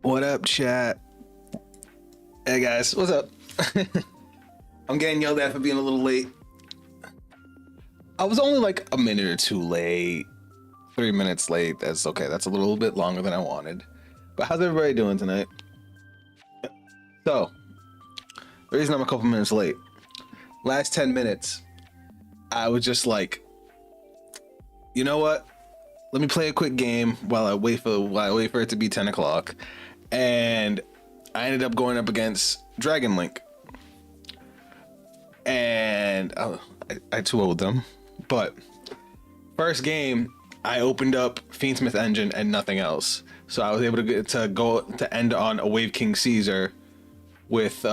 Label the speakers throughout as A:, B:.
A: What up, chat? Hey guys, what's up? I'm getting yelled at for being a little late. I was only like a minute or two late. 3 minutes late. That's okay. That's a little bit longer than I wanted. But how's everybody doing tonight? So, the reason I'm a couple minutes late. Last 10 minutes, I was just like, you know what? Let me play a quick game while I wait for it to be 10 o'clock. And I ended up going up against Dragon Link. And I 2-0'd them. But first game, I opened up Fiendsmith engine and nothing else. So I was able to end on a Wave King Caesar with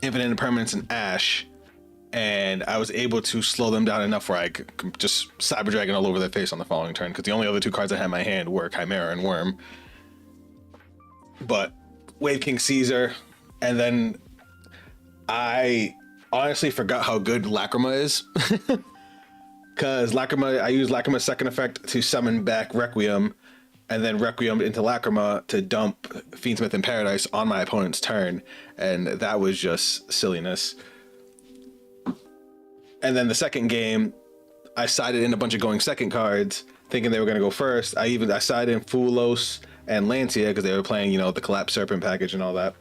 A: Infinite Impermanence and Ash. And I was able to slow them down enough where I could just Cyber Dragon all over their face on the following turn, because the only other two cards I had in my hand were Chimera and Worm. But Wave King Caesar, and then I honestly forgot how good Lacrima is. Because Lacrima, I used Lacrima's second effect to summon back Requiem, and then Requiem into Lacrima to dump Fiendsmith in Paradise on my opponent's turn, and that was just silliness. And then the second game, I sided in a bunch of going second cards, thinking they were going to go first. I sided in Fulos and Lancia because they were playing, you know, the Collapsed Serpent package and all that.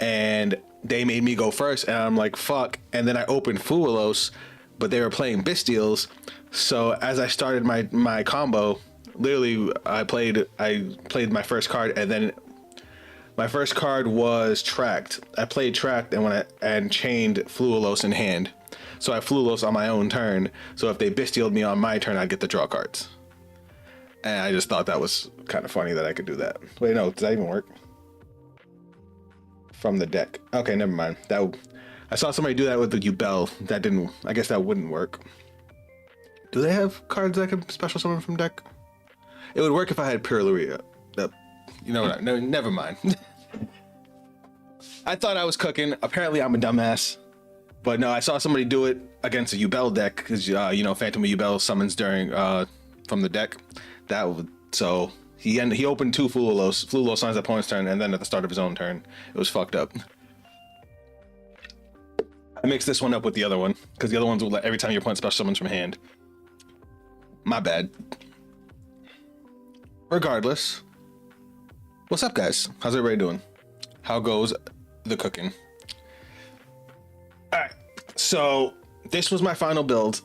A: And they made me go first, and I'm like, fuck. And then I opened Fulos, but they were playing Bestials. So as I started my combo, literally I played my first card, and then my first card was Tracked. I played Tracked and chained Fluolos in hand. So I Fluolos on my own turn. So if they Bestialed me on my turn, I'd get the draw cards. And I just thought that was kind of funny that I could do that. Wait, no, does that even work? From the deck. Okay, never mind. I saw somebody do that with the Ubel. That didn't, I guess that wouldn't work. Do they have cards that can special summon from deck? It would work if I had Pure Luria. You know what? No, never mind. I thought I was cooking. Apparently I'm a dumbass. But no, I saw somebody do it against a Ubel deck because you know, Phantom Ubel summons during from the deck. So he opened two Flulos on his opponent's turn, and then at the start of his own turn, it was fucked up. I mixed this one up with the other one because the other ones will let every time your opponent special summons from hand. My bad. Regardless, what's up, guys? How's everybody doing? How goes the cooking? All right, so this was my final build.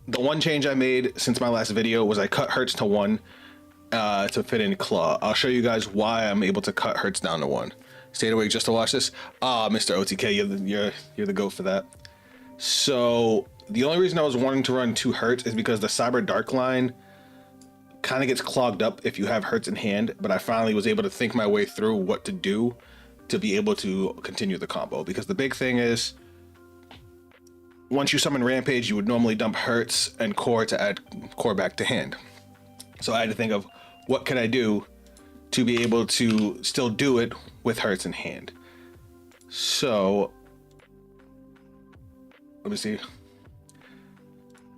A: The one change I made since my last video was I cut Hertz to 1 to fit in Claw. I'll show you guys why I'm able to cut Hertz down to 1. Stayed awake just to watch this. Ah, Mr. OTK, you're the goat for that. So the only reason I was wanting to run 2 Hertz is because the Cyber Dark line kind of gets clogged up if you have Hertz in hand, but I finally was able to think my way through what to do to be able to continue the combo, because the big thing is once you summon Rampage, you would normally dump Hertz and Core to add Core back to hand. So I had to think of what can I do to be able to still do it with Hertz in hand. So let me see.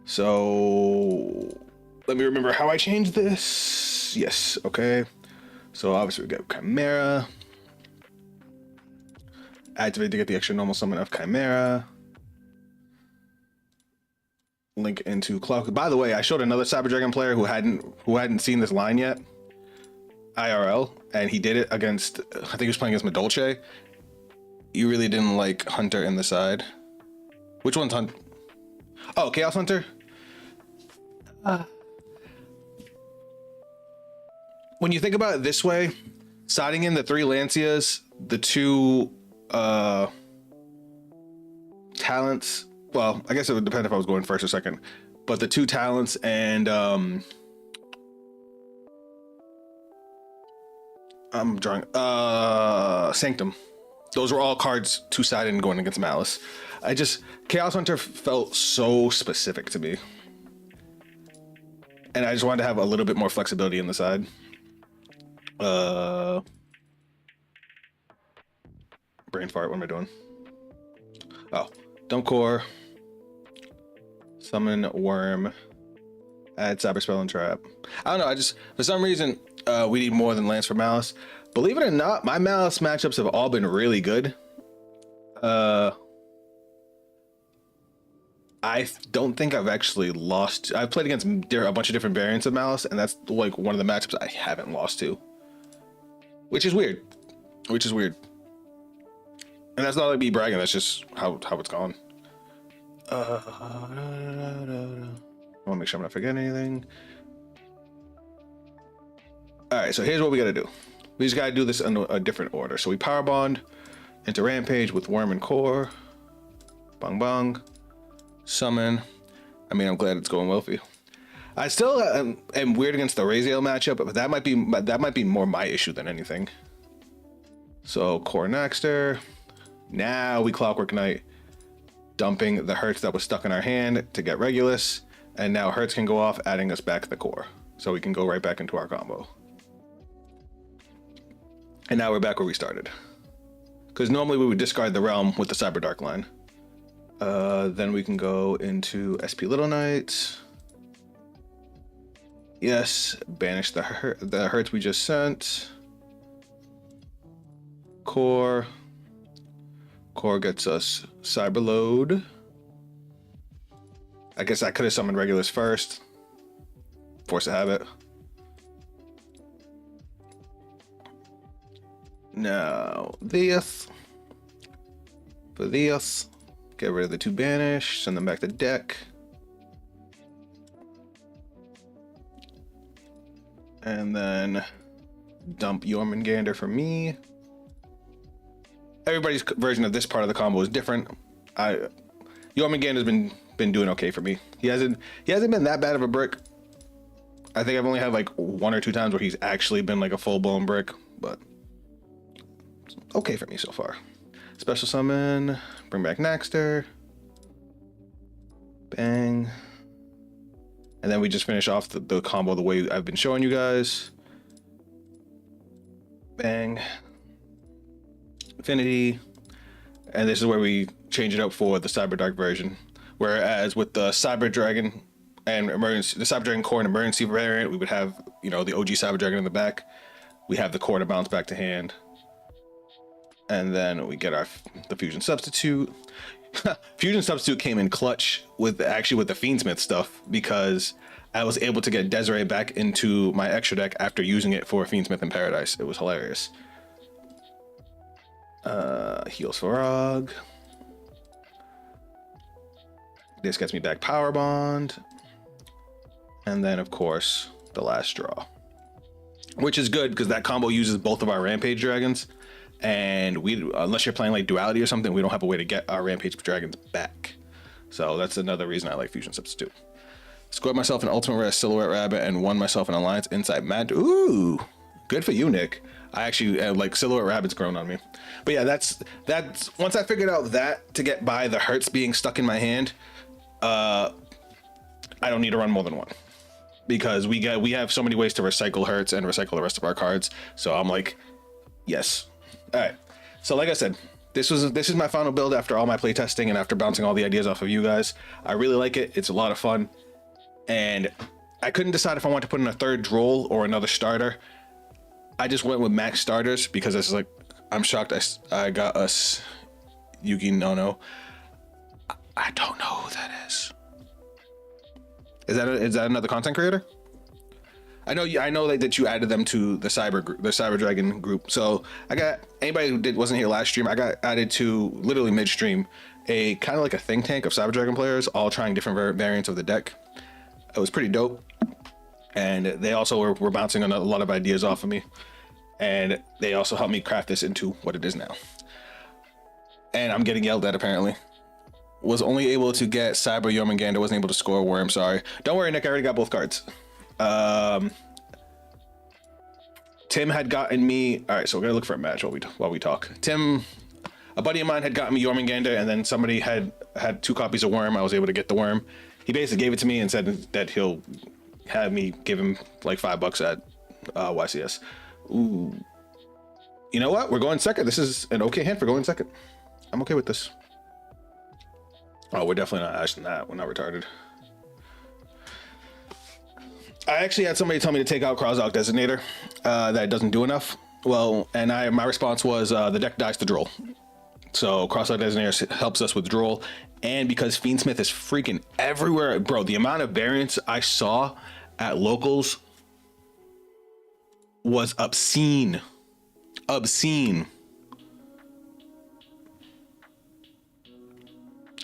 A: So let me remember how I changed this. Yes, okay. So obviously we got Chimera. Activate to get the extra normal summon of Chimera. Link into Clock. By the way, I showed another Cyber Dragon player who hadn't seen this line yet, IRL, and he did it against, I think he was playing against Madolche. You really didn't like Hunter in the side. Which one's Hunter? Oh, Chaos Hunter. When you think about it this way, siding in the 3 Lancias, the 2 talents. Well, I guess it would depend if I was going first or second, but the 2 talents and I'm drawing Sanctum. Those were all cards 2-sided and going against Malice. Chaos Hunter felt so specific to me, and I just wanted to have a little bit more flexibility in the side. Brain fart. What am I doing? Oh, dump Core. Summon Worm, add Cyber Spell and Trap. I don't know, I just, for some reason, We need more than Lance for Malice. Believe it or not, my Malice matchups have all been really good. I don't think I've actually lost. I've played against a bunch of different variants of Malice, and that's like one of the matchups I haven't lost to, which is weird. And that's not like me bragging. That's just how it's gone. I want to make sure I'm not forgetting anything. All right, so here's what we got to do. We just got to do this in a different order. So we power bond into Rampage with Worm and Core. Bang bang. Summon. I mean, I'm glad it's going well for you. I still am weird against the Raziel matchup, but that might be more my issue than anything. So Core Naxter. Now we Clockwork Knight, dumping the Hertz that was stuck in our hand to get Regulus, and now Hertz can go off, adding us back the Core, so we can go right back into our combo. And now we're back where we started, because normally we would discard the Realm with the Cyber Dark line. Then we can go into SP Little Knight. Yes, banish the Hertz we just sent. Core gets us Cyberload. I guess I could have summoned Regulus first. Force of Habit. Now this. For this, get rid of the 2 banish, send them back to deck. And then dump Jormungandr for me. Everybody's version of this part of the combo is different. Jormungandr has been doing okay for me. He hasn't been that bad of a brick. I think I've only had like 1 or 2 times where he's actually been like a full-blown brick, but it's okay for me so far. Special summon, bring back Naxter. Bang. And then we just finish off the combo the way I've been showing you guys. Bang. Infinity. And this is where we change it up for the Cyber Dark version. Whereas with the Cyber Dragon and emergency, the Cyber Dragon Core and emergency variant, we would have, you know, the OG Cyber Dragon in the back. We have the Core to bounce back to hand. And then we get the Fusion Substitute. Fusion Substitute came in clutch with the Fiendsmith stuff, because I was able to get Desiree back into my extra deck after using it for Fiendsmith in Paradise. It was hilarious. Heals for Rog. This gets me back Power Bond. And then, of course, the last draw. Which is good, because that combo uses both of our Rampage Dragons. And we, unless you're playing like Duality or something, we don't have a way to get our Rampage Dragons back. So that's another reason I like Fusion Substitute. Scored myself an Ultimate Rare Silhouette Rabbit and won myself an Alliance Inside Mad. Ooh, good for you, Nick. I actually like Silhouette Rabbit's grown on me. But yeah, that's once I figured out that to get by the Hertz being stuck in my hand, I don't need to run more than one, because we have so many ways to recycle Hertz and recycle the rest of our cards. So I'm like, yes. All right. So like I said, this is my final build after all my playtesting and after bouncing all the ideas off of you guys. I really like it. It's a lot of fun. And I couldn't decide if I want to put in a third droll or another starter. I just went with max starters because it's like, I'm shocked I got us Yugi No. I don't know who that is. Is that another content creator? I know that you added them to the Cyber Dragon group. So I got anybody who wasn't here last stream. I got added to literally midstream, a kind of like a think tank of Cyber Dragon players, all trying different variants of the deck. It was pretty dope, and they also were bouncing on a lot of ideas off of me, and they also helped me craft this into what it is now. And I'm getting yelled at apparently. Was only able to get Cyber Jormungandr, wasn't able to score Worm. Sorry. Don't worry, Nick. I already got both cards. Tim had gotten me. All right, so we're gonna look for a match while we talk. Tim, a buddy of mine, had gotten me Jormungandr, and then somebody had 2 copies of Worm. I was able to get the Worm. He basically gave it to me and said that he'll have me give him like $5 at YCS. Ooh. You know what? We're going second. This is an okay hand for going second. I'm okay with this. Oh, we're definitely not ashing that. We're not retarded. I actually had somebody tell me to take out Krozok Designator, that it doesn't do enough. Well, and my response was the deck dies to droll. So Krozok Designator helps us with droll, and because Fiendsmith is freaking everywhere, bro. The amount of variance I saw at locals was obscene, obscene.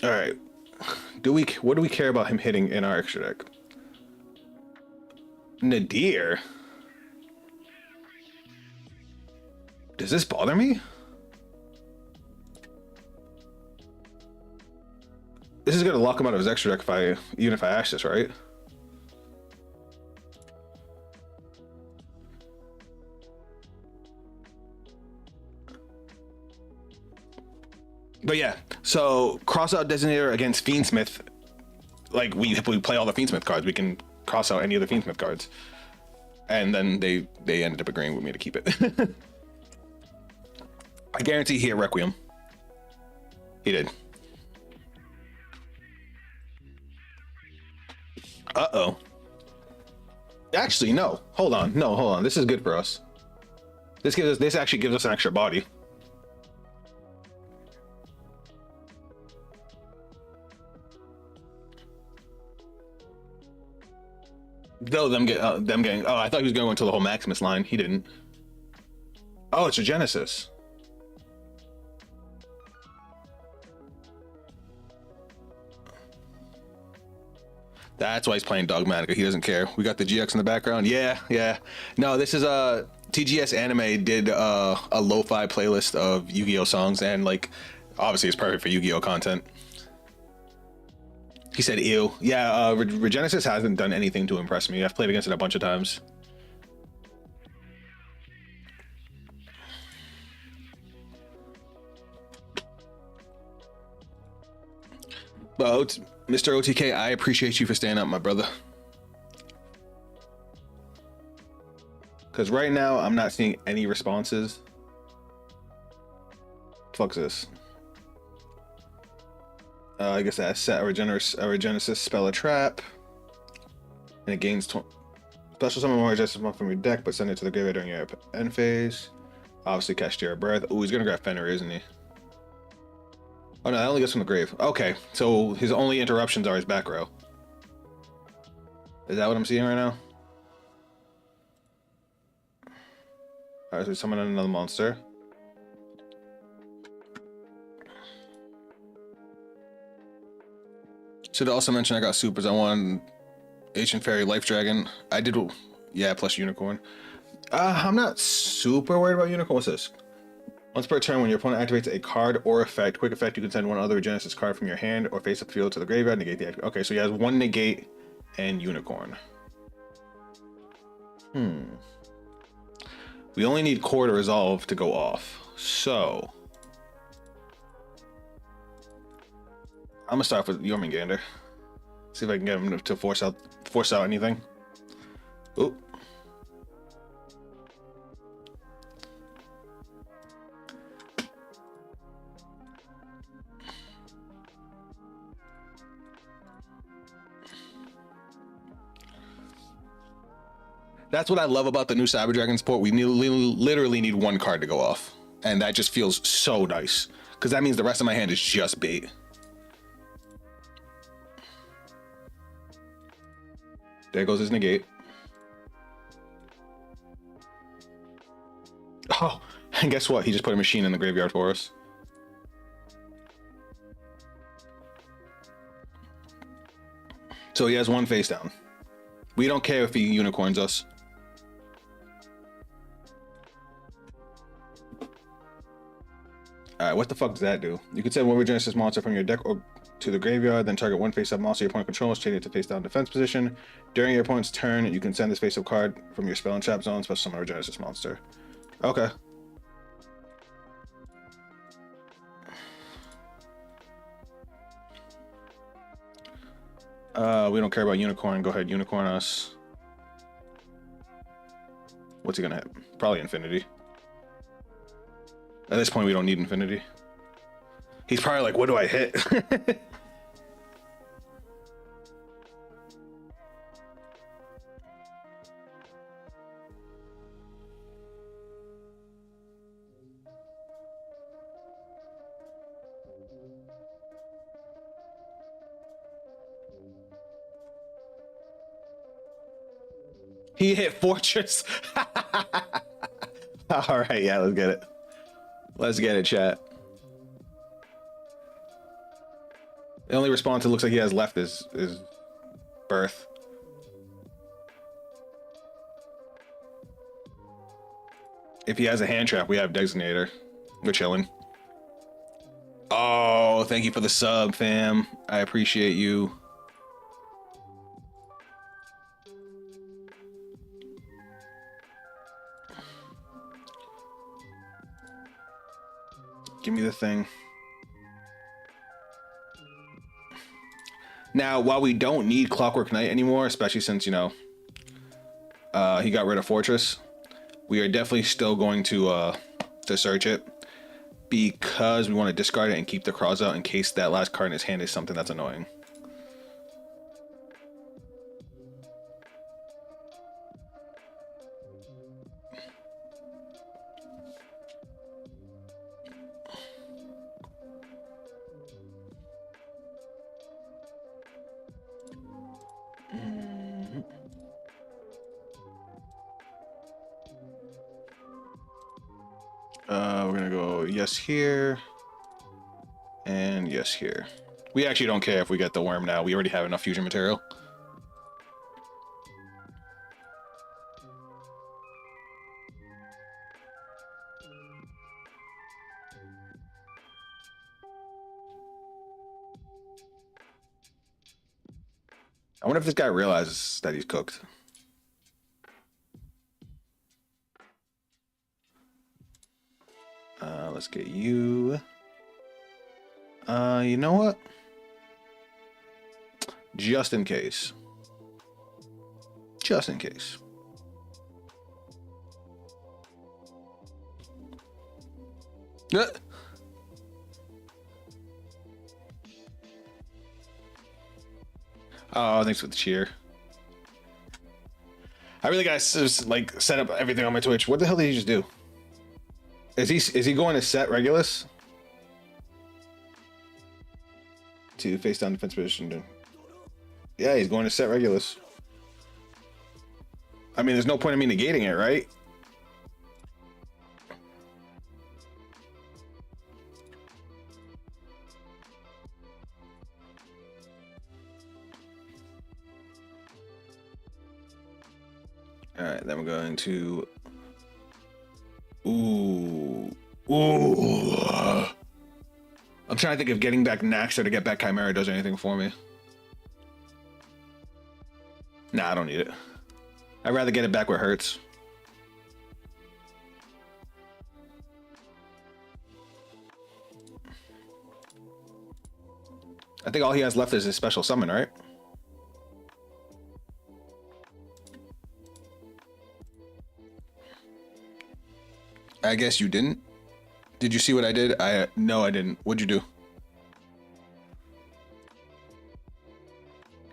A: All right, what do we care about him hitting in our extra deck? Nadir. Does this bother me? This is gonna lock him out of his extra deck even if I ash this, right? But yeah, so cross out Designator against Fiendsmith. Like we play all the Fiendsmith cards, we can cross out any of the Fiendsmith cards. And then they ended up agreeing with me to keep it. I guarantee he hit Requiem. He did. Uh-oh. Actually, no. Hold on. No, hold on. This is good for us. This actually gives us an extra body. Though them getting. Oh, I thought he was going into the whole Maximus line. He didn't. Oh, it's a Genesis. That's why he's playing Dogmatica. He doesn't care. We got the GX in the background. Yeah, yeah. No, this is TGS Anime did a lo-fi playlist of Yu-Gi-Oh songs, and like obviously it's perfect for Yu-Gi-Oh content. He said, ew. Yeah, Regenesis hasn't done anything to impress me. I've played against it a bunch of times. But Mr. OTK, I appreciate you for staying up, my brother. Because right now, I'm not seeing any responses. Fuck's this? I guess I set a Regenesis spell a trap. And it gains special summon more Regenesis from your deck, but send it to the graveyard during your end phase. Obviously, cast your breath. Oh, he's gonna grab Fenrir, isn't he? Oh no, that only gets from the grave. Okay, so his only interruptions are his back row. Is that what I'm seeing right now? Alright, so we summon another monster. Should also mention I got supers. I won Ancient Fairy Life Dragon. I did, yeah, plus Unicorn. I'm not super worried about Unicorn. What's this? Once per turn, when your opponent activates a card or effect, quick effect, you can send one other Genesis card from your hand or face up field to the graveyard, negate the activation. Okay, so he has one negate and Unicorn. We only need Core to resolve to go off. So I'm gonna start with Jormungandr. See if I can get him to force out anything. Oop. That's what I love about the new Cyber Dragon support. We literally need one card to go off, and that just feels so nice because that means the rest of my hand is just bait. There goes his negate. Oh, and guess what? He just put a machine in the graveyard for us. So he has one face down. We don't care if he unicorns us. Alright, what the fuck does that do? You can send one Regenesis monster from your deck or to the graveyard, then target one face-up monster your opponent controls, change it to face-down defense position. During your opponent's turn, you can send this face-up card from your spell and trap zone, special summon a Regenesis monster. Okay. We don't care about Unicorn. Go ahead, Unicorn us. What's he gonna hit? Probably Infinity. At this point, we don't need Infinity. He's probably like, what do I hit? He hit Fortress. All right, yeah, let's get it. Let's get it, chat. The only response it looks like he has left is Birth. If he has a hand trap, we have Designator. We're chilling. Oh, thank you for the sub, fam. I appreciate you. Give me the thing. Now, while we don't need Clockwork Knight anymore, especially since, you know, he got rid of Fortress, we are definitely still going to search it because we want to discard it and keep the cross out in case that last card in his hand is something that's annoying. We're gonna go yes here and yes here. We actually don't care if we get the worm now. We already have enough fusion material. I wonder if this guy realizes that he's cooked. Let's get you. You know what? Just in case. Just in case. Oh, thanks for the cheer. I really gotta like set up everything on my Twitch. What the hell did he just do? Is he going to set Regulus? To face down defense position. Yeah, he's going to set Regulus. I mean, there's no point in me negating it, right? All right, then we're going to. Ooh. I'm trying to think if getting back Naxter to get back Chimera does anything for me. Nah, I don't need it. I'd rather get it back where it hurts. I think all he has left is his special summon, right? I guess you didn't. Did you see what I did? No, I didn't. What'd you do?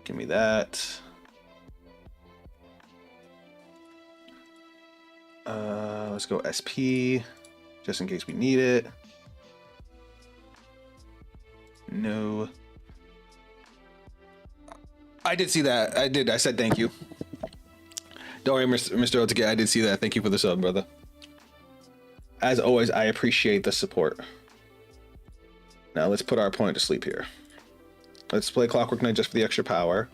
A: Give me that. Let's go SP, just in case we need it. No. I did see that. I did. I said thank you. Don't worry, Mr. OTK. I did see that. Thank you for the sub, brother. As always, I appreciate the support. Now let's put our opponent to sleep here. Let's play Clockwork Knight just for the extra power.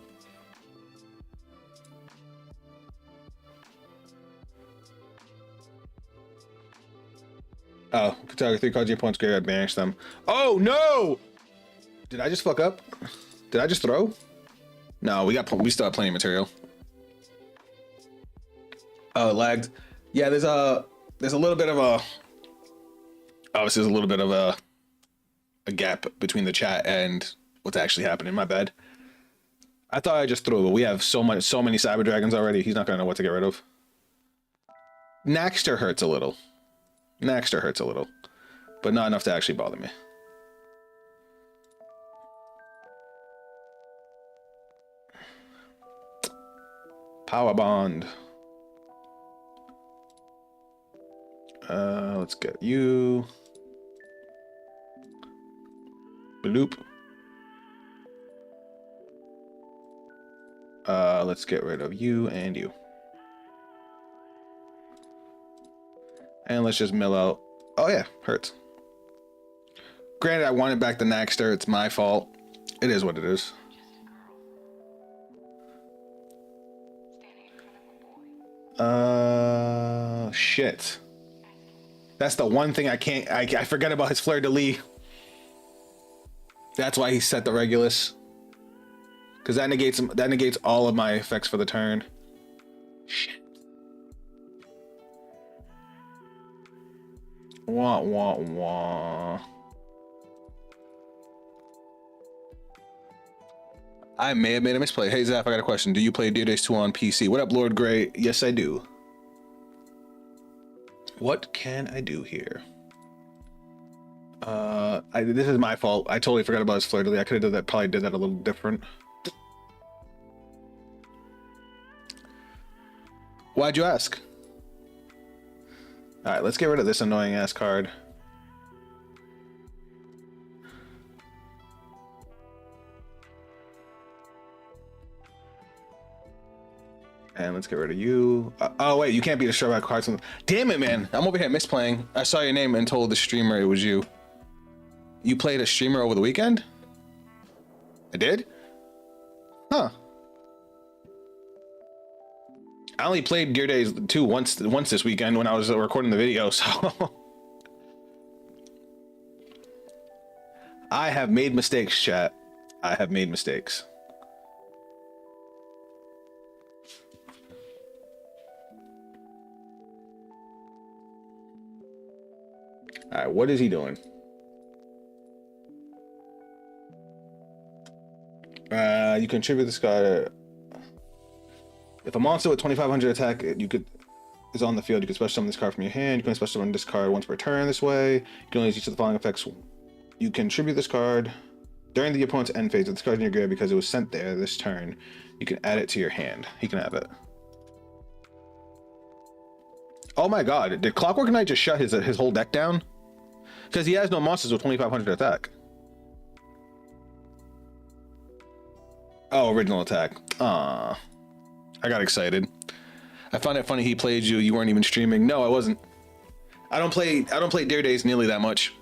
A: Oh, target 3 cards your opponent's graveyard, banish them. Oh no! Did I just fuck up? Did I just throw? No, we still have plenty of material. Oh, it lagged. Yeah, there's a little bit of a obviously there's a little bit of a gap between the chat and what's actually happening. My bad. I thought I just threw, but we have so many Cyber Dragons already. He's not gonna know what to get rid of. Naxter hurts a little. Naxter hurts a little, but not enough to actually bother me. Power Bond. Let's get you. Bloop. Let's get rid of you and you. And let's just mill out. Oh yeah, hurts. Granted, I wanted back the Naxter. It's my fault. It is what it is. Shit. That's the one thing I can't. I forget about his fleur de lis. That's why he set the Regulus. Because that negates all of my effects for the turn. Shit. Wah wah wah. I may have made a misplay. Hey Zap, I got a question. Do you play Dear Days 2 on PC? What up, Lord Grey? Yes, I do. What can I do here? This is my fault. I totally forgot about his fleur de lis. I could have done that. Probably did that a little different. Why'd you ask? All right, let's get rid of this annoying ass card. And let's get rid of you. Oh wait, you can't be destroyed by cards. Damn it, man! I'm over here misplaying. I saw your name and told the streamer it was you. You played a streamer over the weekend? I did? Huh. I only played Dear Days 2 once this weekend when I was recording the video, so I have made mistakes, chat. I have made mistakes. All right, what is he doing? You contribute this card. If a monster with 2,500 attack, is on the field, you can special summon this card from your hand. You can special summon this card once per turn this way. You can only use each of the following effects. You contribute this card during the opponent's end phase. If this card's in your grave because it was sent there this turn, you can add it to your hand. He can have it. Oh my god, did Clockwork Knight just shut his whole deck down? Because he has no monsters with 2,500 attack. Oh, original attack. I got excited. I found it funny he played you. You weren't even streaming. No, I wasn't. I don't play Dare Days nearly that much.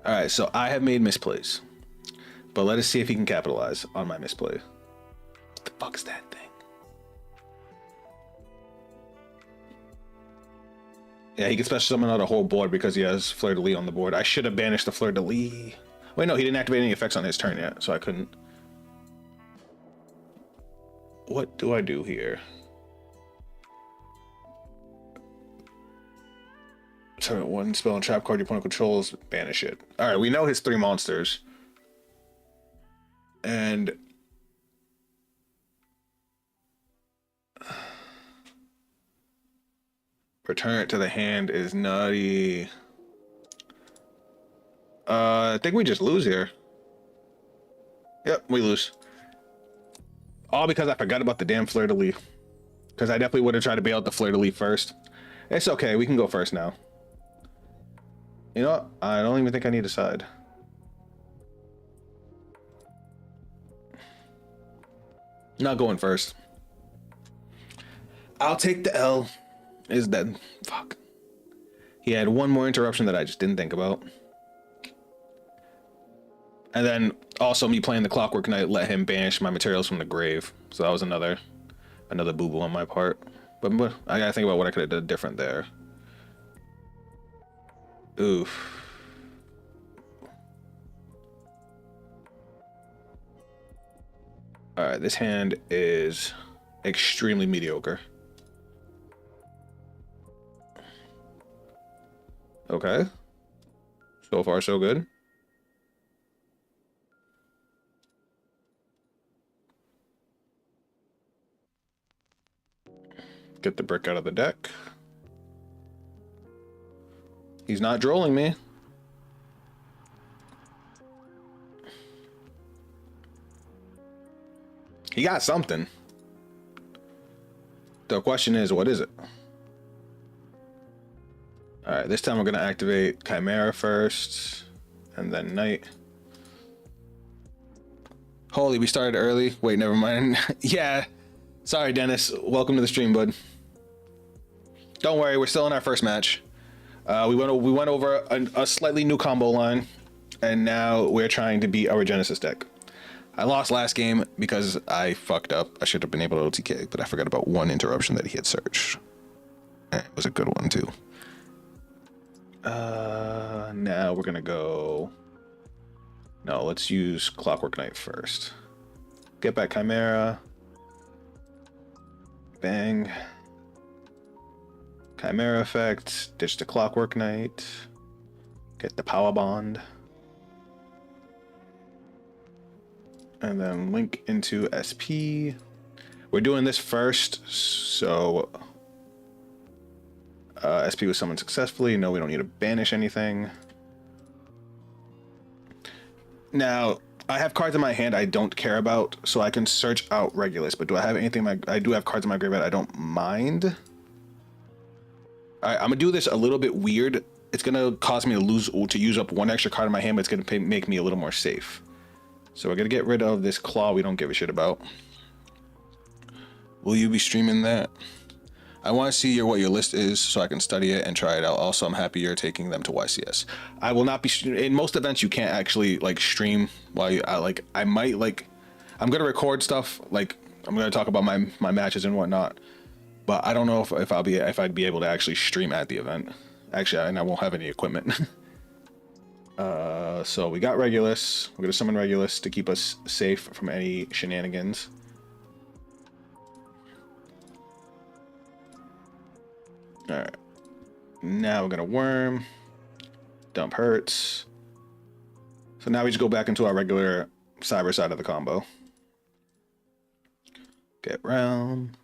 A: All right, so I have made misplays, but let us see if he can capitalize on my misplay. What the fuck's that thing? Yeah, he can special summon out a whole board because he has Fleur de Lis on the board. I should have banished the Fleur de Lis. Wait, no, he didn't activate any effects on his turn yet, so I couldn't. What do I do here? So one spell and trap card your opponent controls, banish it. All right, we know his 3 monsters. And return it to the hand is nutty. I think we just lose here. Yep, we lose. All because I forgot about the damn Fleur de Lis. Because I definitely would have tried to bail out the Fleur de Lis first. It's okay, we can go first now. You know what? I don't even think I need a side. Not going first. I'll take the L. Is dead. Fuck. He had one more interruption that I just didn't think about. And then also me playing the Clockwork Knight let him banish my materials from the grave. So that was another boo-boo on my part. But I gotta think about what I could have done different there. Oof. All right, this hand is extremely mediocre. Okay. So far, so good. Get the brick out of the deck. He's not drolling me. He got something. The question is, what is it? All right, this time we're gonna activate Chimera first, and then Knight. Holy, we started early. Wait, never mind. Yeah. Sorry, Dennis. Welcome to the stream, bud. Don't worry, we're still in our first match. We went over a slightly new combo line, and now we're trying to beat our Genesis deck. I lost last game because I fucked up. I should have been able to OTK, but I forgot about one interruption that he had searched. And it was a good one too. Now we're gonna go. No, let's use Clockwork Knight first. Get back Chimera. Bang. Chimera effect. Ditch the Clockwork Knight. Get the Power Bond. And then link into SP. We're doing this first, so SP was summoned successfully. No, we don't need to banish anything. Now, I have cards in my hand I don't care about, so I can search out Regulus, but do I have anything I do have cards in my graveyard I don't mind. Alright, I'm gonna do this a little bit weird. It's gonna cause me to use up one extra card in my hand, but it's gonna make me a little more safe. So we're gonna get rid of this claw we don't give a shit about. Will you be streaming that? I want to see what your list is so I can study it and try it out. Also, I'm happy you're taking them to YCS. I will not be in most events. You can't actually like stream while you I might like. I'm gonna record stuff. Like I'm gonna talk about my matches and whatnot. But I don't know if I'd be able to actually stream at the event. Actually, and I won't have any equipment. So we got Regulus. We're gonna summon Regulus to keep us safe from any shenanigans. Alright. Now we're gonna Worm. Dump Hurts. So now we just go back into our regular Cyber side of the combo. Get round.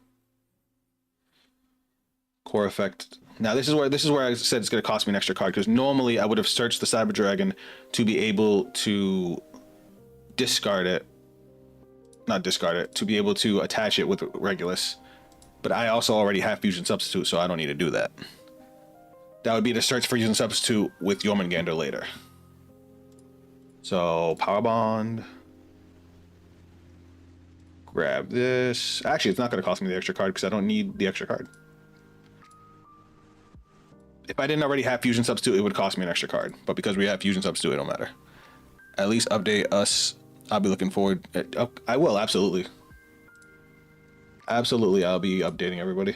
A: Core effect. Now this is where I said it's gonna cost me an extra card, because normally I would have searched the Cyber Dragon to be able to discard it. Not discard it, to be able to attach it with Regulus. But I also already have Fusion Substitute, so I don't need to do that. That would be to search for Fusion Substitute with Jormungandr later. So, Power Bond. Grab this. Actually, it's not going to cost me the extra card because I don't need the extra card. If I didn't already have Fusion Substitute, it would cost me an extra card. But because we have Fusion Substitute, it don't matter. At least update us. I'll be looking forward. I will, absolutely. Absolutely, I'll be updating everybody.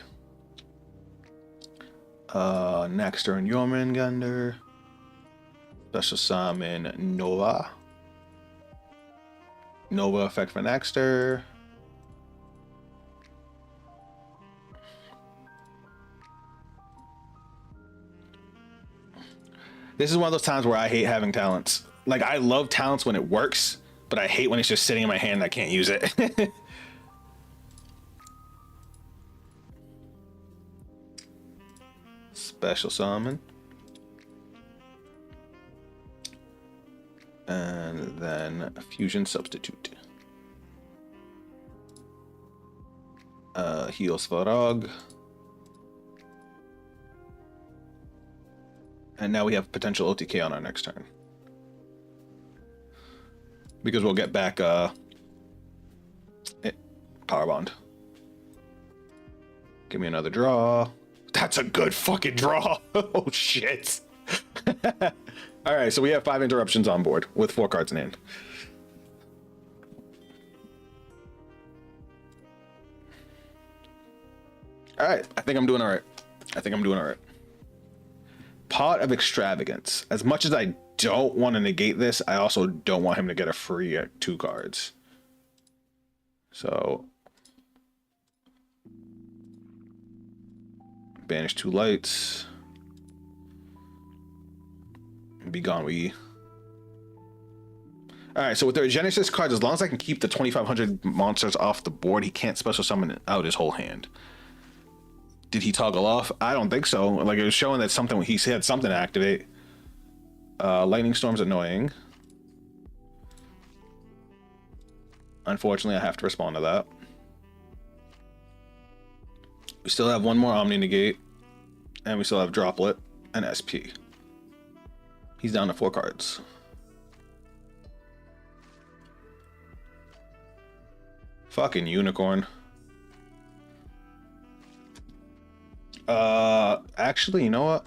A: Next turn, Jormungandr. Special summon Nova. Nova effect for Nexter. This is one of those times where I hate having talents. Like, I love talents when it works, but I hate when it's just sitting in my hand and I can't use it. Special summon. And then Fusion Substitute. Heal Svarog. And now we have potential OTK on our next turn. Because we'll get back Power Bond. Give me another draw. That's a good fucking draw. Oh shit. All right, so we have 5 interruptions on board with 4 cards in hand. All right, I think I'm doing all right. Pot of Extravagance. As much as I don't want to negate this, I also don't want him to get a free 2 cards. So banish 2 lights. Be gone we. Alright, so with their Genesis cards, as long as I can keep the 2,500 monsters off the board, he can't special summon out his whole hand. Did he toggle off? I don't think so. Like, it was showing that something, he had something to activate. Lightning Storm's annoying. Unfortunately, I have to respond to that. We still have one more Omni Negate, and we still have Droplet and SP. He's down to 4 cards. Fucking unicorn. Actually, you know what?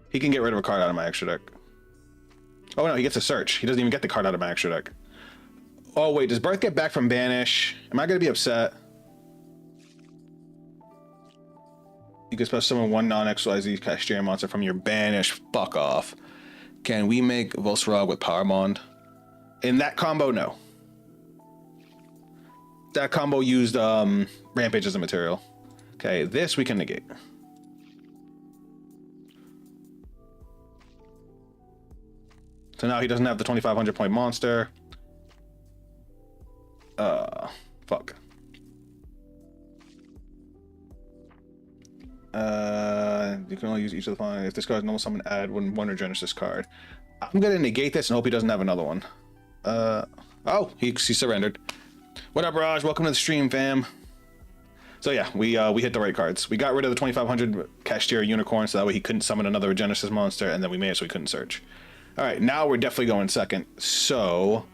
A: He can get rid of a card out of my extra deck. Oh no, he gets a search. He doesn't even get the card out of my extra deck. Oh wait, does Birth get back from banish? Am I gonna be upset? You can special summon one non-XYZ Castrian monster from your banish. Fuck off. Can we make Volsrog with Power Bond? In that combo, no. That combo used Rampage as a material. Okay, this we can negate. So now he doesn't have the 2,500 point monster. Fuck. You can only use each of the following. If this card is normal summon, add one Regenesis card. I'm gonna negate this and hope he doesn't have another one. Oh, he surrendered. What up, Raj? Welcome to the stream, fam. So yeah, we hit the right cards. We got rid of the 2,500 Cashier Unicorn, so that way he couldn't summon another Regenesis monster, and then we made it so he couldn't search. All right, now we're definitely going second. So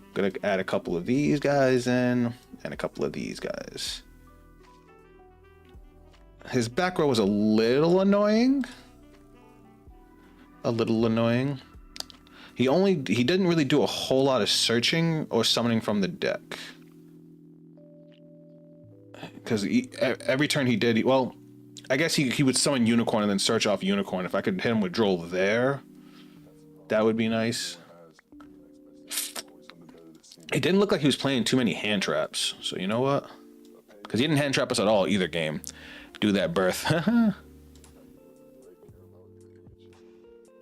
A: I'm gonna add a couple of these guys in, and a couple of these guys. His back row was a little annoying. A little annoying. He didn't really do a whole lot of searching or summoning from the deck. Because every turn he did, well, I guess he would summon Unicorn and then search off Unicorn. If I could hit him with Droll there, that would be nice. It didn't look like he was playing too many hand traps. So you know what? Because he didn't hand trap us at all either game. Do that, Birth.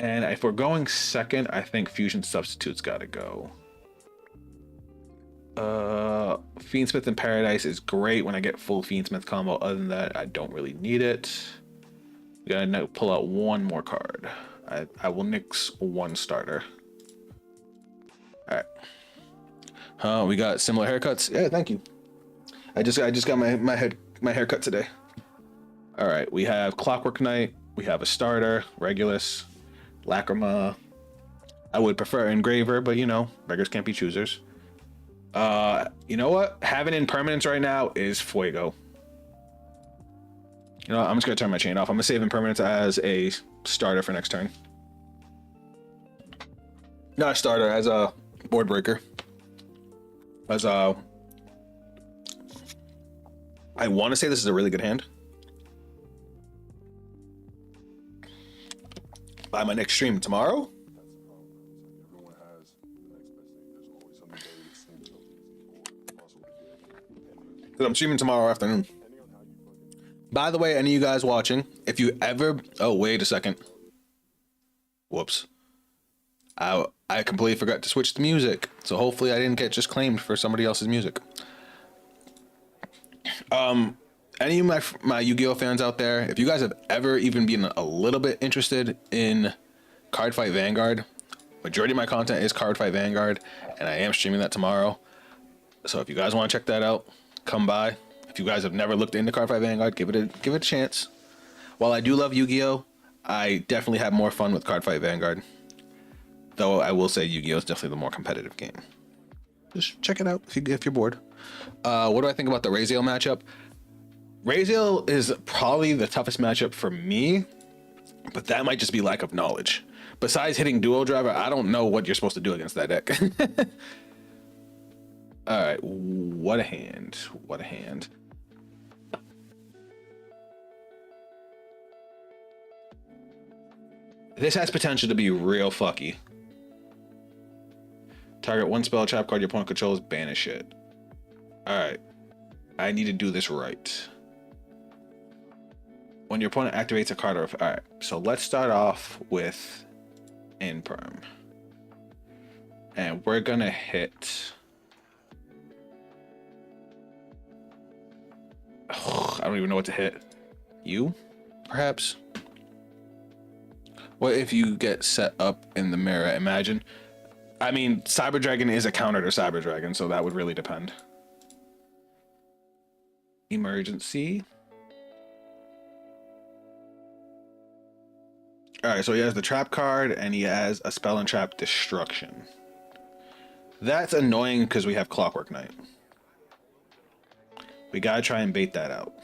A: And if we're going second, I think Fusion Substitute's got to go. Fiendsmith in Paradise is great when I get full Fiendsmith combo. Other than that, I don't really need it. We gotta now pull out one more card. I will nix one starter. All right. We got similar haircuts. Yeah, thank you. I just got my haircut today. All right, we have Clockwork Knight. We have a starter, Regulus, Lacrima. I would prefer Engraver, but you know, beggars can't be choosers. You know what? Having impermanence right now is Fuego. You know what? I'm just gonna turn my chain off. I'm gonna save impermanence as a starter for next turn. Not a starter, as a board breaker. As a... I want to say this is a really good hand. By my next stream tomorrow. I'm streaming tomorrow afternoon. By the way, any of you guys watching, if you ever... Oh, wait a second. Whoops. I completely forgot to switch the music. So hopefully I didn't get just claimed for somebody else's music. Any of my Yu-Gi-Oh fans out there, if you guys have ever even been a little bit interested in Cardfight Vanguard, majority of my content is Cardfight Vanguard, and I am streaming that tomorrow. So if you guys want to check that out, come by. If you guys have never looked into Cardfight Vanguard, give it a chance. While I do love Yu-Gi-Oh, I definitely have more fun with Cardfight Vanguard. Though I will say Yu-Gi-Oh is definitely the more competitive game. Just check it out if you're bored. What do I think about the Raziel matchup? Raziel is probably the toughest matchup for me, but that might just be lack of knowledge. Besides hitting Duo Driver, I don't know what you're supposed to do against that deck. All right, what a hand. What a hand. This has potential to be real fucky. Target one spell, trap card your opponent controls, banish it. All right, I need to do this right. When your opponent activates a card, all right, so let's start off with Imperm. And we're gonna hit... I don't even know what to hit. You, perhaps? What if you get set up in the mirror? Imagine. I mean, Cyber Dragon is a counter to Cyber Dragon, so that would really depend. Emergency. All right, so he has the trap card and he has a spell and trap destruction. That's annoying because we have Clockwork Knight. We gotta try and bait that out.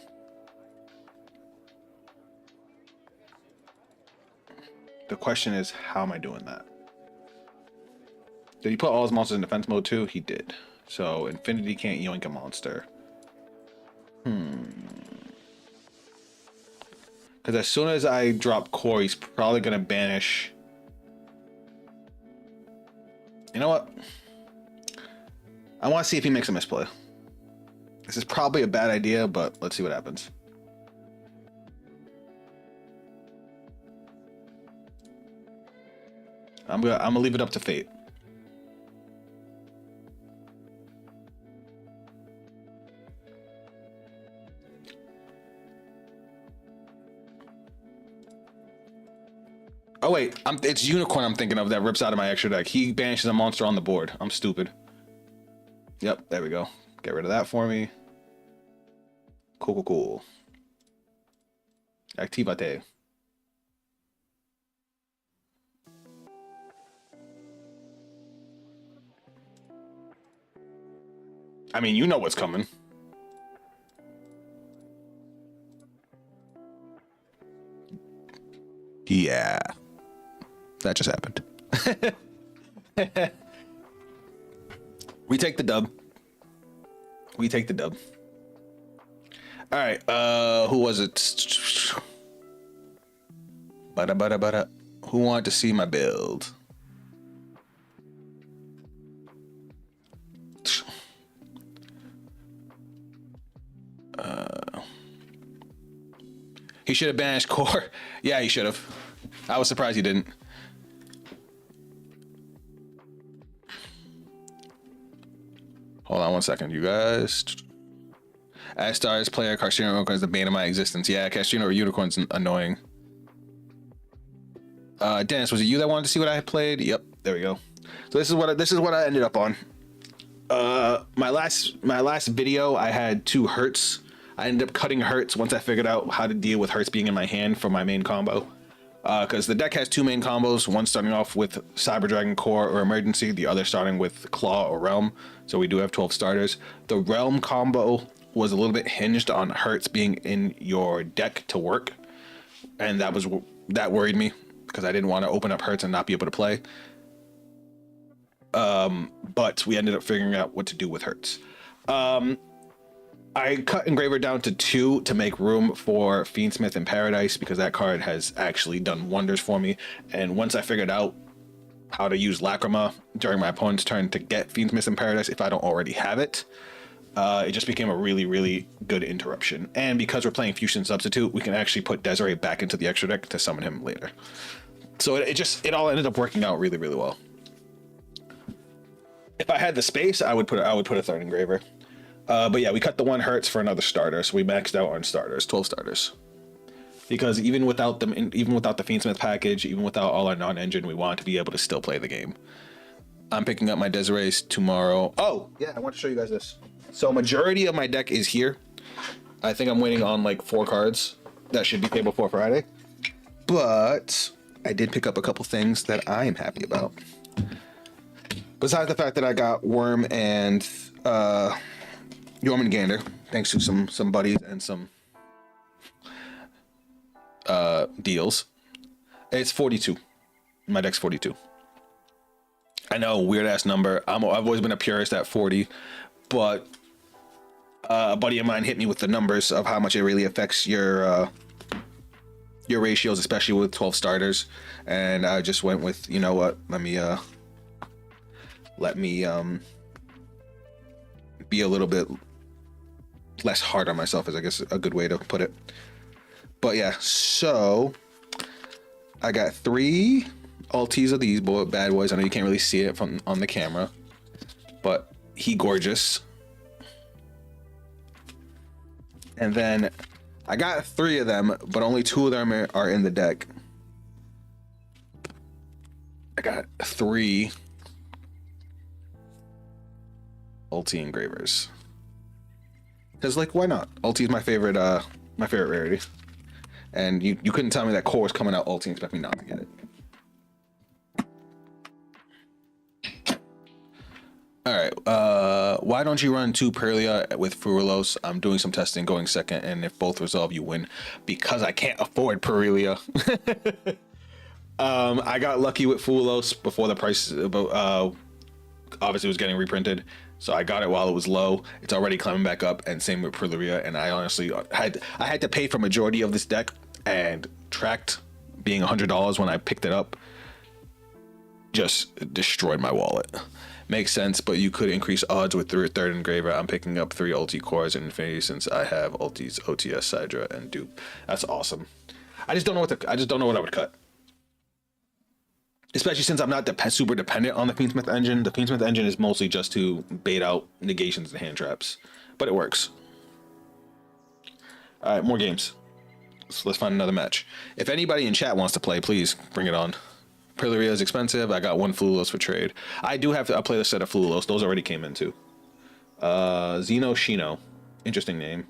A: The question is, how am I doing that? Did he put all his monsters in defense mode too? He did. So Infinity can't yoink a monster. Because as soon as I drop core, he's probably gonna banish. You know what? I want to see if he makes a misplay. This is probably a bad idea, but let's see what happens. I'm gonna leave it up to fate. Oh wait, it's Unicorn I'm thinking of that rips out of my extra deck. He banishes a monster on the board. I'm stupid. Yep, there we go. Get rid of that for me. Cool. Activate. I mean, you know what's coming. Yeah. That just happened. We take the dub. All right, who was it? Bada. Who wanted to see my build? He should have banished core. Yeah, he should have. I was surprised he didn't. Hold on 1 second, you guys. As stars player, Castrino Unicorn is the bane of my existence. Yeah, Castrino Unicorn's annoying. Dennis, was it you that wanted to see what I had played? Yep, there we go. So this is what I ended up on. My last video, I had 2 hurts. I ended up cutting hurts once I figured out how to deal with hurts being in my hand for my main combo. Because the deck has 2 main combos, one starting off with Cyber Dragon Core or Emergency, the other starting with Claw or Realm. So we do have 12 starters. The Realm combo was a little bit hinged on hurts being in your deck to work, and that worried me because I didn't want to open up hurts and not be able to play. But we ended up figuring out what to do with hurts. I cut Engraver down to 2 to make room for Fiendsmith in Paradise because that card has actually done wonders for me. And once I figured out how to use Lacrima during my opponent's turn to get Fiendsmith in Paradise if I don't already have it, it just became a really, really good interruption. And because we're playing Fusion Substitute, we can actually put Desiree back into the extra deck to summon him later. So it all ended up working out really, really well. If I had the space, I would put a third Engraver. But yeah, we cut the 1 hurts for another starter, so we maxed out on starters, 12 starters. Because even without the Fiendsmith package, even without all our non-engine, we want to be able to still play the game. I'm picking up my Desirees tomorrow. Oh, yeah, I want to show you guys this. So majority of my deck is here. I think I'm waiting on like 4 cards that should be played before Friday. But I did pick up a couple things that I am happy about. Besides the fact that I got Worm and Jormungandr, thanks to some buddies and some deals. It's 42. My deck's 42. I know, weird ass number. I've always been a purist at 40, but a buddy of mine hit me with the numbers of how much it really affects your ratios, especially with 12 starters, and I just went with, you know what? Let me be a little bit less hard on myself, is I guess a good way to put it. But yeah, so I got 3 ultis of these bad boys. I know you can't really see it from on the camera, but he gorgeous. And then I got 3 of them, but only 2 of them are in the deck. I got 3 ulti engravers. Cause like, why not? Ulti is my favorite rarity. And you couldn't tell me that core was coming out ulti and expect me not to get it. All right. Why don't you run 2 Perlia with Furulos? I'm doing some testing, going second, and if both resolve, you win. Because I can't afford Perlia. I got lucky with Furulos before the price, obviously was getting reprinted, so I got it while it was low. It's already climbing back up, and same with Perlia. And I honestly had to pay for majority of this deck, and tracked being $100 when I picked it up just destroyed my wallet. Makes sense, but you could increase odds with the third engraver. I'm picking up 3 ulti cores in Infinity since I have ultis, OTS, Sidra, and Dupe. That's awesome. I just don't know what I would cut. Especially since I'm not super dependent on the Fiendsmith engine. The Fiendsmith engine is mostly just to bait out negations and hand traps, but it works. All right, more games. So let's find another match. If anybody in chat wants to play, please bring it on. Perlia is expensive. I got 1 Flulos for trade. I do have to play the set of Flulos. Those already came in too. Xeno Shino. Interesting name.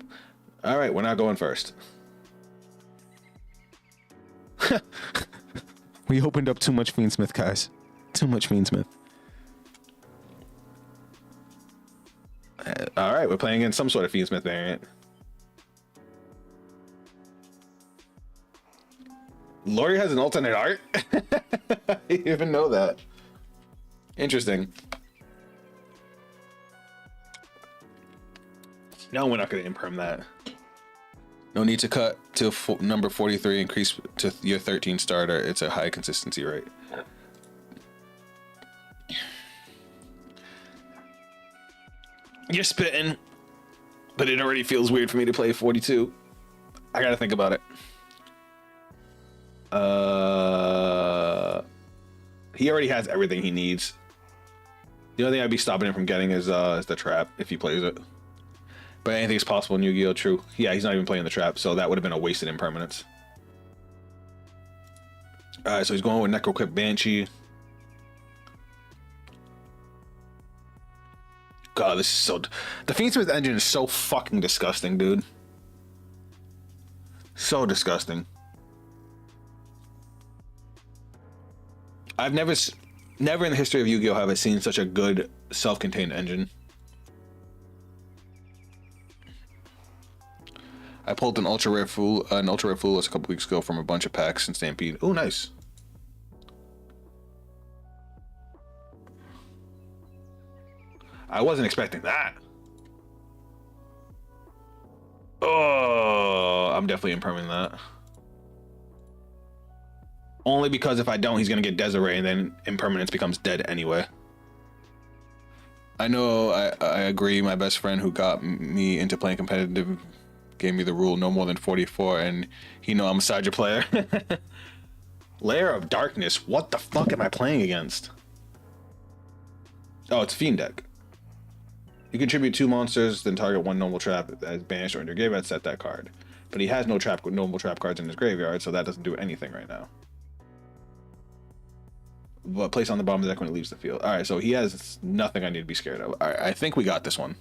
A: All right, we're not going first. We opened up too much Fiendsmith, guys. Too much Fiendsmith. All right, we're playing in some sort of Fiendsmith variant. Lori has an alternate art? I didn't even know that. Interesting. No, we're not going to imperm that. No need to cut to number 43, increase to your 13 starter. It's a high consistency rate. You're spitting, but it already feels weird for me to play 42. I got to think about it. He already has everything he needs. The only thing I'd be stopping him from getting is the trap if he plays it. But anything's possible in Yu-Gi-Oh! True. Yeah, he's not even playing the trap, so that would have been a wasted impermanence. Alright, so he's going with Necroquip Banshee. God, this is so... The Fiendsmith engine is so fucking disgusting, dude. So disgusting. I've never in the history of Yu-Gi-Oh! Have I seen such a good self-contained engine. I pulled an ultra rare Fool a couple weeks ago from a bunch of packs in Stampede. Oh, nice. I wasn't expecting that. Oh, I'm definitely impermanent that. Only because if I don't, he's gonna get Desiree, and then impermanence becomes dead anyway. I know, I agree. My best friend who got me into playing competitive gave me the rule no more than 44, and he know I'm a Sidra player. Layer of Darkness. What the fuck am I playing against? Oh, it's Fiend deck. You contribute 2 monsters, then target 1 normal trap as banished or in your graveyard. Set that card. But he has no normal trap cards in his graveyard, so that doesn't do anything right now. But place on the bottom of the deck when it leaves the field. All right, so he has nothing I need to be scared of. All right, I think we got this one.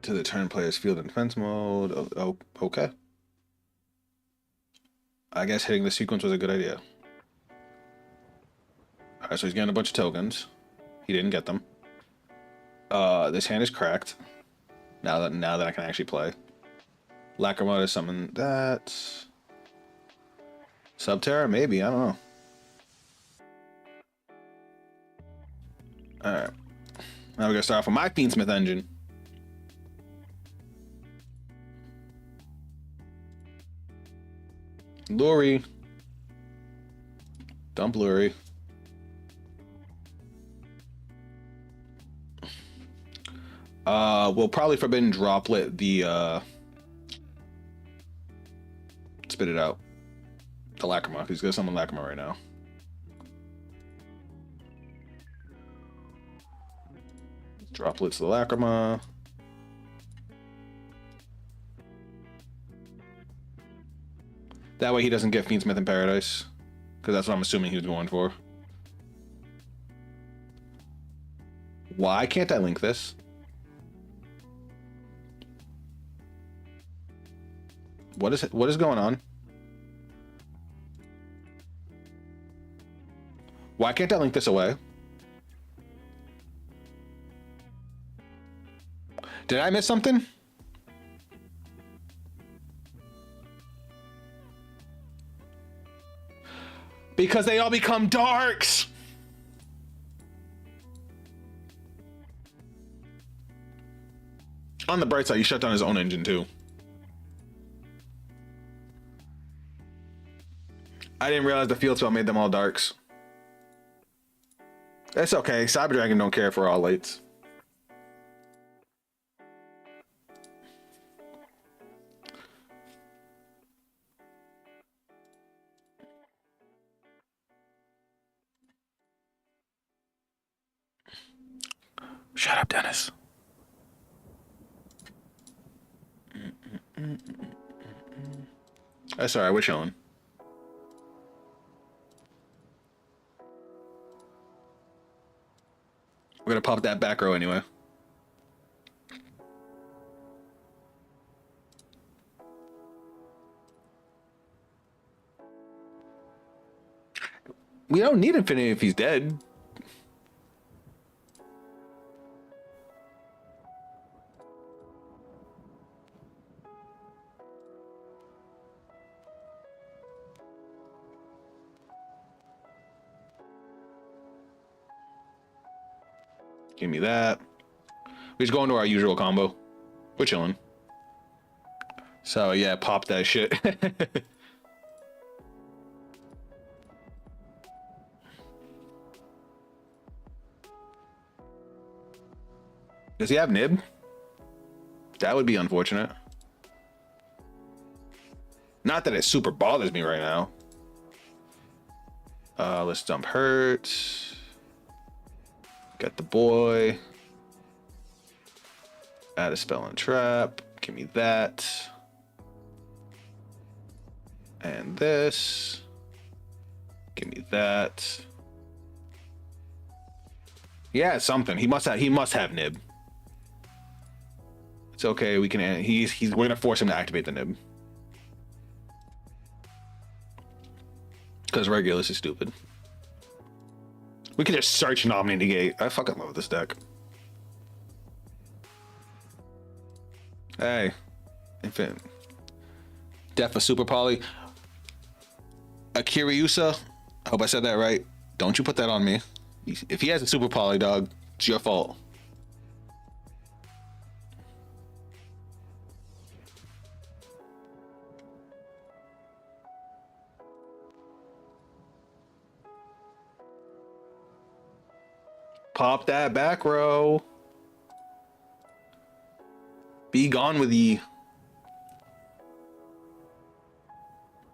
A: To the turn player's field and defense mode. Oh, okay. I guess hitting the sequence was a good idea. All right, so he's getting a bunch of tokens. He didn't get them. This hand is cracked. Now that I can actually play. Lacrima is something that... Subterra? Maybe, I don't know. Alright. Now we're gonna start off with my Fiendsmith engine. Luri. Dump Luri. We'll probably Forbidden Droplet the spit it out. The Lacrima. He's gonna summon Lacrima right now. Droplets the Lacrima. That way he doesn't get Fiendsmith in Paradise, because that's what I'm assuming he was going for. Why can't I link this? What is going on? Why can't I link this away? Did I miss something? Because they all become darks. On the bright side, he shut down his own engine too. I didn't realize the field spell made them all darks. That's okay. Cyber Dragon don't care if we're all lights. Shut up, Dennis. That's alright, we're chilling. We're gonna pop that back row anyway. We don't need Infinity if he's dead. Give me that. We just go into our usual combo. We're chilling. So yeah, pop that shit. Does he have nib? That would be unfortunate. Not that it super bothers me right now. Let's dump hurt. Get the boy. Add a spell and trap. Give me that. And this. Give me that. Yeah, something. He must have nib. It's okay. We can. We're gonna force him to activate the nib. Because Regulus is stupid. We could just search Nominee Negate. I fucking love this deck. Hey. Infant. Death of Super Poly. Akiriusa. I hope I said that right. Don't you put that on me. If he has a Super Poly, dog, it's your fault. Pop that back row. Be gone with ye.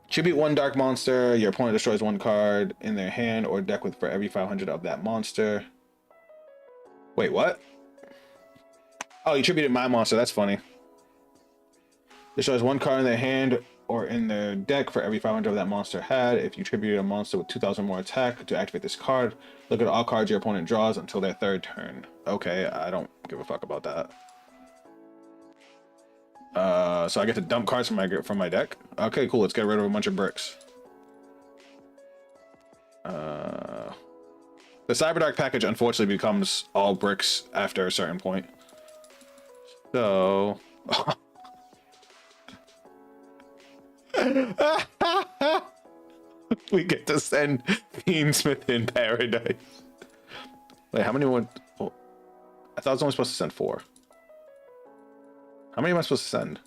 A: Tribute one dark monster. Your opponent destroys one card in their hand or deck with for every 500 of that monster. Wait, what? Oh, you tributed my monster. That's funny. Destroys one card in their hand or in their deck for every 500 of that monster had. If you tributed a monster with 2,000 more attack to activate this card, look at all cards your opponent draws until their third turn. Okay, I don't give a fuck about that. So I get to dump cards from my deck. Okay, cool. Let's get rid of a bunch of bricks. The Cyberdark package unfortunately becomes all bricks after a certain point. So we get to send Fiendsmith in Paradise. Wait, how many more? Oh, I thought I was only supposed to send 4. How many am I supposed to send?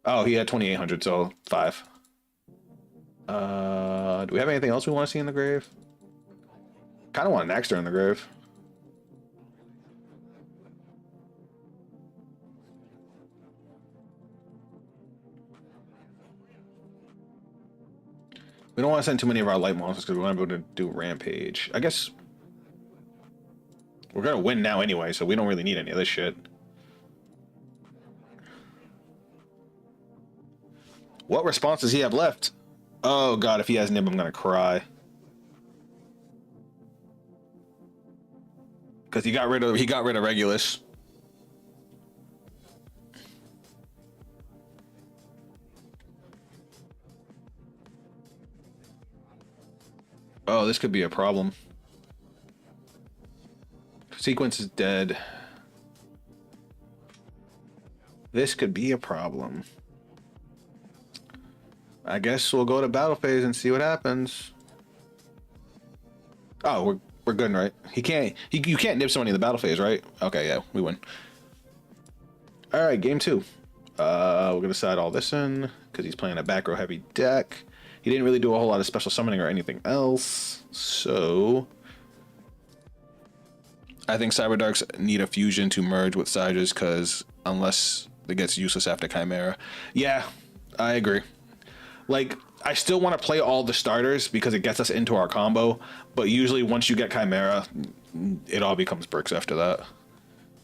A: Oh, he had 2,800, so 5. Do we have anything else we want to see in the grave? Kind of want an Naxter in the grave. We don't want to send too many of our light monsters because we want to be able to do Rampage. I guess we're going to win now anyway, so we don't really need any of this shit. What response does he have left? Oh god, if he has Nib, I'm gonna cry. Because he got rid of Regulus. Oh, this could be a problem. Sequence is dead. This could be a problem. I guess we'll go to battle phase and see what happens. Oh, we're good, right? You can't nip somebody in the battle phase, right? Okay, yeah, we win. All right, game 2. We're gonna side all this in because he's playing a back row heavy deck. He didn't really do a whole lot of special summoning or anything else, so I think Cyberdarks need a fusion to merge with Sages, because unless it gets useless after Chimera. Yeah, I agree. Like, I still want to play all the starters because it gets us into our combo, but usually once you get Chimera, it all becomes bricks after that.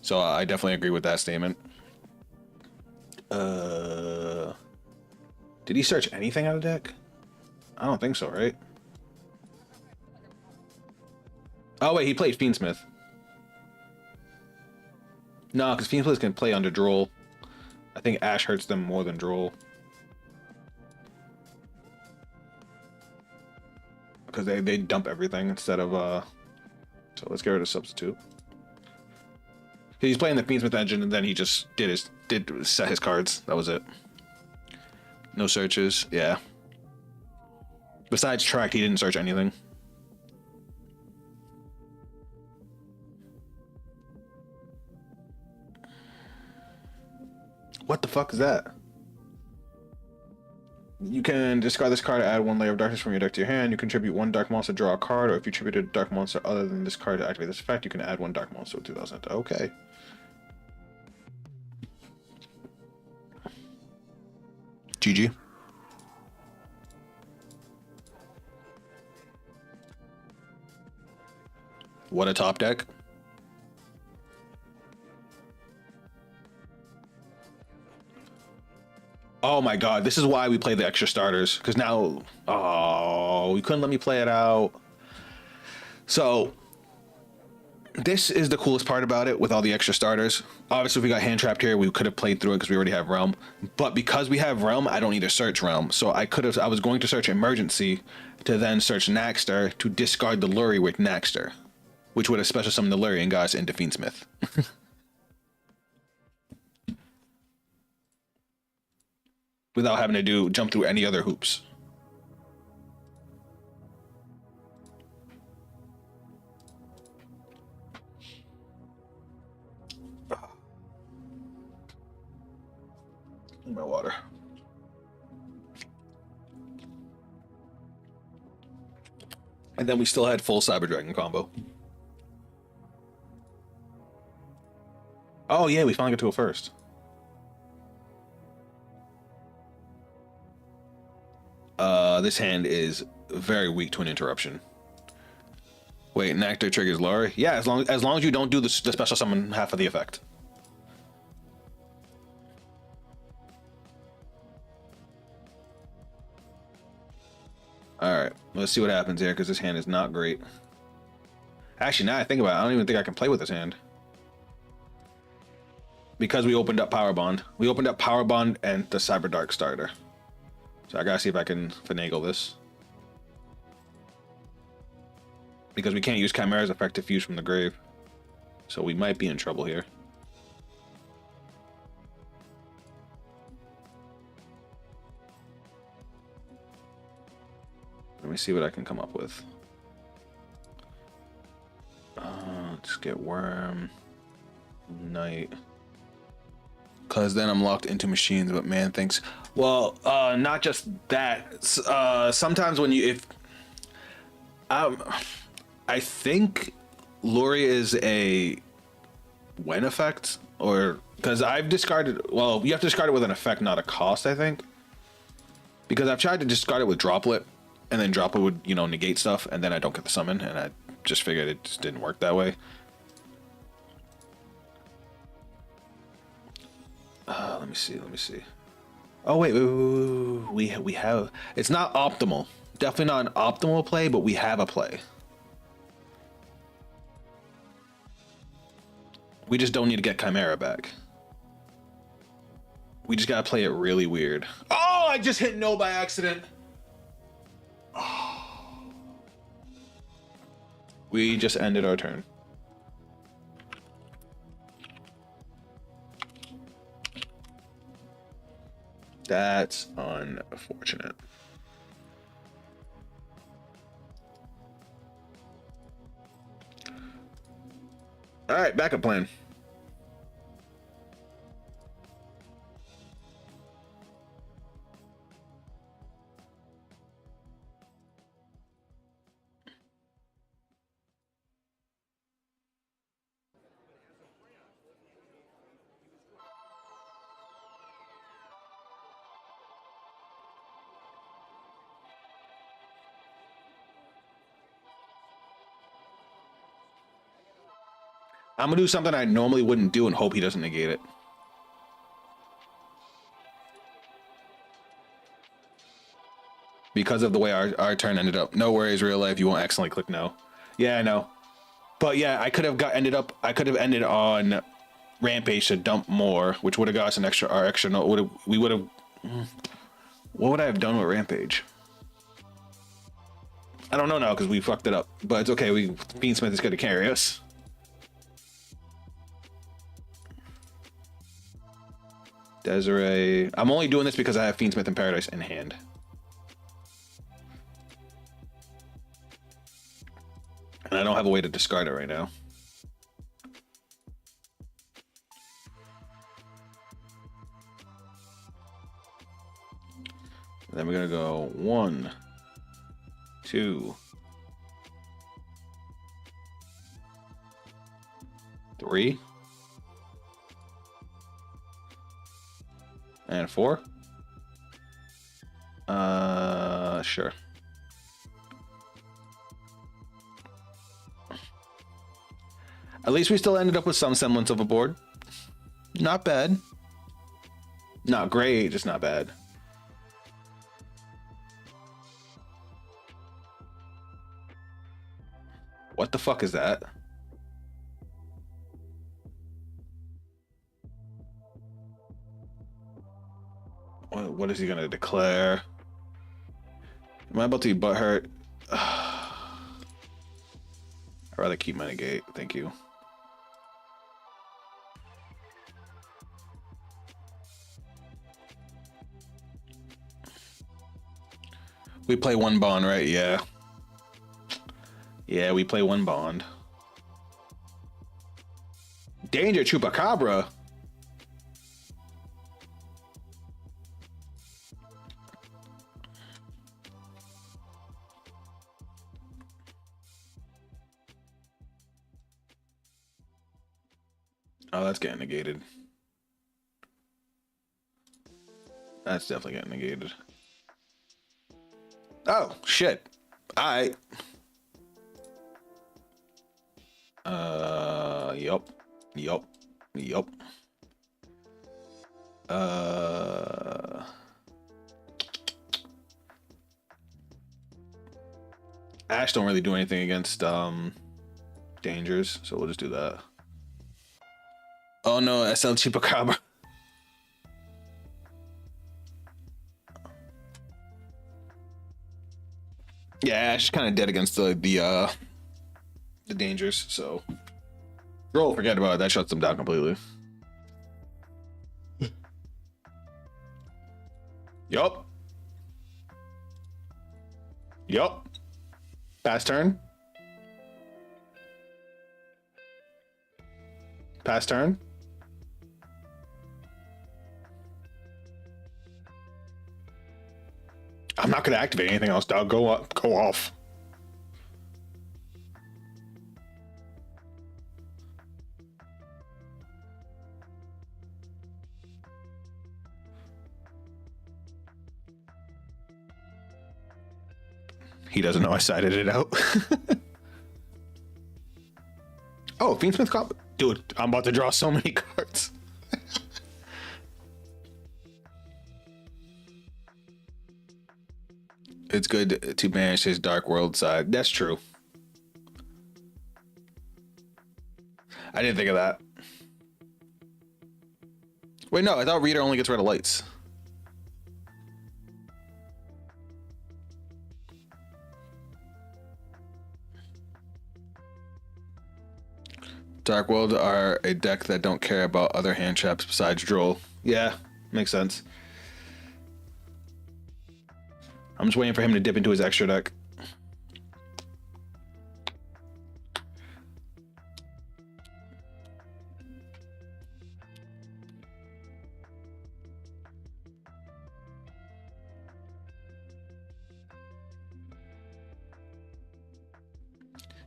A: So I definitely agree with that statement. Did he search anything out of deck? I don't think so, right? Oh wait, he played Fiendsmith. No, because Fiendsmith can play under Droll. I think Ash hurts them more than Droll. Because they dump everything instead of so let's get rid of substitute. He's playing the Fiendsmith engine, and then he just did set his cards. That was it. No searches. Yeah. Besides track, he didn't search anything. What the fuck is that? You can discard this card to add 1 layer of darkness from your deck to your hand. You contribute 1 dark monster, draw a card, or if you attribute a dark monster other than this card to activate this effect, you can add 1 dark monster with 2,000. Okay. GG. What a top deck. Oh my god, this is why we play the extra starters. Because now, oh, we couldn't let me play it out. So, this is the coolest part about it with all the extra starters. Obviously, if we got hand trapped here, we could have played through it because we already have Realm. But because we have Realm, I don't need to search Realm. So I was going to search Emergency to then search Naxter to discard the Lurie with Naxter, which would have special summoned the Lurie and got us into Fiendsmith. Without having to jump through any other hoops. My water. And then we still had full Cyber Dragon combo. Oh yeah, we finally got to a first. This hand is very weak to an interruption. Wait, Nectar triggers Lurie? Yeah, as long as you don't do the special summon half of the effect. Alright, let's see what happens here, because this hand is not great. Actually, now I think about it, I don't even think I can play with this hand. Because we opened up Power Bond. We opened up Power Bond and the Cyber Dark starter. So I gotta see if I can finagle this. Because we can't use Chimera's effect to fuse from the grave. So we might be in trouble here. Let me see what I can come up with. Let's get Worm. Night. Because then I'm locked into machines, but man thinks... Well, not just that. Sometimes when you... I think Lurie is a when effect, or... Because I've discarded... Well, you have to discard it with an effect, not a cost, I think. Because I've tried to discard it with Droplet, and then Droplet would, you know, negate stuff, and then I don't get the summon, and I just figured it just didn't work that way. Let me see. Oh wait, we have. It's not optimal. Definitely not an optimal play, but we have a play. We just don't need to get Chimera back. We just gotta play it really weird. Oh, I just hit no by accident. Oh. We just ended our turn. That's unfortunate. All right, backup plan. I'm gonna do something I normally wouldn't do and hope he doesn't negate it. Because of the way our turn ended up. No worries, real life. You won't accidentally click no. Yeah, I know. But yeah, I could have ended on Rampage to dump more, which would have got us an extra no. We would have. What would I have done with Rampage? I don't know now because we fucked it up. But it's okay. Fiendsmith is gonna carry us. Desiree. I'm only doing this because I have Fiendsmith and Paradise in hand. And I don't have a way to discard it right now. And then we're gonna go 1, 2, 3, and 4. Sure. At least we still ended up with some semblance of a board. Not bad. Not great, just not bad. What the fuck is that? What is he gonna declare? Am I about to be butthurt? I'd rather keep my negate, thank you. We play one bond, right? Yeah. Yeah, we play one bond. Danger, Chupacabra. Oh, that's getting negated. That's definitely getting negated. Oh, shit. Alright. Yup. Yup. Yup. Ash don't really do anything against, dangers, so we'll just do that. Oh no, SL Chupacabra. Yeah, Ash is kind of dead against the dangers, so roll, forget about it. That shuts them down completely. Yup. Yup. Pass turn. Pass turn. I'm not gonna activate anything else, dog. Go up, go off. He doesn't know I sided it out. Oh, Fiendsmith cop. Dude, I'm about to draw so many cards. It's good to manage his dark world side. That's true. I didn't think of that. Wait, no, I thought Reader only gets rid of lights. Dark World are a deck that don't care about other hand traps besides Droll. Yeah, makes sense. I'm just waiting for him to dip into his extra deck.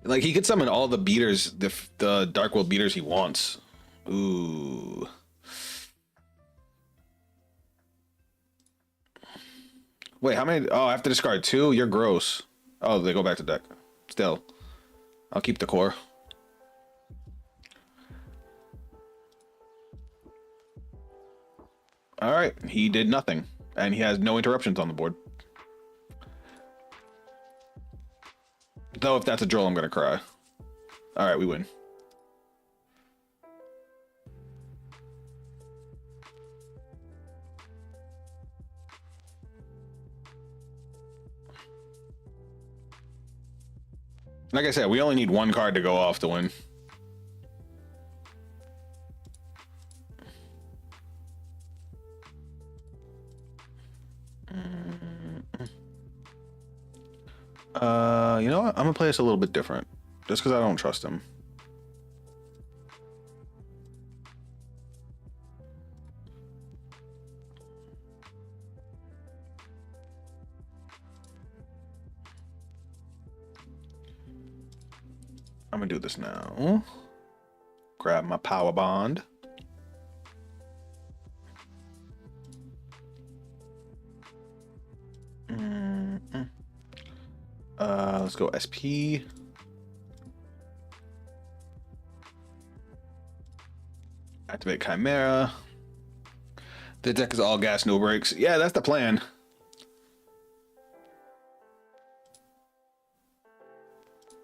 A: Like, he could summon all the beaters, the Dark World beaters he wants. Ooh. Wait, how many? Oh, I have to discard 2? You're gross. Oh, they go back to deck. Still. I'll keep the core. Alright, he did nothing. And he has no interruptions on the board. Though if that's a Droll, I'm gonna cry. Alright, we win. Like I said, we only need 1 card to go off to win. You know what? I'm gonna play this a little bit different. Just because I don't trust him. I'm gonna do this now. Grab my power bond. Let's go SP. Activate Chimera. The deck is all gas, no brakes. Yeah, that's the plan.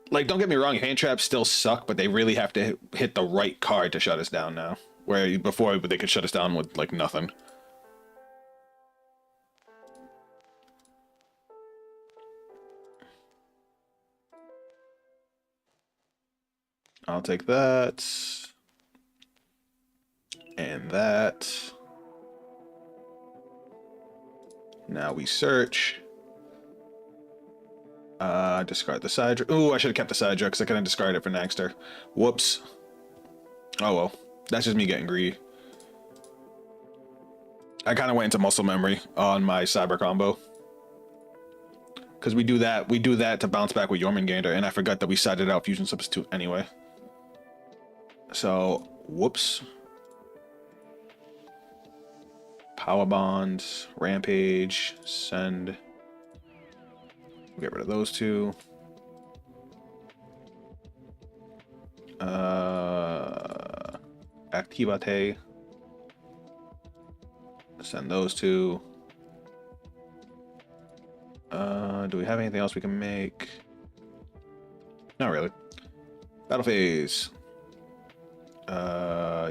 A: Like, don't get me wrong, hand traps still suck, but they really have to hit the right card to shut us down now. Where before they could shut us down with like nothing. I'll take that. And that. Now we search. Discard the Sidra. Ooh, I should have kept the Sidra because I couldn't discard it for Nagster. Whoops. Oh well. That's just me getting greedy. I kind of went into muscle memory on my Cyber combo. Because we do that to bounce back with Jormungandr, and I forgot that we sided out Fusion Substitute anyway. So, whoops. Power Bond, Rampage, send. We'll get rid of those 2. Activate. Send those 2. Do we have anything else we can make? Not really. Battle phase.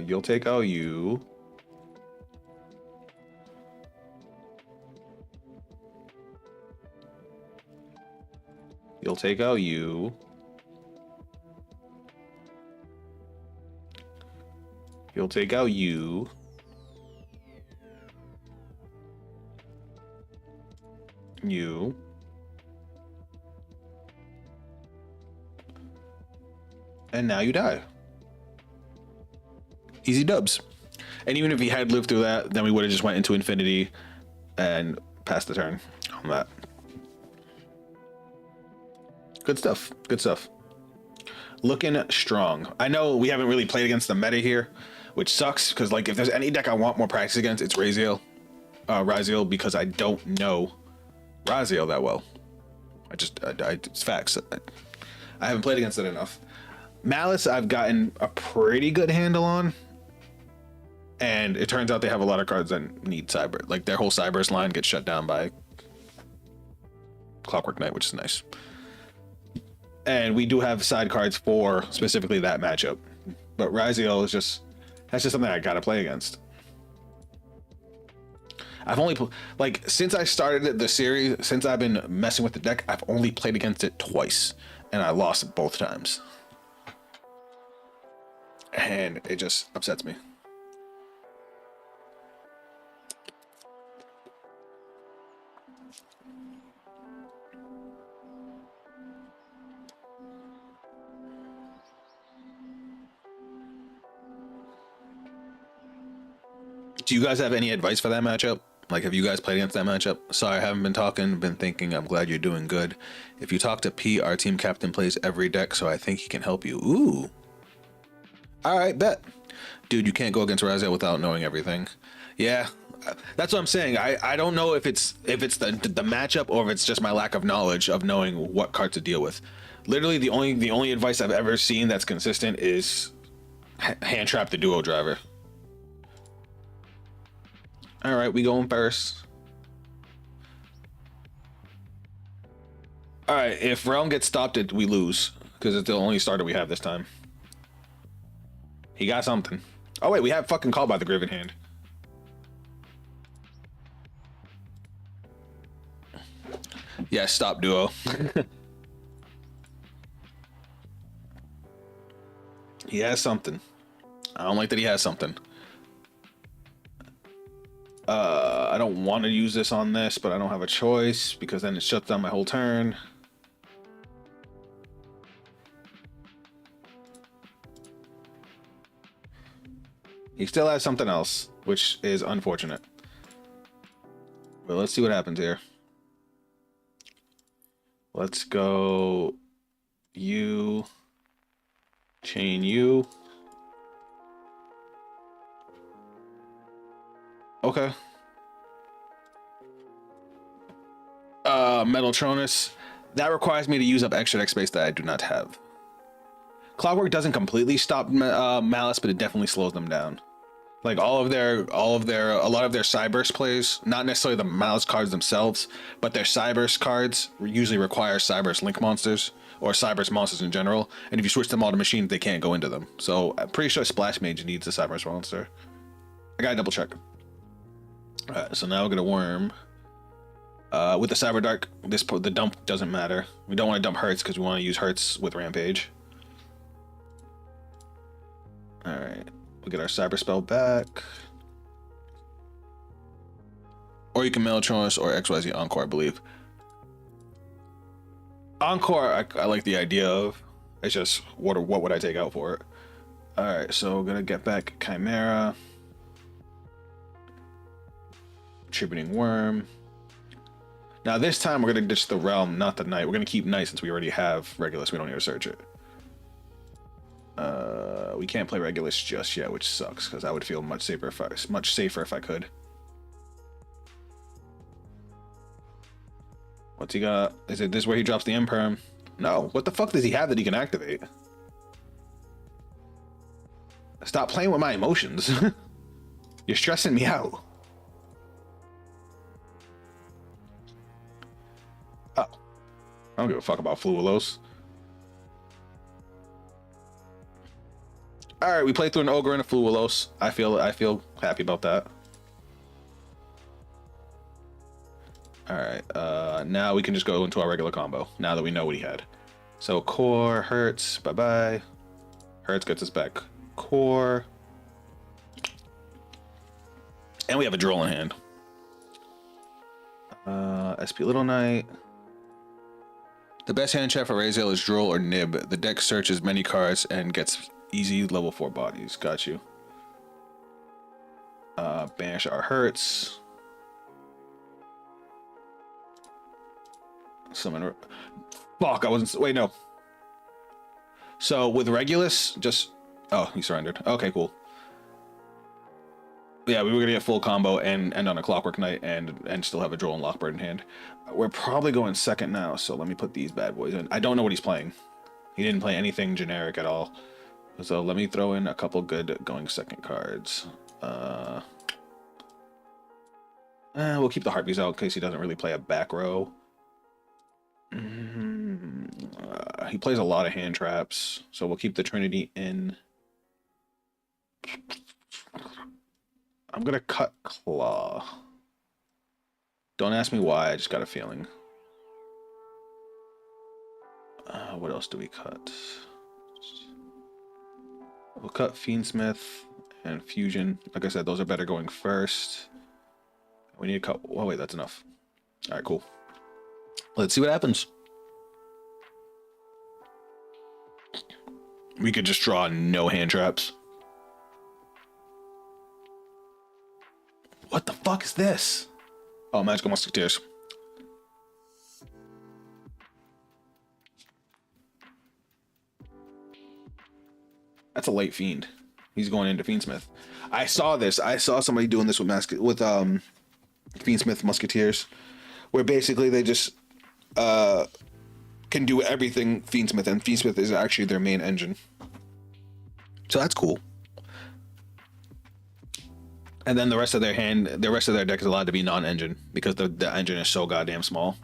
A: You'll take out you. You'll take out you. You'll take out you. You. And now you die. Easy dubs. And even if he had lived through that, then we would have just went into infinity and passed the turn on that. Good stuff. Good stuff. Looking strong. I know we haven't really played against the meta here, which sucks because, like, if there's any deck I want more practice against, it's Raziel. Raziel, because I don't know Raziel that well. It's facts. I haven't played against it enough. Malice, I've gotten a pretty good handle on. And it turns out they have a lot of cards that need Cyber. Like, their whole Cyverse line gets shut down by Clockwork Knight, which is nice. And we do have side cards for specifically that matchup. But Raziel is that's just something I gotta play against. I've only, like, since I started the series, since I've been messing with the deck, I've only played against it twice. And I lost it both times. and it just upsets me. Do you guys have any advice for that matchup? Like, have you guys played against that matchup? Sorry, I haven't been talking, been thinking. I'm glad you're doing good. If you talk to P, our team captain plays every deck, so I think he can help you. Ooh. All right, bet. Dude, you can't go against Raziel without knowing everything. Yeah, that's what I'm saying. I don't know if it's the matchup or if it's just my lack of knowledge of knowing what card to deal with. Literally, the only advice I've ever seen that's consistent is hand trap the duo driver. All right, we going first. All right, if Realm gets stopped, we lose because it's the only starter we have this time. He got something. Oh wait, we have fucking Called by the Grave in hand. Yeah, stop duo. He has something. I don't like that he has something. I don't want to use this on this, but I don't have a choice because then it shuts down my whole turn. He still has something else, which is unfortunate. But let's see what happens here. Let's go you, chain you. Okay. Metaltronus. That requires me to use up extra deck space that I do not have. Clockwork doesn't completely stop Malice, but it definitely slows them down. Like a lot of their Cyverse plays, not necessarily the Malice cards themselves, but their Cyverse cards usually require Cyverse Link monsters or Cyverse monsters in general. And if you switch them all to machines, they can't go into them. So I'm pretty sure Splash Mage needs a Cyverse monster. I gotta double check. Alright, so now we're gonna worm. With the Cyber Dark, the dump doesn't matter. We don't want to dump Hertz because we want to use Hertz with Rampage. Alright, we get our Cyber Spell back. Or you can Metatronus or XYZ Encore, I believe. Encore, I like the idea of. It's just, what would I take out for it? Alright, so we're gonna get back Chimera. Tributing Worm. Now this time we're gonna ditch the Realm, not the Knight. We're gonna keep Knight since we already have Regulus. We don't need to search it. We can't play Regulus just yet, which sucks because I would feel much safer if I could. What's he got? Is it this where he drops the Imperm? No. What the fuck does he have that he can activate? Stop playing with my emotions. You're stressing me out. Oh. I don't give a fuck about Fluilos. Alright, we played through an Ogre and a Fluilos. I feel happy about that. Alright, now we can just go into our regular combo, now that we know what he had. So Core, Hertz, bye-bye. Hertz gets us back. Core. And we have a Droll in hand. SP Little Knight. The best hand trap for Raziel is Droll or Nib. The deck searches many cards and gets easy level 4 bodies. Got you. Banish our Hertz. Summon. Fuck, I wasn't. Wait, no. So with Regulus, just. Oh, he surrendered. Okay, cool. Yeah, we were gonna get full combo and end on a Clockwork Knight and still have a Droll and Lockbird in hand. We're probably going second now, so let me put these bad boys in. I don't know what he's playing. He didn't play anything generic at all. So let me throw in a couple good going second cards. We'll keep the Harpies out in case he doesn't really play a back row. He plays a lot of hand traps, so we'll keep the Trinity in. I'm gonna cut Claw. Don't ask me why, I just got a feeling. What else do we cut? We'll cut Fiendsmith and Fusion. Like I said, those are better going first. We need to cut. Oh, wait, that's enough. All right, cool. Let's see what happens. We could just draw no hand traps. What the fuck is this? Oh, Magical Musketeers. That's a late Fiend. He's going into Fiendsmith. I saw this. I saw somebody doing this with Fiendsmith Musketeers, where basically they just can do everything Fiendsmith, and Fiendsmith is actually their main engine. So that's cool. And then the rest of their deck is allowed to be non-engine because the engine is so goddamn small.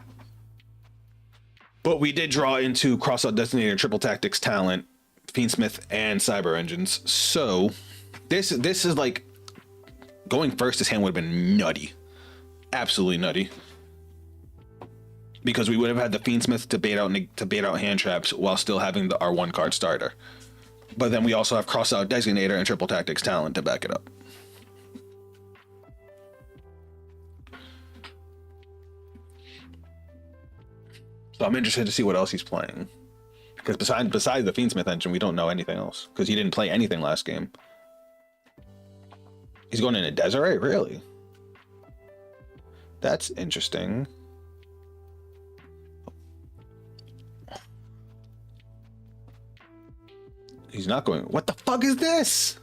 A: But we did draw into Crossout Designator, Triple Tactics Talent, Fiendsmith, and Cyber engines. So this is like going first. This hand would have been nutty, absolutely nutty, because we would have had the Fiendsmith to bait out hand traps while still having our 1-card starter. But then we also have Crossout Designator and Triple Tactics Talent to back it up. So I'm interested to see what else he's playing. Because besides the Fiendsmith engine, we don't know anything else. Because he didn't play anything last game. He's going into Desiree? Really? That's interesting. He's not going... What the fuck is this?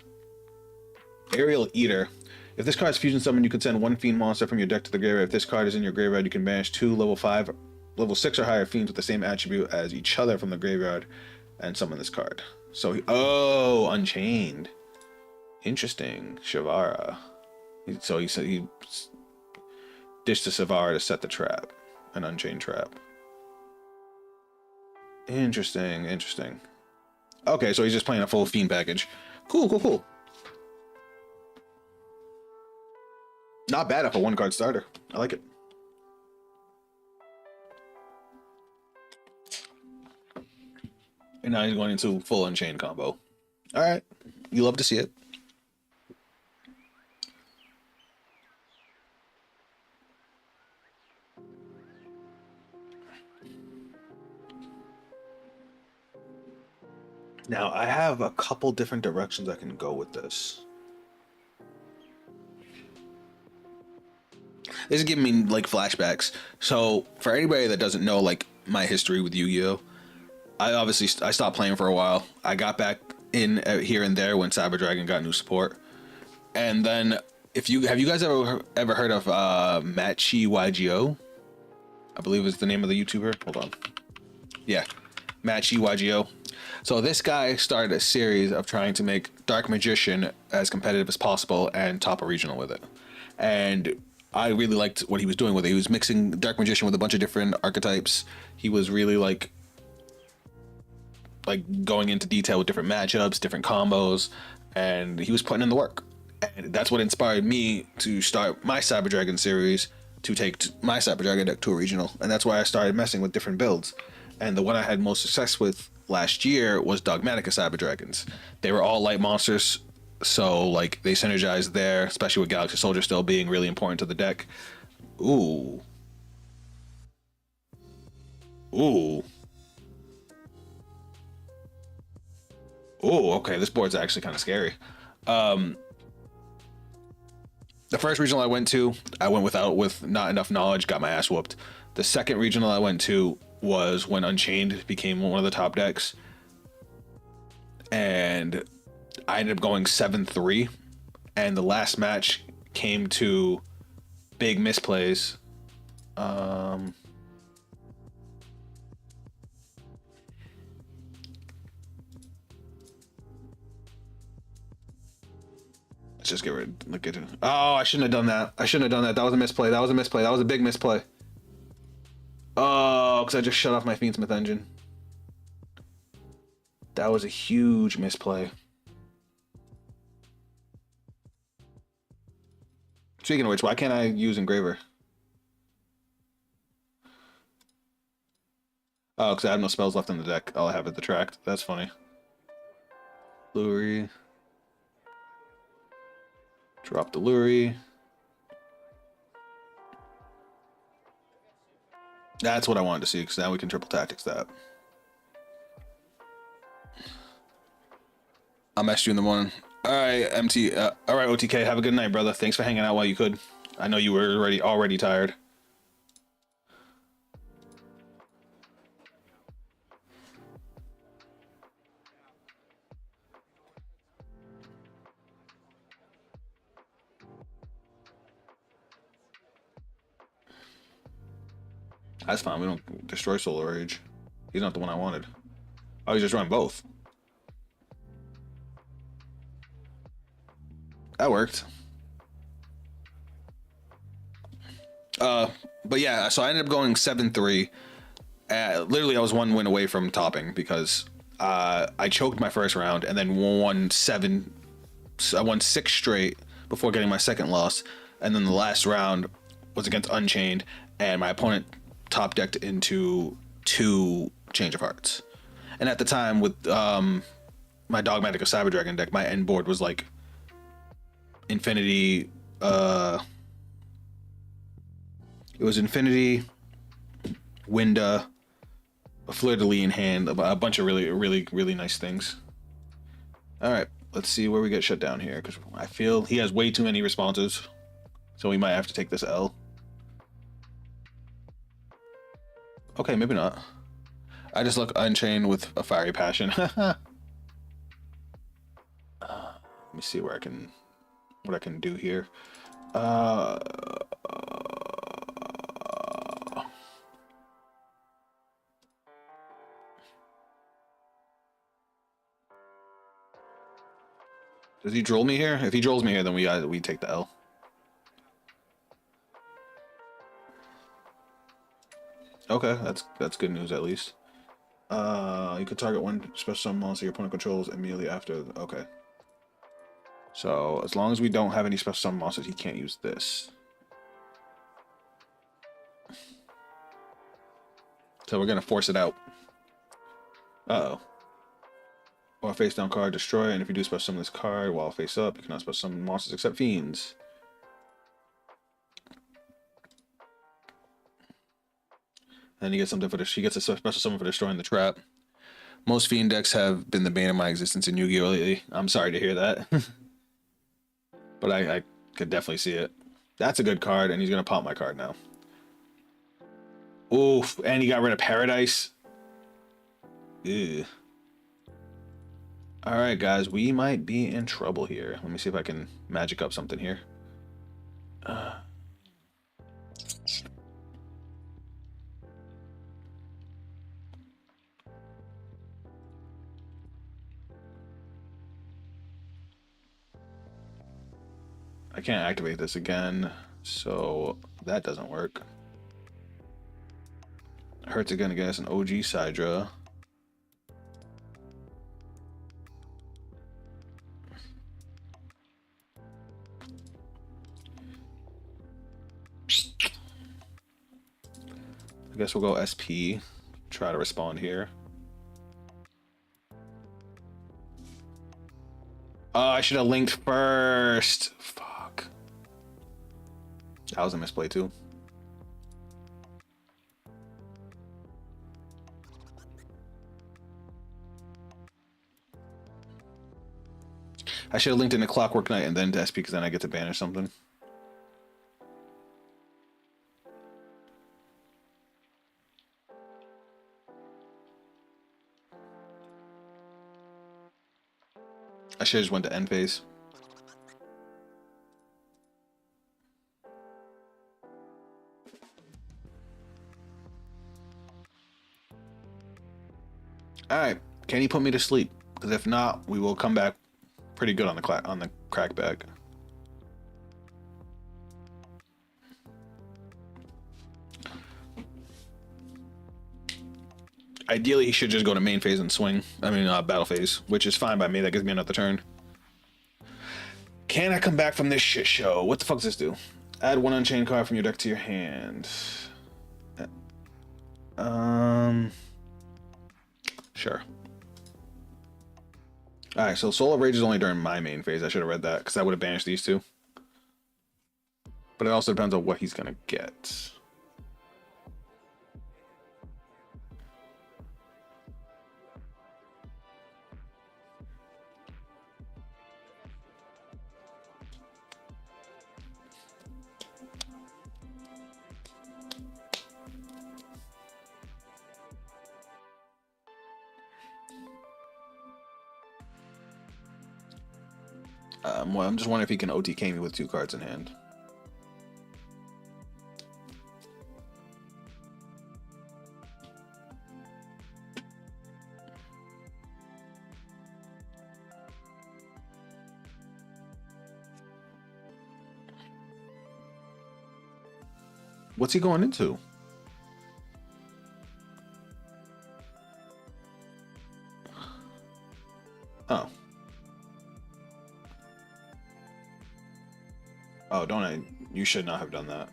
A: Aerial Eater. If this card is fusion summoned, you can send 1 Fiend monster from your deck to the graveyard. If this card is in your graveyard, you can banish 2 level 5... level 6 or higher Fiends with the same attribute as each other from the graveyard and summon this card. So, Unchained. Interesting. Shavara. So he said he dished to Savara to set the trap. An Unchained trap. Interesting. Okay, so he's just playing a full Fiend package. Cool. Not bad for a 1-card starter. I like it. And now he's going into full Unchained combo. All right. You love to see it. Now, I have a couple different directions I can go with this. This is giving me, like, flashbacks. So, for anybody that doesn't know, like, my history with Yu-Gi-Oh!, I stopped playing for a while. I got back in here and there when Cyber Dragon got new support. And then, have you guys ever heard of Machi YGO? I believe is the name of the YouTuber. Hold on. Yeah, Machi YGO. So this guy started a series of trying to make Dark Magician as competitive as possible and top a regional with it. And I really liked what he was doing with it. He was mixing Dark Magician with a bunch of different archetypes. He was really like going into detail with different matchups, different combos, and he was putting in the work. And that's what inspired me to start my Cyber Dragon series, to take my Cyber Dragon deck to a regional. And that's why I started messing with different builds. And the one I had most success with last year was Dogmatica Cyber Dragons. They were all light monsters, so like they synergized there, especially with Galaxy Soldier still being really important to the deck. Ooh, okay, this board's actually kind of scary. The first regional I went with not enough knowledge, got my ass whooped. The second regional I went to was when Unchained became one of the top decks, and I ended up going 7-3, and the last match came to big misplays. Let's just get rid. Oh, I shouldn't have done that. That was a misplay. That was a big misplay. Oh, because I just shut off my Fiendsmith engine. That was a huge misplay. Speaking of which, why can't I use Engraver? Oh, because I have no spells left in the deck. All I have is the tract. That's funny. Lurie. Drop the Lurie. That's what I wanted to see, because now we can triple tactics that. I'll mess you in the morning. All right, MT. All right, OTK. Have a good night, brother. Thanks for hanging out while you could. I know you were already tired. That's fine. We don't destroy Solar Rage. He's not the one I wanted. Oh, he's just running both. That worked. But yeah, so I ended up going 7-3. Literally, I was one win away from topping because I choked my first round and then won 6 straight before getting my second loss. And then the last round was against Unchained, and my opponent top decked into 2 Change of Hearts. And at the time, with my Dogmatic of Cyber Dragon deck, my end board was like Infinity. It was Infinity, Winda, a Fleur de Lis in hand, a bunch of really nice things. All right, let's see where we get shut down here, because I feel he has way too many responses, so we might have to take this L. Okay, maybe not. I just look Unchained with a fiery passion. Let me see what I can do here. Does he droll me here? If he drolls me here, then we take the L. Okay, that's good news at least. You could target one special summon monster your opponent controls immediately after. Okay. So as long as we don't have any special summon monsters, he can't use this. So we're gonna force it out. Uh-oh. Or face down card, destroy, and if you do special summon this card while face up, you cannot special summon monsters except fiends. And he gets something for this. He gets a special summon for destroying the trap. Most fiend decks have been the bane of my existence in Yu-Gi-Oh! Lately. I'm sorry to hear that. But I could definitely see it. That's a good card, and he's gonna pop my card now. Oof, and he got rid of Paradise. Ew. Alright, guys, we might be in trouble here. Let me see if I can magic up something here. I can't activate this again, so that doesn't work. Hurts again against an OG Sidra. I guess we'll go SP. Try to respond here. Oh, I should have linked first. Fuck. That was a misplay too. I should have linked in a Clockwork Knight and then to SP, because then I get to banish something. I should have just went to end phase. Alright, can he put me to sleep? Because if not, we will come back pretty good on the crackback. Ideally, he should just go to main phase and swing. I mean, battle phase, which is fine by me. That gives me another turn. Can I come back from this shit show? What the fuck does this do? Add 1 Unchained card from your deck to your hand. Sure. Alright, so Soul of Rage is only during my main phase. I should have read that, because I would have banished these two. But it also depends on what he's gonna get. Well, I'm just wondering if he can OTK me with 2 cards in hand. What's he going into? Oh. Oh, don't I? You should not have done that.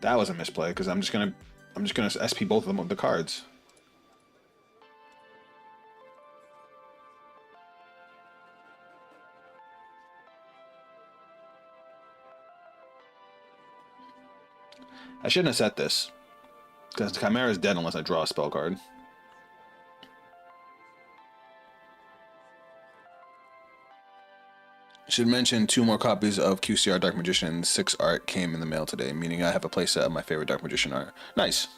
A: That was a misplay because I'm just gonna SP both of them with the cards. I shouldn't have set this because the Chimera is dead unless I draw a spell card. Should mention 2 more copies of QCR Dark Magician 6 art came in the mail today, meaning I have a playset of my favorite Dark Magician art. Nice.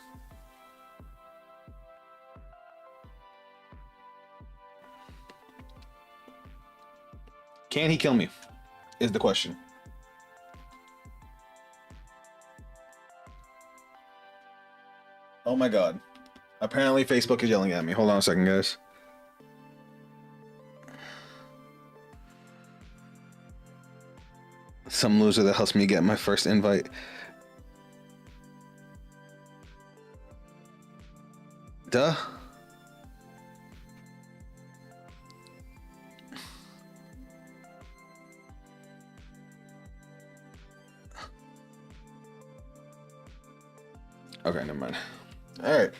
A: Can he kill me? Is the question. Oh my god. Apparently Facebook is yelling at me. Hold on a second, guys. Some loser that helps me get my first invite. Duh. Okay, never mind. Alright.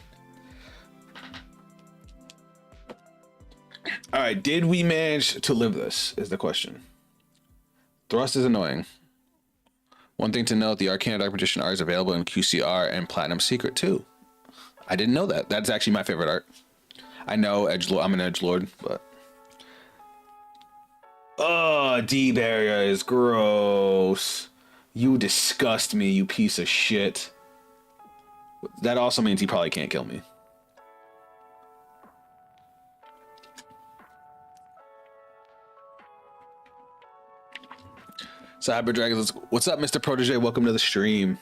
A: Alright, did we manage to live this, is the question. Thrust is annoying. One thing to note, the Arcana Dark Magician art is available in QCR and Platinum Secret too. I didn't know that. That's actually my favorite art. I know Edgelord, I'm an Edgelord, but... Oh, D-Barrier is gross. You disgust me, you piece of shit. That also means he probably can't kill me. Cyber Dragons, what's up, Mr. Protege? Welcome to the stream.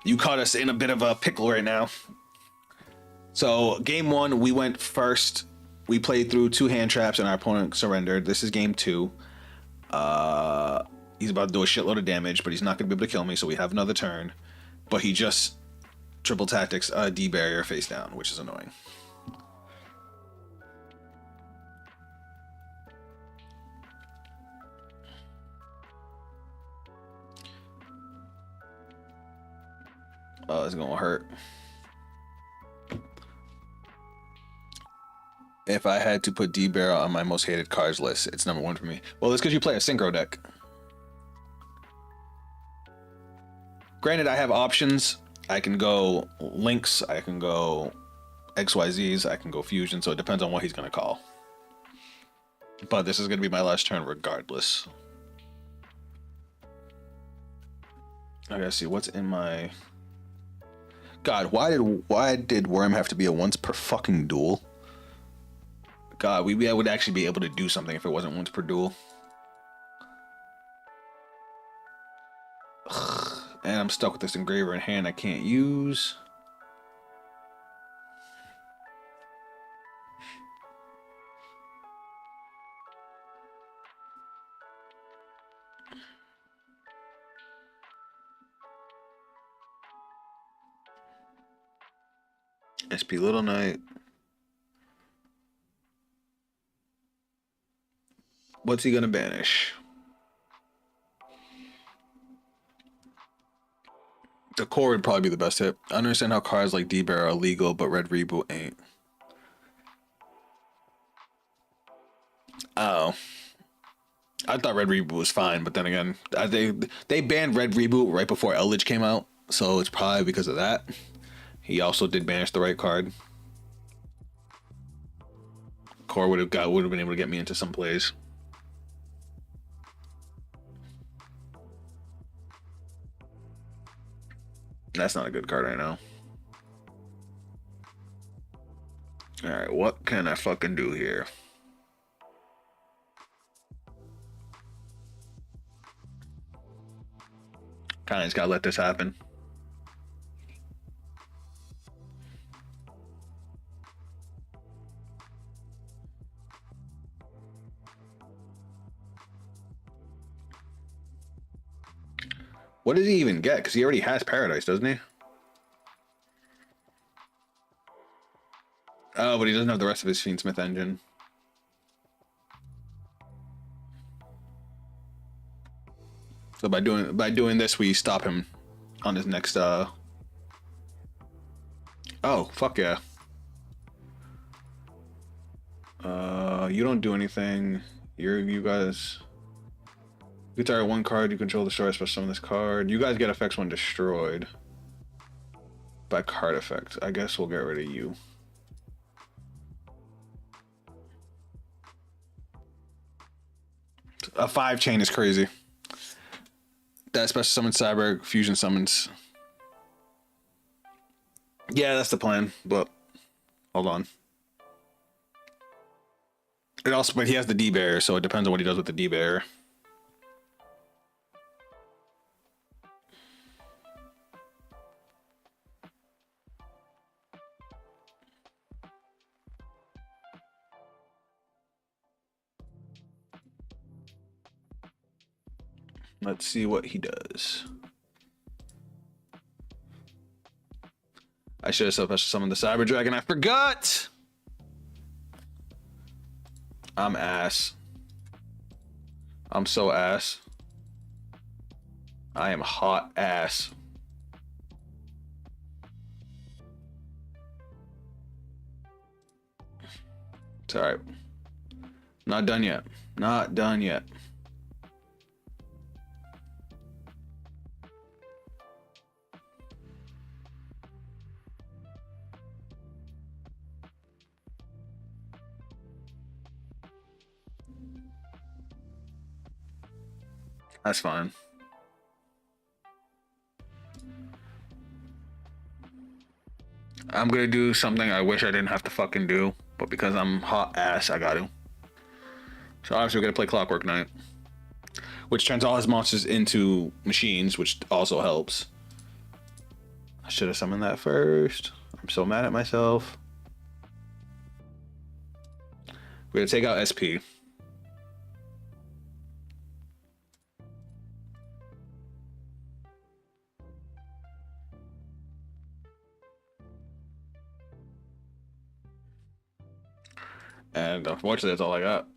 A: You caught us in a bit of a pickle right now. So, game 1, we went first. We played through 2 hand traps and our opponent surrendered. This is game 2. He's about to do a shitload of damage, but he's not going to be able to kill me, so we have another turn. But he just triple tactics D-Barrier face down, which is annoying. Oh, it's gonna hurt. If I had to put D-Barrel on my most hated cards list, it's number 1 for me. Well, it's because you play a synchro deck. Granted, I have options. I can go Lynx, I can go XYZs, I can go Fusion, so it depends on what he's gonna call. But this is gonna be my last turn regardless. I gotta see what's in my... God, why did Worm have to be a once per fucking duel? God, we would actually be able to do something if it wasn't once per duel. And I'm stuck with this engraver in hand I can't use. SP Little Knight. What's he gonna banish? The core would probably be the best hit. I understand how cards like D-Bear are legal, but Red Reboot ain't. Oh. I thought Red Reboot was fine, but then again, they banned Red Reboot right before Eldritch came out, so it's probably because of that. He also did banish the right card. Core would have been able to get me into some plays. That's not a good card right now. All right, what can I fucking do here? Kind of just gotta let this happen. What does he even get? Because he already has Paradise, doesn't he? Oh, but he doesn't have the rest of his Fiendsmith engine. So by doing this, we stop him on his next. Oh, fuck yeah. You don't do anything. You guys. You target one card, you control the short special summon this card. You guys get effects when destroyed by card effect. I guess we'll get rid of you. A 5-chain is crazy. That special summon Cyber fusion summons. Yeah, that's the plan, but hold on. It also, but he has the D barrier, so it depends on what he does with the D barrier. Let's see what he does. I should have special summoned the Cyber Dragon. I forgot. I'm ass. I'm so ass. I am hot ass. It's all right. Not done yet. Not done yet. That's fine. I'm gonna do something I wish I didn't have to fucking do, but because I'm hot ass, I got to. So obviously we're gonna play Clockwork Knight, which turns all his monsters into machines, which also helps. I should have summoned that first. I'm so mad at myself. We're gonna take out SP. And unfortunately, that's all I got.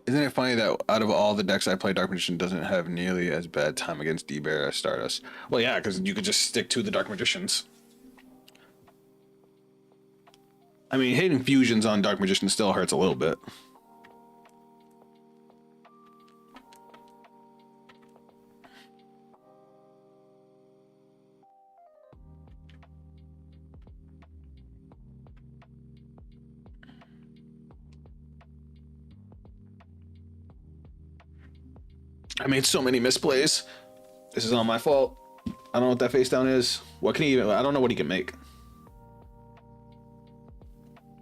A: Isn't it funny that out of all the decks I play, Dark Magician doesn't have nearly as bad time against D-Bear as Stardust? Well, yeah, because you could just stick to the Dark Magicians. I mean, hitting fusions on Dark Magician still hurts a little bit. I made so many misplays. This is all my fault. I don't know what that face down is. What can he even... I don't know what he can make.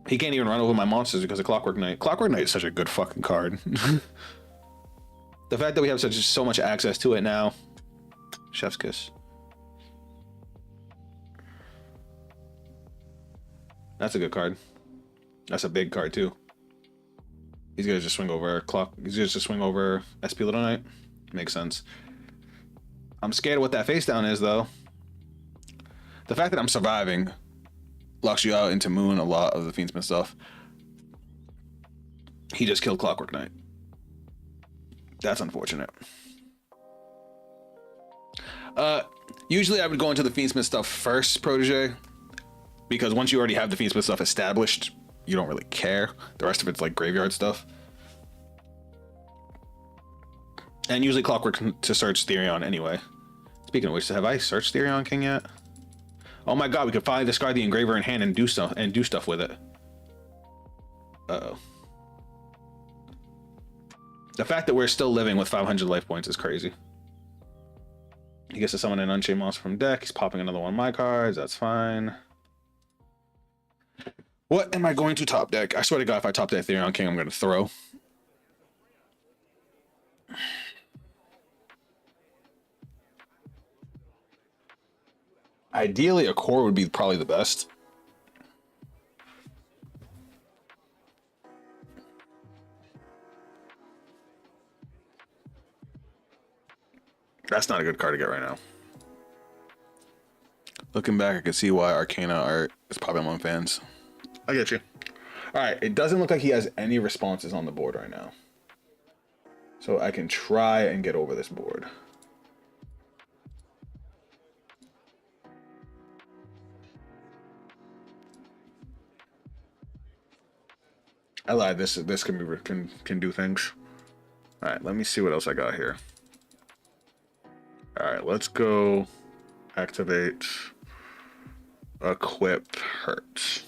A: He can't even run over my monsters because of Clockwork Knight. Clockwork Knight is such a good fucking card. The fact that we have so much access to it now. Chef's kiss. That's a good card. That's a big card too. He's gonna just swing over He's gonna just swing over SP Little Knight. Makes sense. I'm scared of what that face down is though. The fact that I'm surviving locks you out into Moon a lot of the Fiendsmith stuff. He just killed Clockwork Knight. That's unfortunate. Usually I would go into the Fiendsmith stuff first, Protege, because once you already have the Fiendsmith stuff established, you don't really care. The rest of it's like graveyard stuff. And usually Clockwork to search Therion anyway. Speaking of which, have I searched Therion King yet? Oh my god, we could finally discard the engraver in hand and do stuff with it. Uh-oh. The fact that we're still living with 500 life points is crazy. He gets to summon an Unchained monster from deck. He's popping another one of my cards. That's fine. What am I going to top deck? I swear to god, if I top deck Therion King, I'm going to throw. Ideally, a core would be probably the best. That's not a good card to get right now. Looking back, I can see why Arcana art is popular among fans. I get you. All right, it doesn't look like he has any responses on the board right now. So I can try and get over this board. I lied. This can do things. All right, let me see what else I got here. All right, let's go activate, equip, hurt.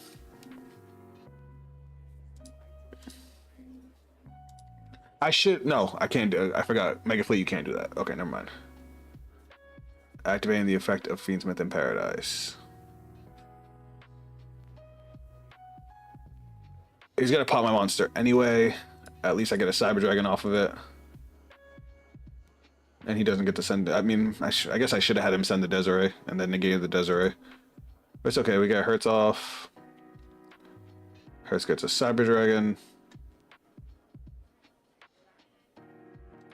A: No, I can't do it. I forgot. Mega Fleet, you can't do that. Okay, never mind. Activating the effect of Fiendsmith in Paradise. He's gonna pop my monster anyway. At least I get a Cyber Dragon off of it. And he doesn't get to send. I mean, I guess I should have had him send the Desiree and then negate the Desiree. But it's okay. We got Hertz off. Hertz gets a Cyber Dragon.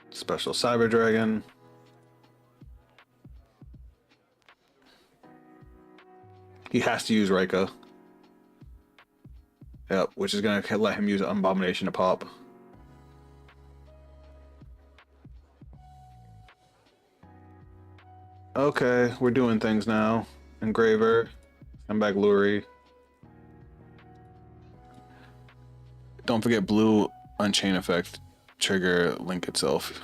A: Special Cyber Dragon. He has to use Reika. Yep, which is gonna let him use Abomination to pop. Okay, we're doing things now. Engraver. Come back, Lurie. Don't forget blue Unchained effect. Trigger link itself.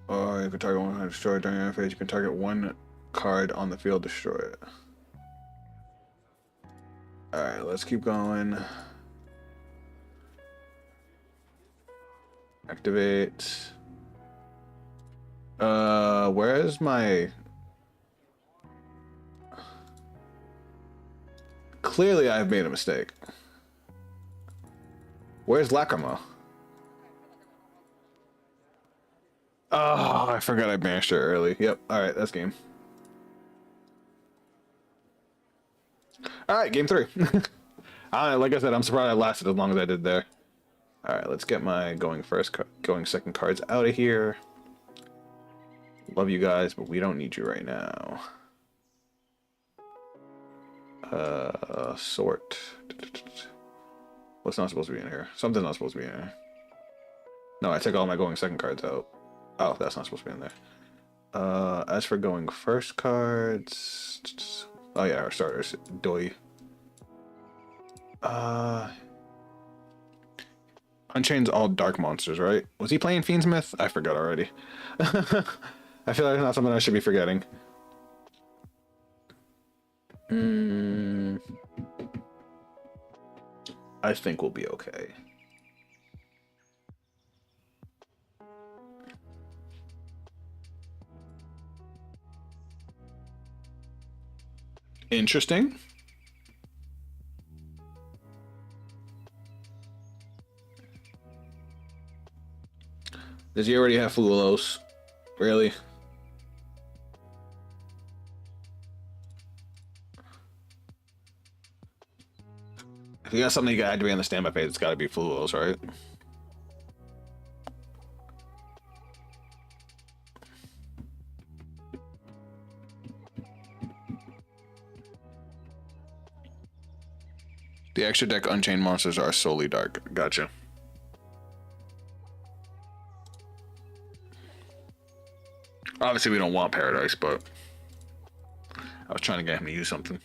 A: Or if you target one destroy during your phase, you can target one card on the field, destroy it. Alright, let's keep going. Activate. Where is my... Clearly I've made a mistake. Where's Lacrima? Oh, I forgot I banished her early. Yep, alright, that's game. Alright, game 3. Like I said, I'm surprised I lasted as long as I did there. Alright, let's get my going second cards out of here. Love you guys, but we don't need you right now. Sort. What's not supposed to be in here? Something's not supposed to be in here. No, I took all my going second cards out. Oh, that's not supposed to be in there. As for going first cards... Oh yeah, our starters. Doi. Unchained's all dark monsters, right? Was he playing Fiendsmith? I forgot already. I feel like it's not something I should be forgetting. I think we'll be okay. Interesting. Does he already have Fluolos? Really? If you got something you got to be on the standby phase, it's got to be Fluolos, right? The extra deck Unchained monsters are solely dark. Gotcha. Obviously, we don't want Paradise, but I was trying to get him to use something.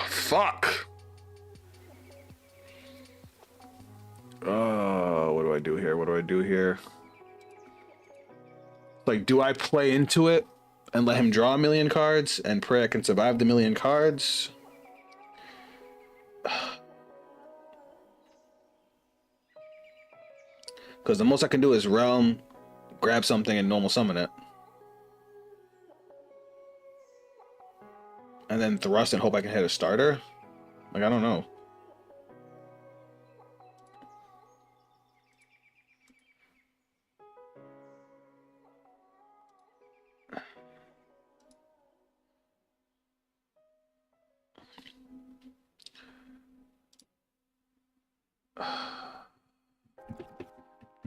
A: Fuck. What do I do here? What do I do here? Like, do I play into it and let him draw a million cards and pray I can survive the million cards? Because the most I can do is realm, grab something, and normal summon it. And then thrust and hope I can hit a starter? Like, I don't know.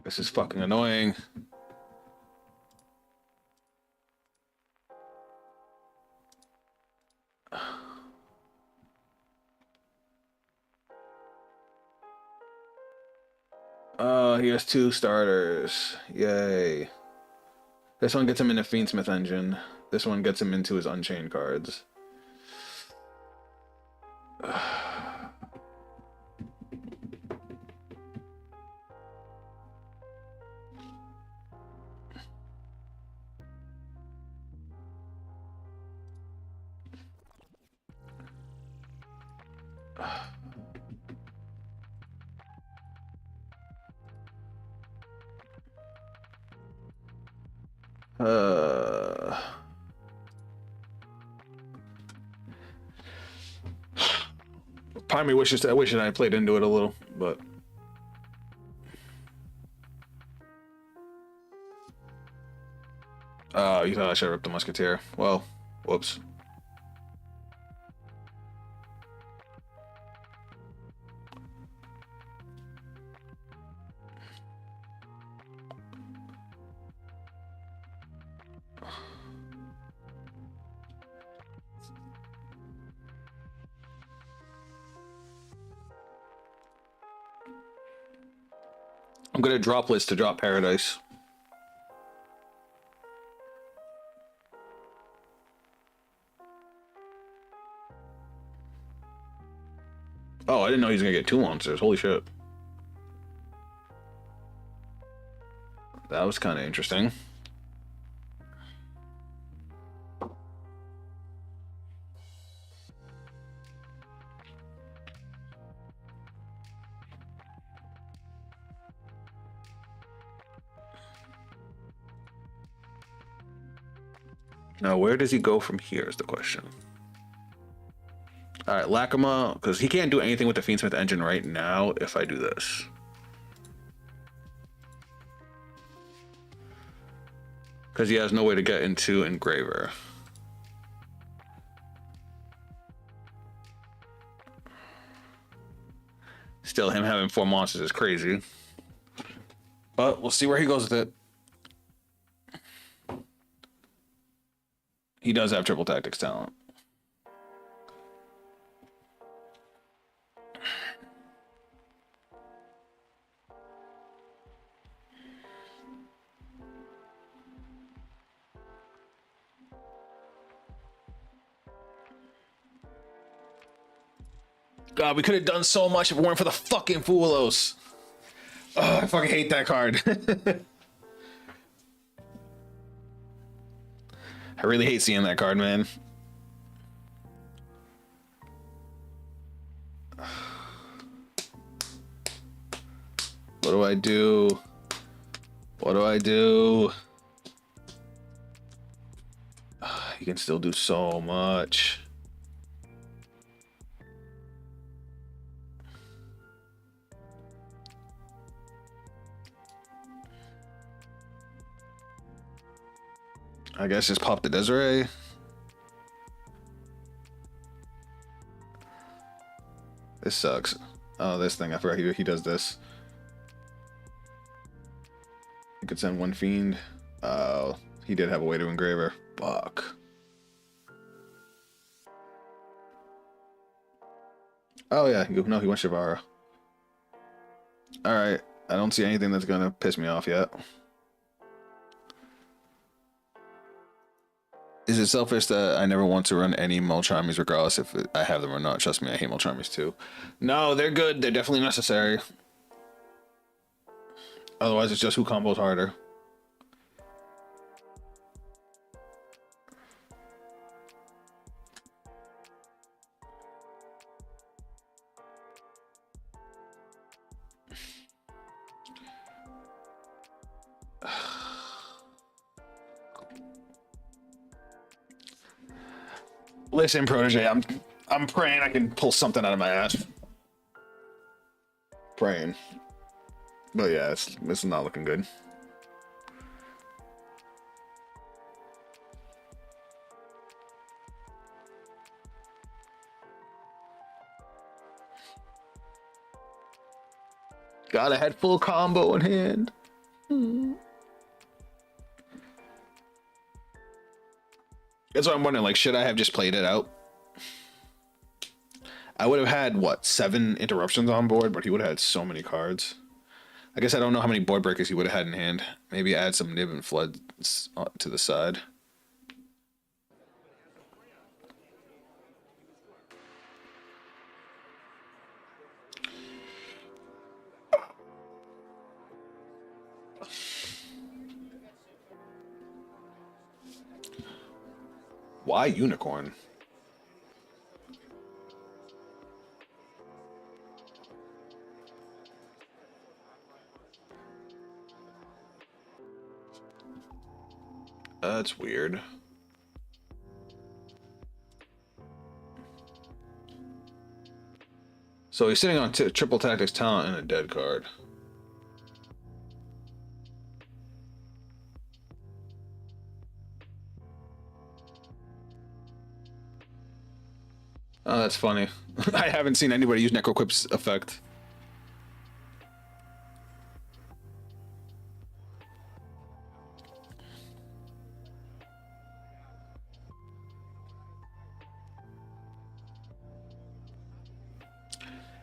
A: This is fucking annoying. He has 2 starters. Yay. This one gets him in a Fiendsmith engine. This one gets him into his Unchained cards. Part of me wishes I wish I played into it a little, but you thought I should have ripped the Musketeer. Well, whoops. I'm gonna droplets to drop Paradise. Oh, I didn't know he was gonna get 2 monsters. Holy shit. That was kind of interesting. Now, where does he go from here is the question. All right, Lacuma, because he can't do anything with the Fiendsmith engine right now if I do this. Because he has no way to get into Engraver. Still, him having 4 monsters is crazy. But we'll see where he goes with it. He does have triple tactics talent. God, we could have done so much if it weren't for the fucking Foolos. Oh, I fucking hate that card. I really hate seeing that card, man. What do I do? What do I do? You can still do so much. I guess just pop the Desiree. This sucks. Oh, this thing. I forgot he does this. You could send 1 Fiend. Oh, he did have a way to Engraver. Fuck. Oh yeah, no, he went Shivara. All right, I don't see anything that's gonna piss me off yet. Is it selfish that I never want to run any Molchamis regardless if I have them or not? Trust me, I hate Molchamis too. No, they're good. They're definitely necessary. Otherwise, it's just who combos harder. Listen, Protege, I'm praying I can pull something out of my ass. Praying. But yeah, it's not looking good. God, I had full combo in hand. That's what I'm wondering. Like, should I have just played it out? I would have had what 7 interruptions on board, but he would have had so many cards. I guess I don't know how many board breakers he would have had in hand. Maybe add some nib and floods to the side. Why unicorn? That's weird. So he's sitting on triple tactics talent and a dead card. Oh, that's funny. I haven't seen anybody use Necroquip's effect.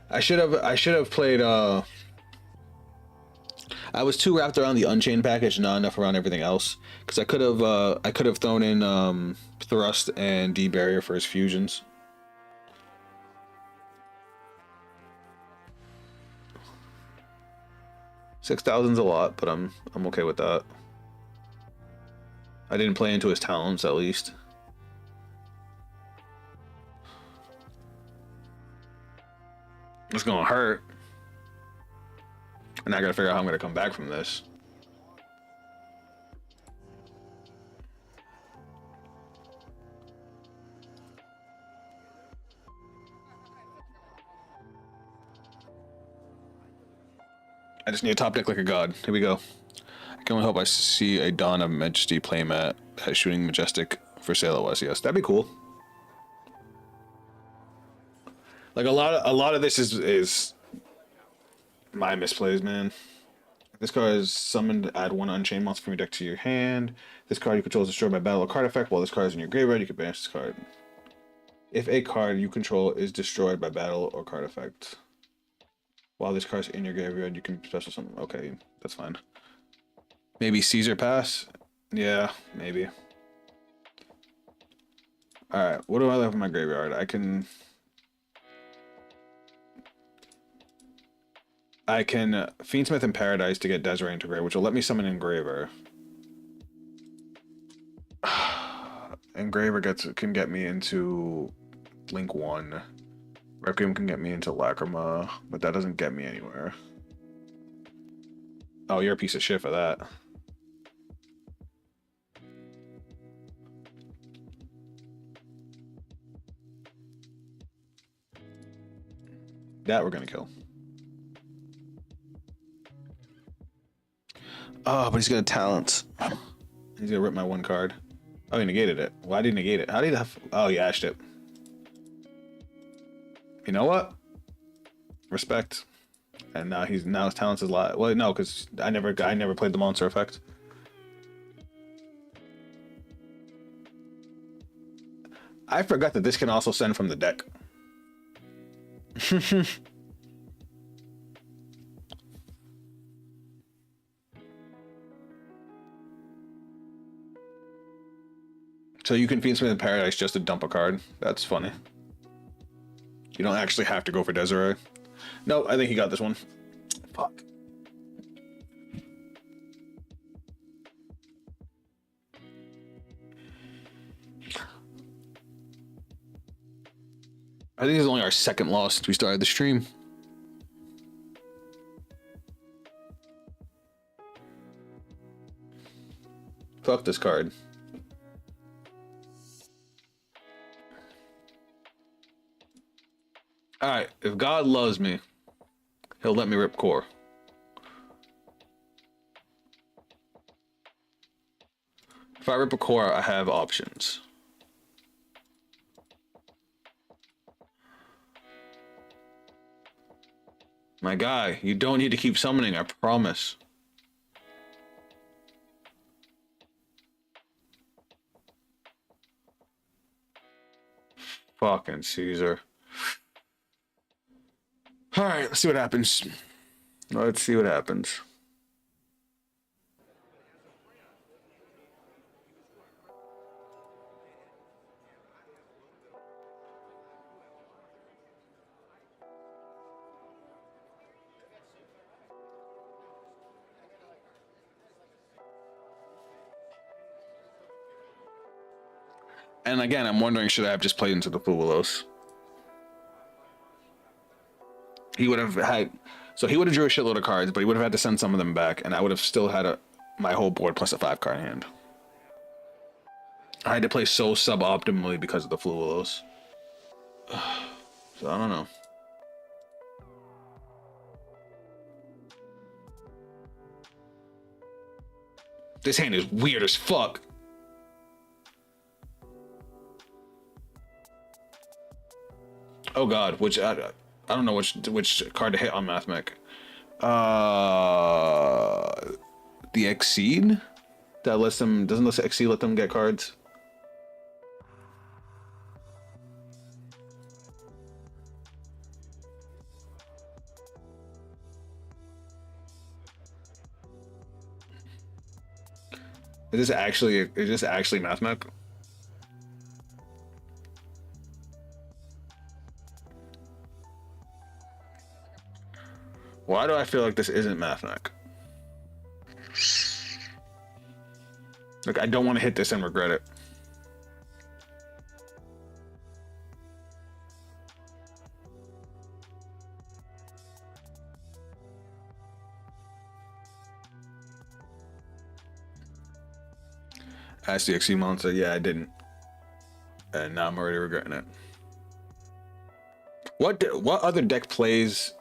A: I should have played I was too wrapped around the Unchained package, not enough around everything else. Because I could have thrown in Thrust and D Barrier for his fusions. 6,000's a lot, but I'm okay with that. I didn't play into his talents at least. It's gonna hurt. And I gotta figure out how I'm gonna come back from this. I just need a top deck like a god. Here we go. I can only hope I see a Dawn of Majesty playmat that's shooting Majestic for sale at West. Yes, that'd be cool. Like a lot of this is my misplays, man. This card is summoned to add 1 Unchained monster from your deck to your hand. This card you control is destroyed by battle or card effect. While this card is in your graveyard, you can banish this card. If a card you control is destroyed by battle or card effect, while this card is in your graveyard, you can special summon. Okay, that's fine. Maybe Caesar pass? Yeah, maybe. Alright, what do I have in my graveyard? I can Fiendsmith in Paradise to get Desiree into grave, which will let me summon Engraver. Engraver can get me into Link 1. Requiem can get me into Lacrima, but that doesn't get me anywhere. Oh, you're a piece of shit for that. That we're gonna kill. Oh, but he's got a talent. He's gonna rip my 1 card. Oh, he negated it. Why did he negate it? How did he have... Oh, he ashed it. You know what? Respect. And now his talents is lot. Well, no, because I never played the monster effect. I forgot that this can also send from the deck. So you can Fiendsmith in Paradise just to dump a card. That's funny. You don't actually have to go for Desiree. No, I think he got this one. Fuck. I think this is only our second loss since we started the stream. Fuck this card. Alright, if God loves me, he'll let me rip core. If I rip a core, I have options. My guy, you don't need to keep summoning, I promise. Fucking Caesar. Alright, let's see what happens. Let's see what happens. And again, I'm wondering, should I have just played into the Fubulos? He would have had, so he would have drew a shitload of cards, but he would have had to send some of them back, and I would have still had my whole board plus a 5-card hand. I had to play so suboptimally because of the Fubulos. So I don't know. This hand is weird as fuck. Oh god, which I don't know which card to hit on Mathmech. The Exceed that lets them, doesn't this Exceed let them get cards? Is this actually Mathmech? Why do I feel like this isn't Mathmech? Like, I don't want to hit this and regret it. Ask the XC monster. Yeah, I didn't. And now I'm already regretting it. What other deck plays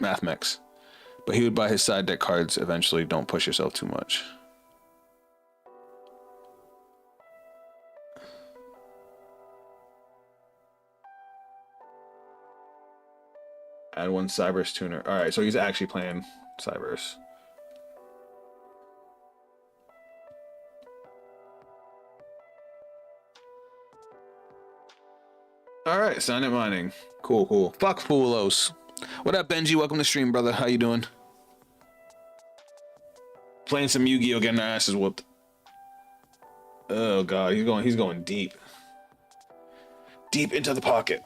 A: Mathmechs? But he would buy his side deck cards eventually. Don't push yourself too much. Add one Cyverse tuner. Alright, so he's actually playing Cyverse. Alright, sign it mining. Cool, cool. Fuck Fulos. What up, Benji? Welcome to stream, brother. How you doing? Playing some Yu-Gi-Oh, getting our asses whooped. Oh god, he's going deep. Deep into the pocket.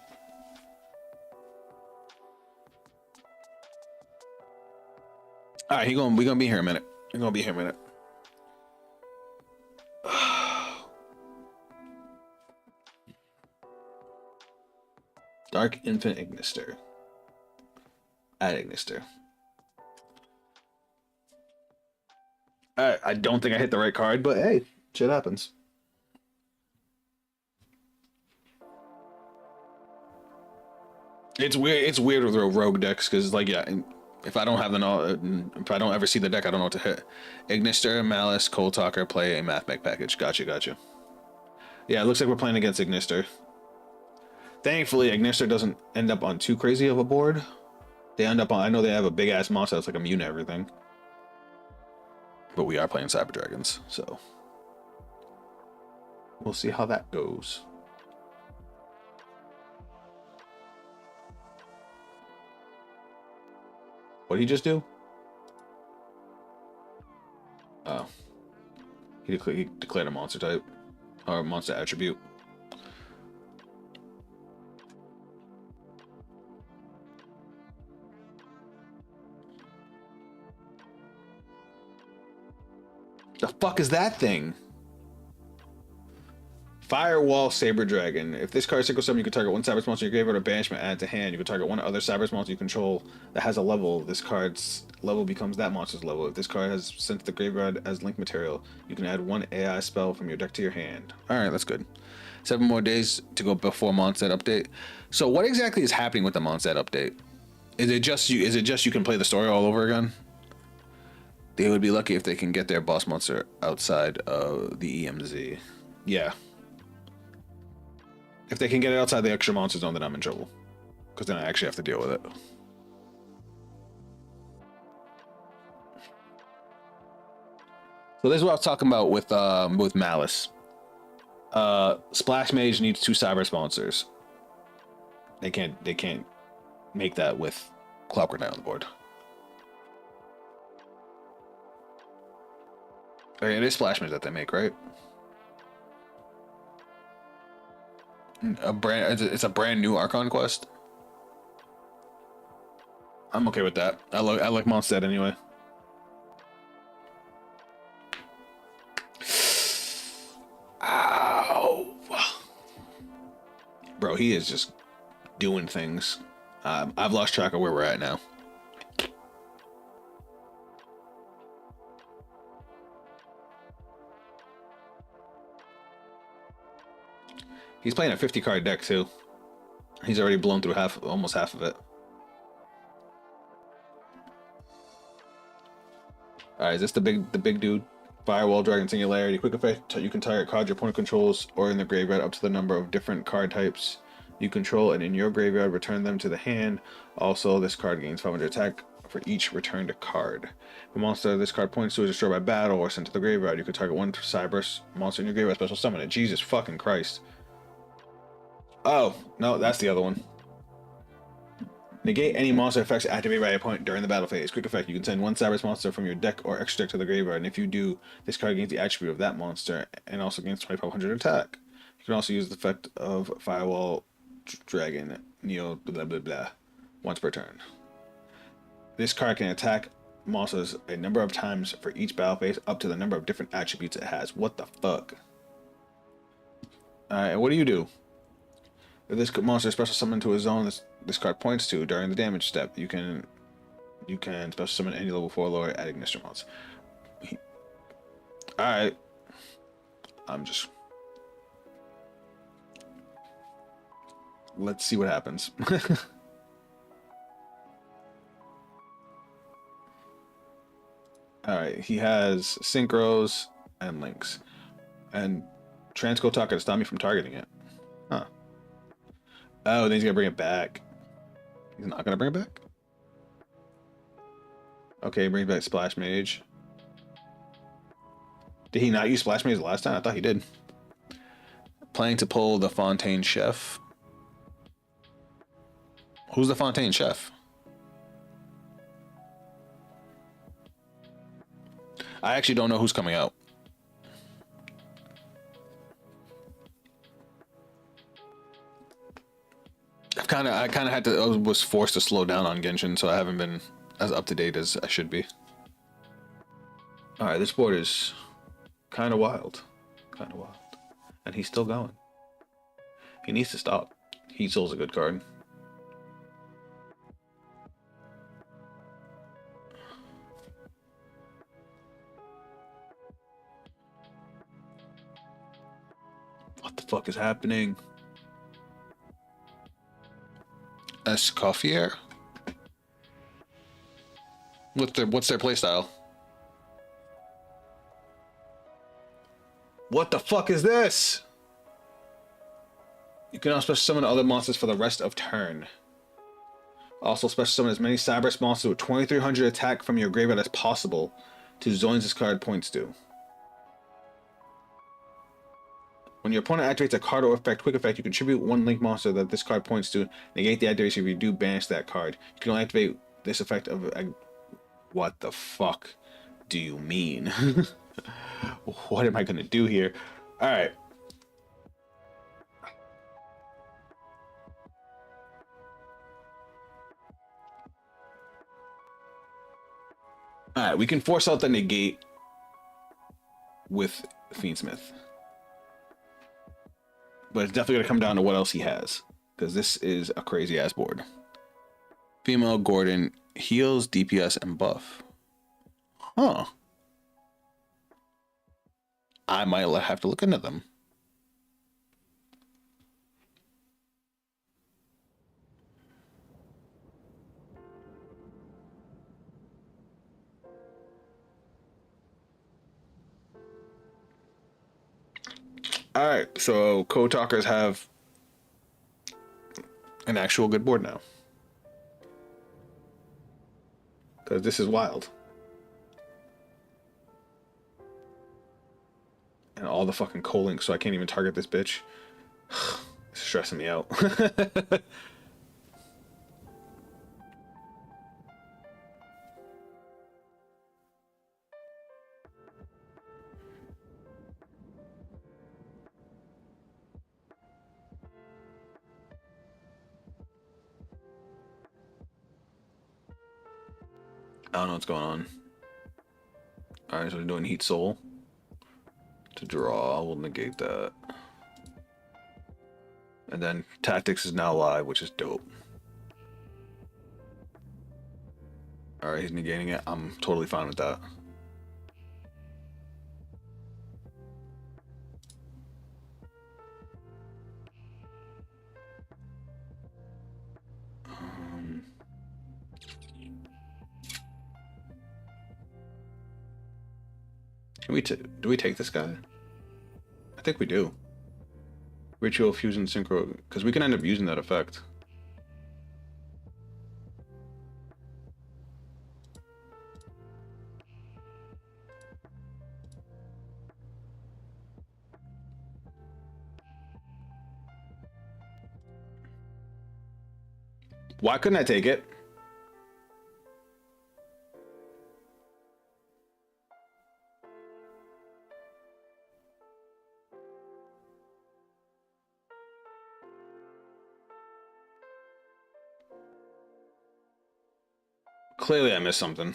A: Alright, we're gonna be here a minute. We're gonna be here a minute. Dark Infant Ignister. Add Ignister. I don't think I hit the right card, but hey, shit happens. It's weird. It's weird with rogue decks because, like, yeah, if I don't have if I don't ever see the deck, I don't know what to hit. Ignister, Malice, Cold Talker, play a Mathmech package. Gotcha. Yeah, it looks like we're playing against Ignister. Thankfully, Ignister doesn't end up on too crazy of a board. They end up on, I know they have a big ass monster that's like immune to everything. But we are playing Cyber Dragons, so we'll see how that goes. What did he just do? Oh. He declared a monster type. Or a monster attribute. The fuck is that thing? Firewall Saber Dragon. If this card is single summon, you can target one Cyberse monster in your graveyard or banishment added to hand. You can target one other Cyberse monster you control that has a level. This card's level becomes that monster's level. If this card has sent to the graveyard as link material, you can add one AI spell from your deck to your hand. Alright, that's good. 7 more days to go before Mondstadt update. So what exactly is happening with the Mondstadt update? Is it just you can play the story all over again? They would be lucky if they can get their boss monster outside of the EMZ. Yeah. If they can get it outside the extra monster zone, then I'm in trouble. Because then I actually have to deal with it. So this is what I was talking about with Malice. Splash Mage needs 2 Cyber sponsors. They can't make that with Clockwork Knight on the board. It is Splash Mage that they make, right? It's a brand new Archon quest. I'm okay with that. I like Mondstadt anyway. Ow. Bro, he is just doing things. I've lost track of where we're at now. He's playing a 50 card deck too. He's already blown through almost half of it. Alright, is this the big dude? Firewall Dragon Singularity. Quick effect, you can target cards your opponent controls or in the graveyard up to the number of different card types you control, and in your graveyard return them to the hand. Also, this card gains 500 attack for each returned card. If a monster this card points to is destroyed by battle or sent to the graveyard, you can target one Cyverse monster in your graveyard, special summon it. Jesus fucking Christ. Oh, no, that's the other one. Negate any monster effects activated by a opponent during the battle phase. Quick effect, you can send one Cyberse monster from your deck or extra deck to the graveyard, and if you do, this card gains the attribute of that monster and also gains 2500 attack. You can also use the effect of Firewall Dragon Neo blah blah blah once per turn. This card can attack monsters a number of times for each battle phase up to the number of different attributes it has. What the fuck? Alright, what do you do? If this monster is special summoned to a zone this card points to during the damage step, you can special summon any level 4 lower adding Mr. Monster. Alright. Let's see what happens. Alright, he has Synchros and Links. And Transco Taka to stop me from targeting it. Huh. Oh, then he's gonna bring it back. He's not gonna bring it back? Okay, bring back Splash Mage. Did he not use Splash Mage the last time? I thought he did. Planning to pull the Fontaine Chef. Who's the Fontaine Chef? I actually don't know who's coming out. I kind of had to. I was forced to slow down on Genshin, so I haven't been as up to date as I should be. All right, this board is kind of wild, and he's still going. He needs to stop. Heat Soul's a good card. What the fuck is happening? Escoffier? What's their playstyle? What the fuck is this? You can now special summon other monsters for the rest of turn. Also special summon as many Cyberse monsters with 2300 attack from your graveyard as possible to zones this card points to. When your opponent activates a card or effect, quick effect, you contribute one link monster that this card points to. Negate the activation if you do banish that card. You can only activate this effect of what the fuck do you mean? What am I gonna do here? All right. All right, we can force out the negate with Fiendsmith, but it's definitely gonna come down to what else he has, because this is a crazy ass board. Female Gordon heals, DPS, and buff. Huh. I might have to look into them. All right, so code talkers have an actual good board now, because this is wild. And all the fucking co-links, so I can't even target this bitch. It's stressing me out. I don't know what's going on. All right, so we're doing Heat Soul to draw. We'll negate that. And then Tactics is now live, which is dope. All right, he's negating it. I'm totally fine with that. Can we do we take this guy? I think we do. Ritual Fusion Synchro, because we can end up using that effect. Why couldn't I take it? Clearly I missed something.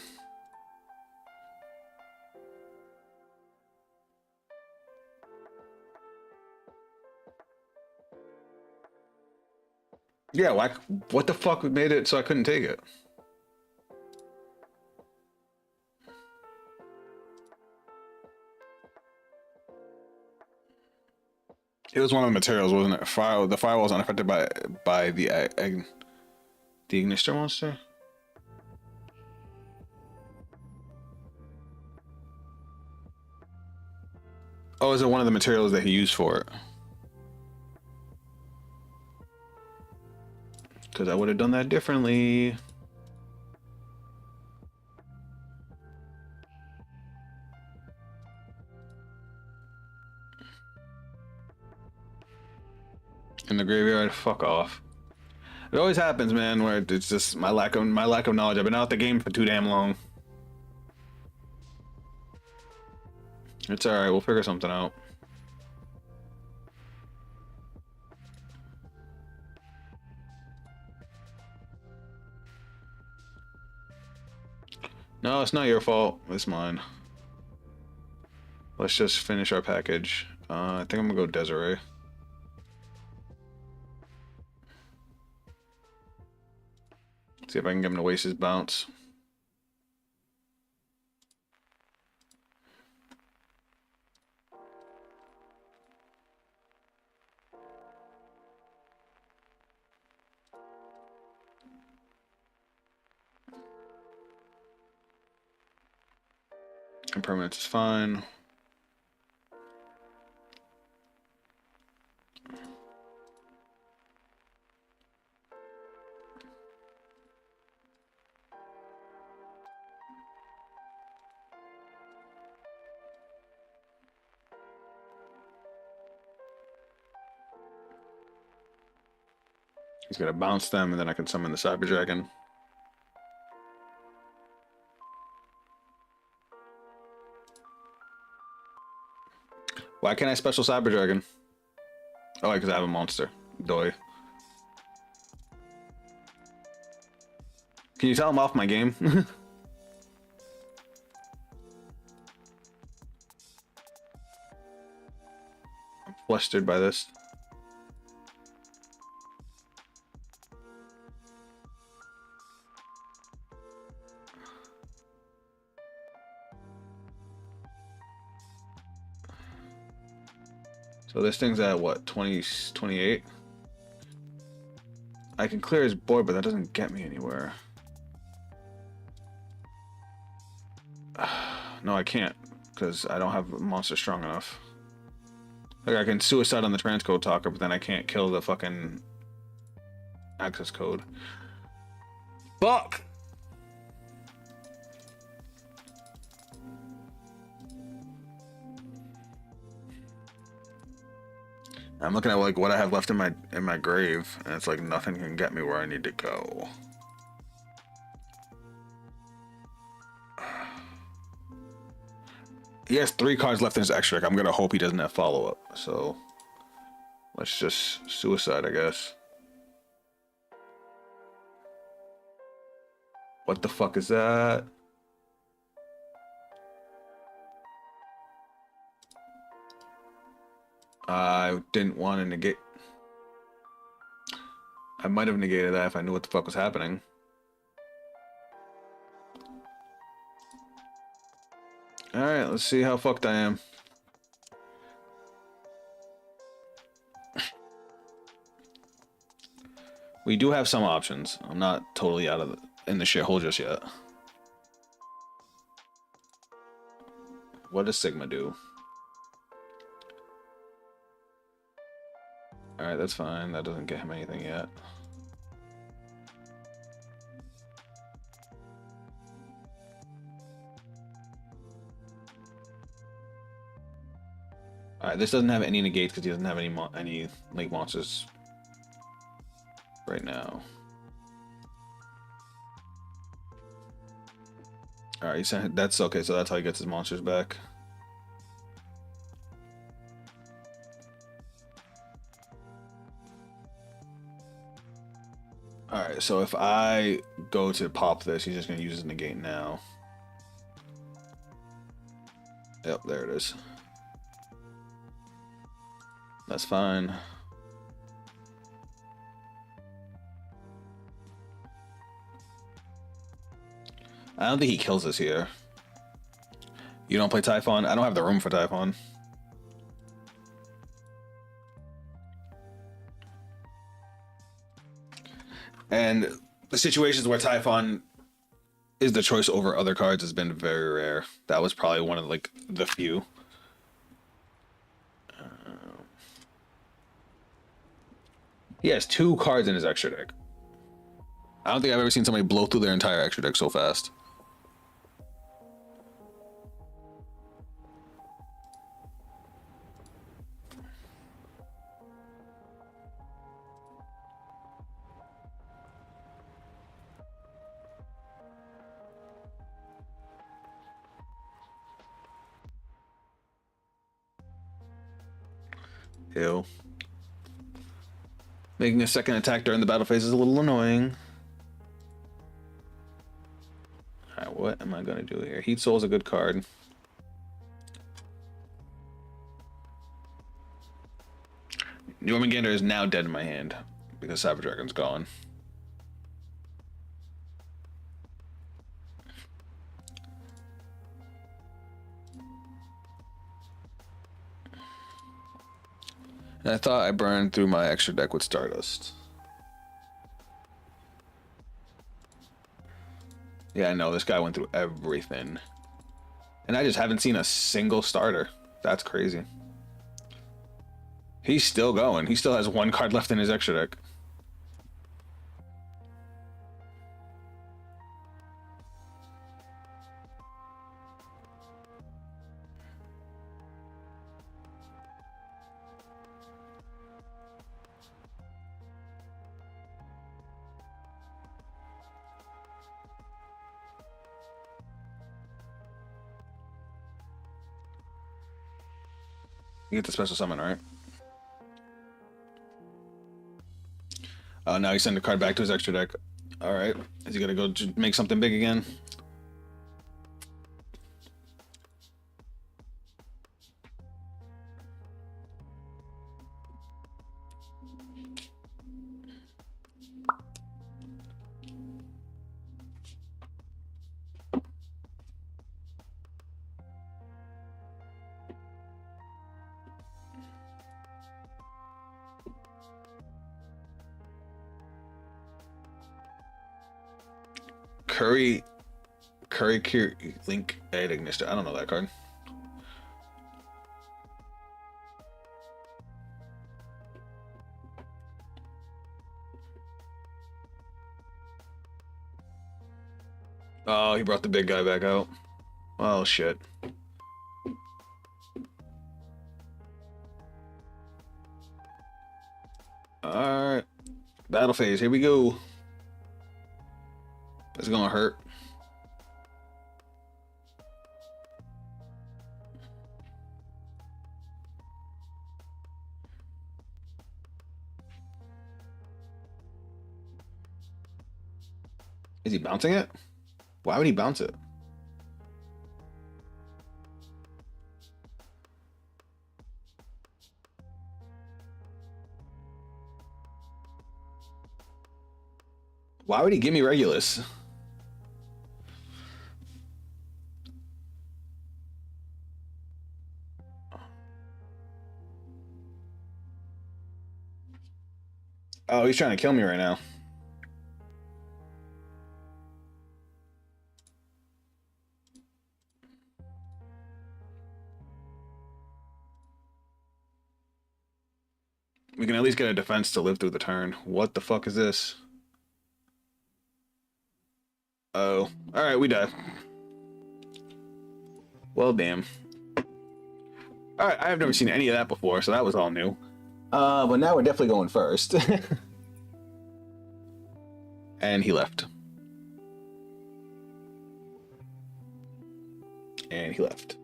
A: Yeah, why? What the fuck made it so I couldn't take it? It was one of the materials, wasn't it? Fire. The firewall was unaffected by the ignister monster. Oh, is it one of the materials that he used for it? Because I would have done that differently. In the graveyard, fuck off. It always happens, man. Where it's just my lack of knowledge. I've been out the game for too damn long. It's all right. We'll figure something out. No, it's not your fault. It's mine. Let's just finish our package. I think I'm gonna go Desiree. See if I can get him to waste his bounce. Impermanence is fine. He's gonna bounce them, and then I can summon the Cyber Dragon. Why can't I special Cyber Dragon? Oh, because I have a monster. Doy. Can you tell I'm off my game? I'm flustered by this. So this thing's at what, 20, 28? I can clear his board, but that doesn't get me anywhere. No, I can't, because I don't have a monster strong enough. Like, I can suicide on the transcode talker, but then I can't kill the fucking access code. Fuck! I'm looking at like what I have left in my grave, and it's like nothing can get me where I need to go. He has 3 cards left in his extra deck. I'm gonna hope he doesn't have follow-up. So let's just suicide, I guess. What the fuck is that? I didn't want to negate. I might have negated that if I knew what the fuck was happening. Alright, let's see how fucked I am. We do have some options. I'm not totally out of in the shithole just yet. What does Sigma do? Alright, that's fine. That doesn't get him anything yet. Alright, this doesn't have any negates because he doesn't have any link monsters right now. Alright, that's okay, so that's how he gets his monsters back. Alright, so if I go to pop this, he's just going to use his negate now. Yep, there it is. That's fine. I don't think he kills us here. You don't play Typhon? I don't have the room for Typhon. And the situations where Typhon is the choice over other cards has been very rare. That was probably one of like the few. He has 2 cards in his extra deck. I don't think I've ever seen somebody blow through their entire extra deck so fast. Ew. Making a second attack during the battle phase is a little annoying. Alright, what am I gonna do here? Heat Soul is a good card. Jormungandr is now dead in my hand because Cyber Dragon's gone. And I thought I burned through my extra deck with Stardust. Yeah, I know, this guy went through everything. And I just haven't seen a single starter. That's crazy. He's still going. He still has 1 card left in his extra deck. You get the special summon, right? Now you send the card back to his extra deck. All right. Is he gonna go make something big again? Curry Link Ignister. I don't know that card. Oh, he brought the big guy back out. Oh shit. Alright. Battle phase, here we go. It's gonna hurt. Is he bouncing it? Why would he bounce it? Why would he give me Regulus? Oh, he's trying to kill me right now. We can at least get a defense to live through the turn. What the fuck is this? Oh. Alright, we die. Well, damn. Alright, I have never seen any of that before, so that was all new. But now we're definitely going first. And he left. And he left.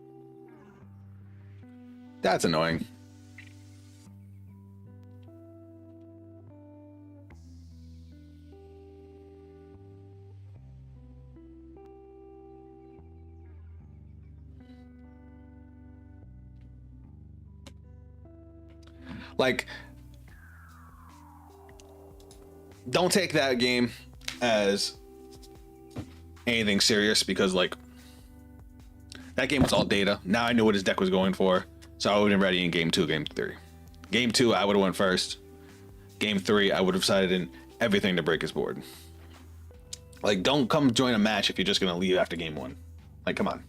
A: That's annoying. Like, don't take that game as anything serious because, like, that game was all data. Now I knew what his deck was going for, so I would have been ready in game 2, game 3. Game 2, I would have went first. Game 3, I would have decided in everything to break his board. Like, don't come join a match if you're just gonna leave after game 1. Like, come on.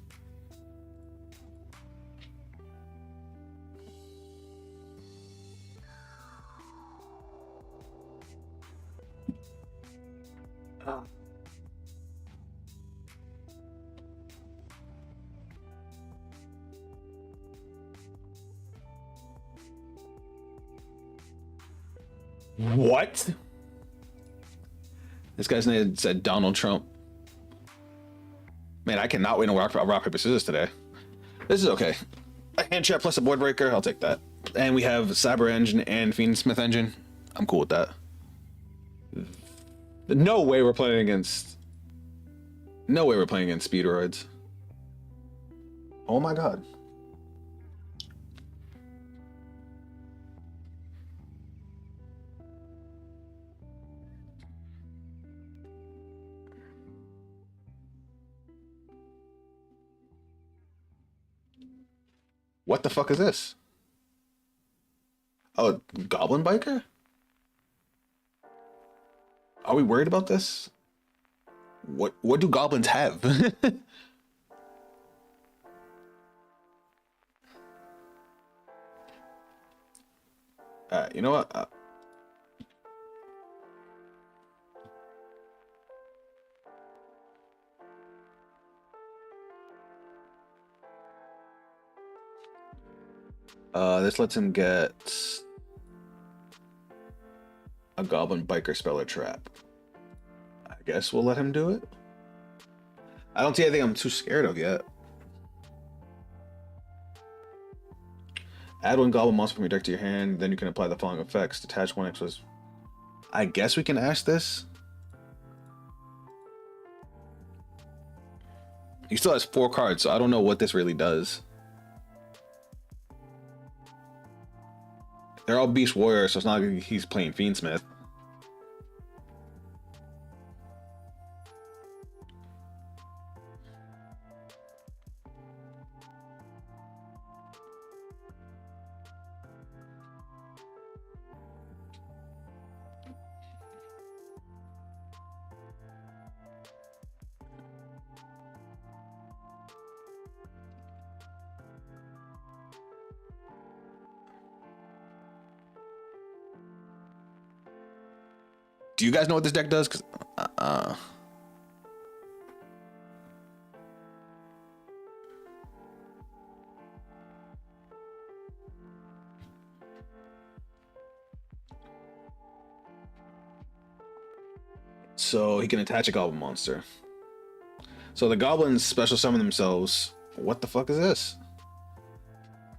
A: What? This guy's name said Donald Trump. Man, I cannot win a rock paper scissors today. This is okay. A hand trap plus a board breaker, I'll take that. And we have Cyber Engine and Fiendsmith Engine. I'm cool with that. No way we're playing against. No way we're playing against Speedroids. Oh my god. What the fuck is this? Oh, Goblin Biker? Are we worried about this? What do goblins have? You know what? This lets him get a Goblin Biker Speller Trap. I guess we'll let him do it. I don't see anything I'm too scared of yet. Add one goblin monster from your deck to your hand, then you can apply the following effects. Detach one X was. I guess we can ash this. He still has 4 cards, so I don't know what this really does. They're all Beast Warriors, so it's not like he's playing Fiendsmith. Do you guys know what this deck does? Cause, So he can attach a goblin monster. So the goblins special summon themselves. What the fuck is this?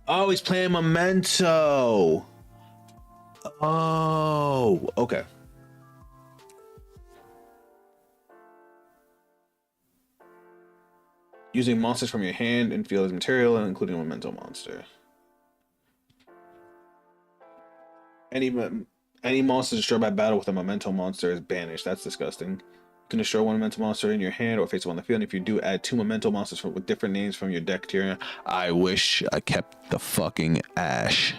A: Oh, he's playing Momento. Oh, okay. Using monsters from your hand and field as material, including a Memento monster. Any monster destroyed by battle with a Memento monster is banished. That's disgusting. You can destroy one Memento monster in your hand or face it on the field. And if you do, add 2 Memento monsters with different names from your deck to your hand. I wish I kept the fucking ash.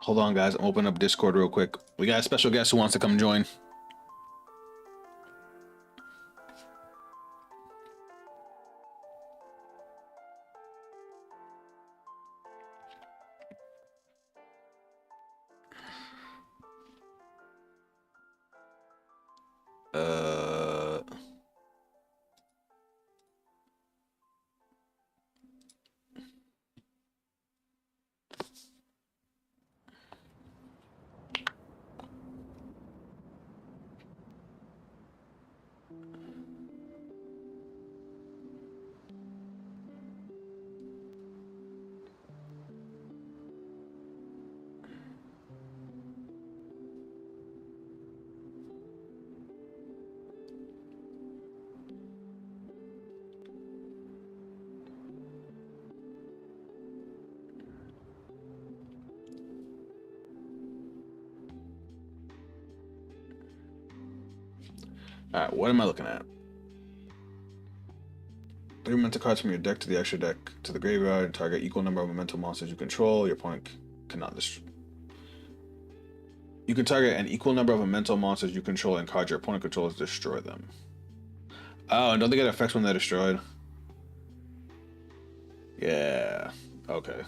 A: Hold on, guys. I'm opening up Discord real quick. We got a special guest who wants to come join. All right, what am I looking at? 3 Memento cards from your deck to the extra deck to the graveyard. Target equal number of Memento monsters you control. Your opponent cannot destroy. You can target an equal number of Memento monsters you control and cards your opponent controls to destroy them. Oh, and don't they get effects when they're destroyed? Yeah. Okay.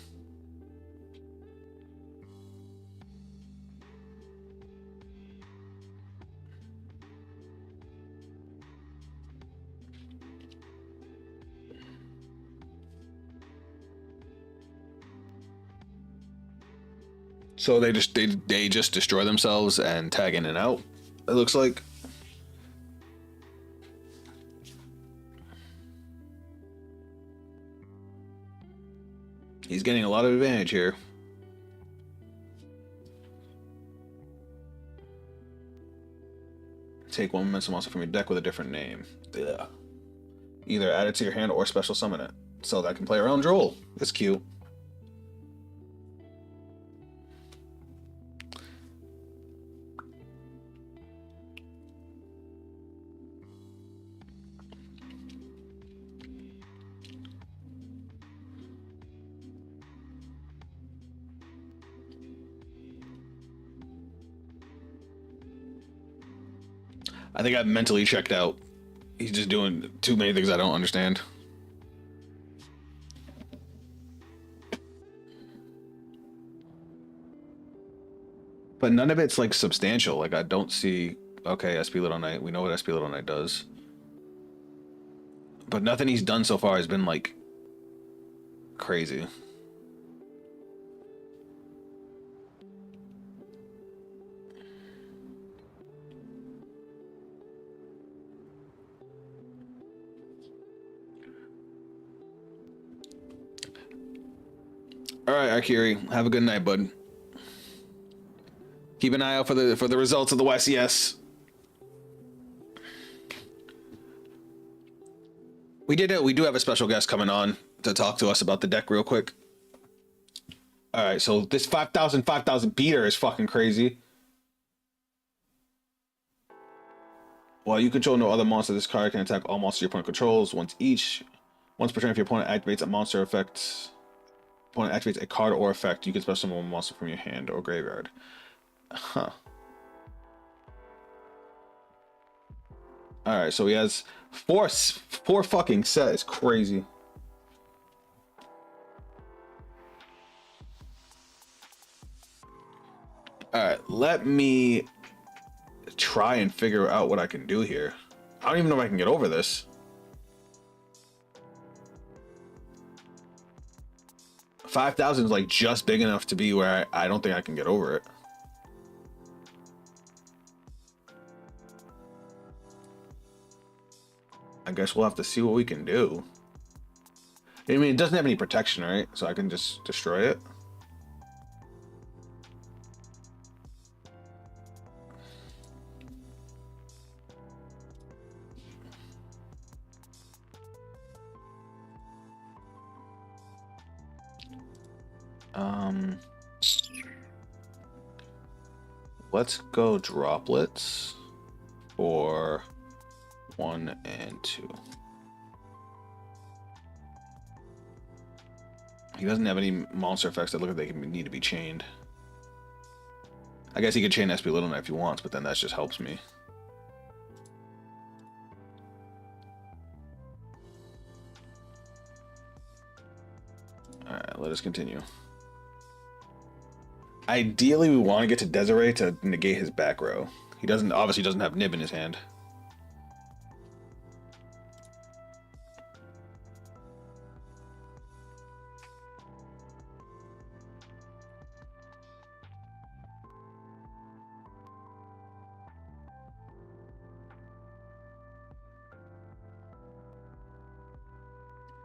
A: So they just destroy themselves and tag in and out. It looks like. He's getting a lot of advantage here. Take 1 Memento monster from your deck with a different name. Yeah. Either add it to your hand or special summon it. So that can play around Droll. It's cute. I think I've mentally checked out. He's just doing too many things I don't understand. but none of it's like substantial. Like I don't see. Okay, SP Little Knight. We know what SP Little Knight does, but nothing he's done so far has been like crazy. All right, Akiri. Have a good night, bud. Keep an eye out for the results of the YCS. We did it. We do have a special guest coming on to talk to us about the deck real quick. All right, so this 5,000 beater is fucking crazy. While you control no other monster, this card can attack all monsters your opponent controls once each. Once per turn, if your opponent activates a monster effect, opponent activates a card or effect, you can special summon one monster from your hand or graveyard. Huh. All right, so he has four fucking set. It's crazy. All right, let me try and figure out what I can do here. I don't even know if I can get over this. 5,000 is like just big enough to be where I don't think I can get over it. I guess we'll have to see what we can do. I mean, it doesn't have any protection, right? So I can just destroy it. Let's go droplets for 1 and 2. He doesn't have any monster effects that look like they can need to be chained. I guess he could chain SP Little Knight if he wants, but then that just helps me. Alright, let us continue. Ideally, we want to get to Desiree to negate his back row. He obviously doesn't have Nib in his hand.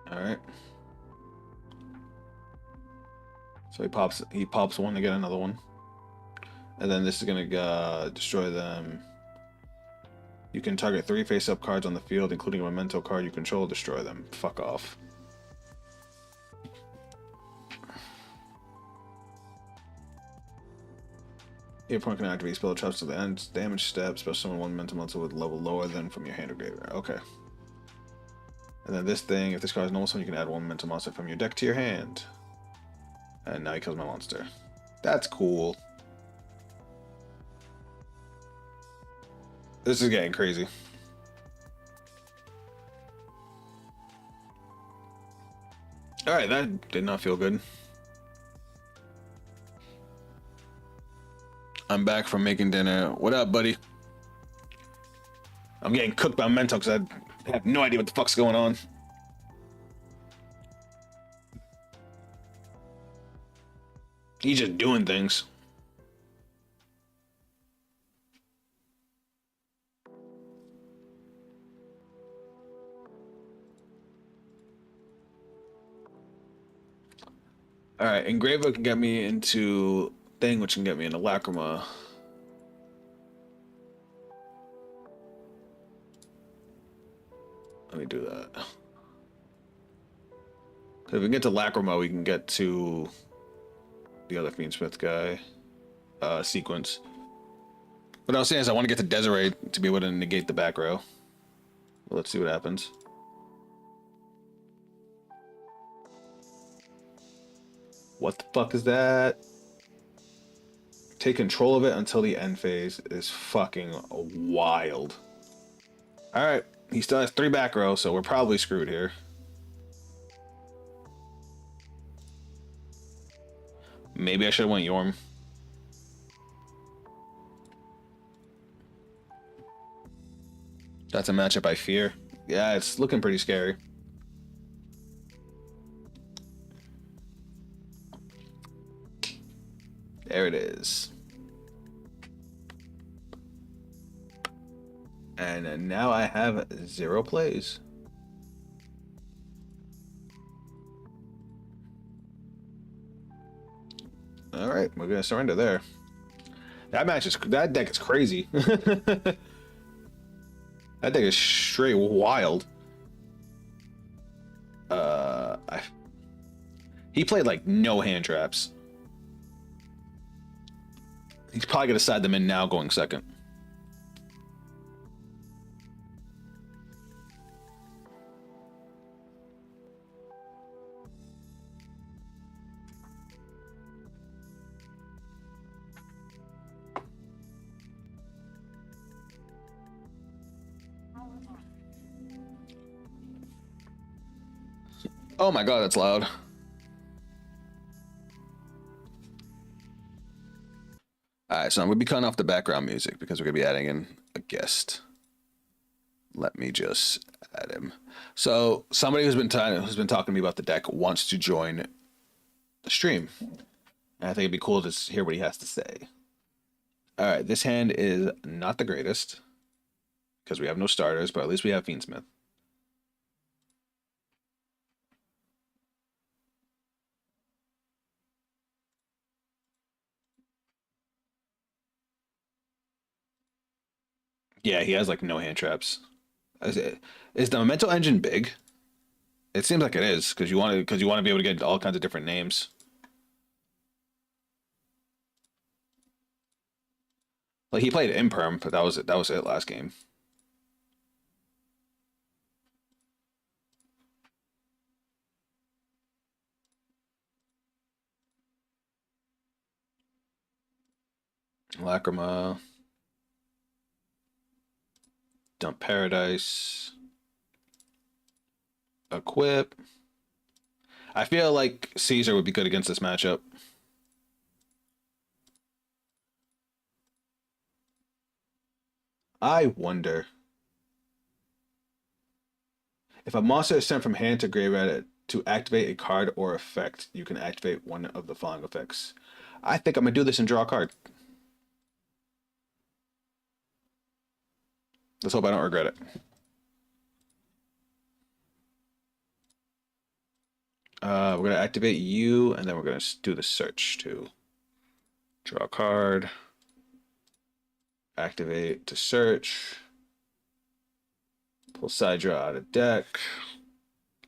A: All right. So he pops one to get another one. And then this is gonna destroy them. You can target 3 face-up cards on the field, including a Memento card you control, destroy them. Fuck off. Your opponent can activate spell traps to the end damage step, special summon one mental monster with level lower than from your hand or graveyard. Okay. And then this thing, if this card is normal summon, you can add 1 mental monster from your deck to your hand. And now he kills my monster. That's cool. This is getting crazy. Alright, that did not feel good. I'm back from making dinner. What up, buddy? I'm getting cooked by Momento because I have no idea what the fuck's going on. He's just doing things. Alright, Engraver can get me into thing, which can get me into Lacrima. Let me do that. If we can get to Lacrima, we can get to the other Fiendsmith guy. Sequence. What I was saying is I want to get to Desiree to be able to negate the back row. Well, let's see what happens. What the fuck is that? Take control of it until the end phase is fucking wild. Alright, he still has 3 back row, so we're probably screwed here. Maybe I should have went Yorm. That's a matchup I fear. Yeah, it's looking pretty scary. There it is. And now I have 0 plays. All right, we're gonna surrender there. That deck is crazy. That deck is straight wild. He played like no hand traps. He's probably gonna side them in now, going second. Oh my god, that's loud. Alright, so I'm gonna be cutting off the background music because we're gonna be adding in a guest. Let me just add him. So somebody who's been talking to me about the deck wants to join the stream. And I think it'd be cool to hear what he has to say. Alright, this hand is not the greatest because we have no starters, but at least we have Fiendsmith. Yeah, he has like no hand traps. Is the Memento engine big? It seems like it is because you want to be able to get all kinds of different names. Like he played Imperm, but that was it. That was it last game. Lacrima, Dump Paradise, Equip. I feel like Caesar would be good against this matchup. I wonder if a monster is sent from hand to graveyard to activate a card or effect, you can activate one of the following effects. I think I'm gonna do this and draw a card. Let's hope I don't regret it. We're gonna activate you, and then we're gonna do the search too. Draw a card. Activate to search. Pull side draw out of deck.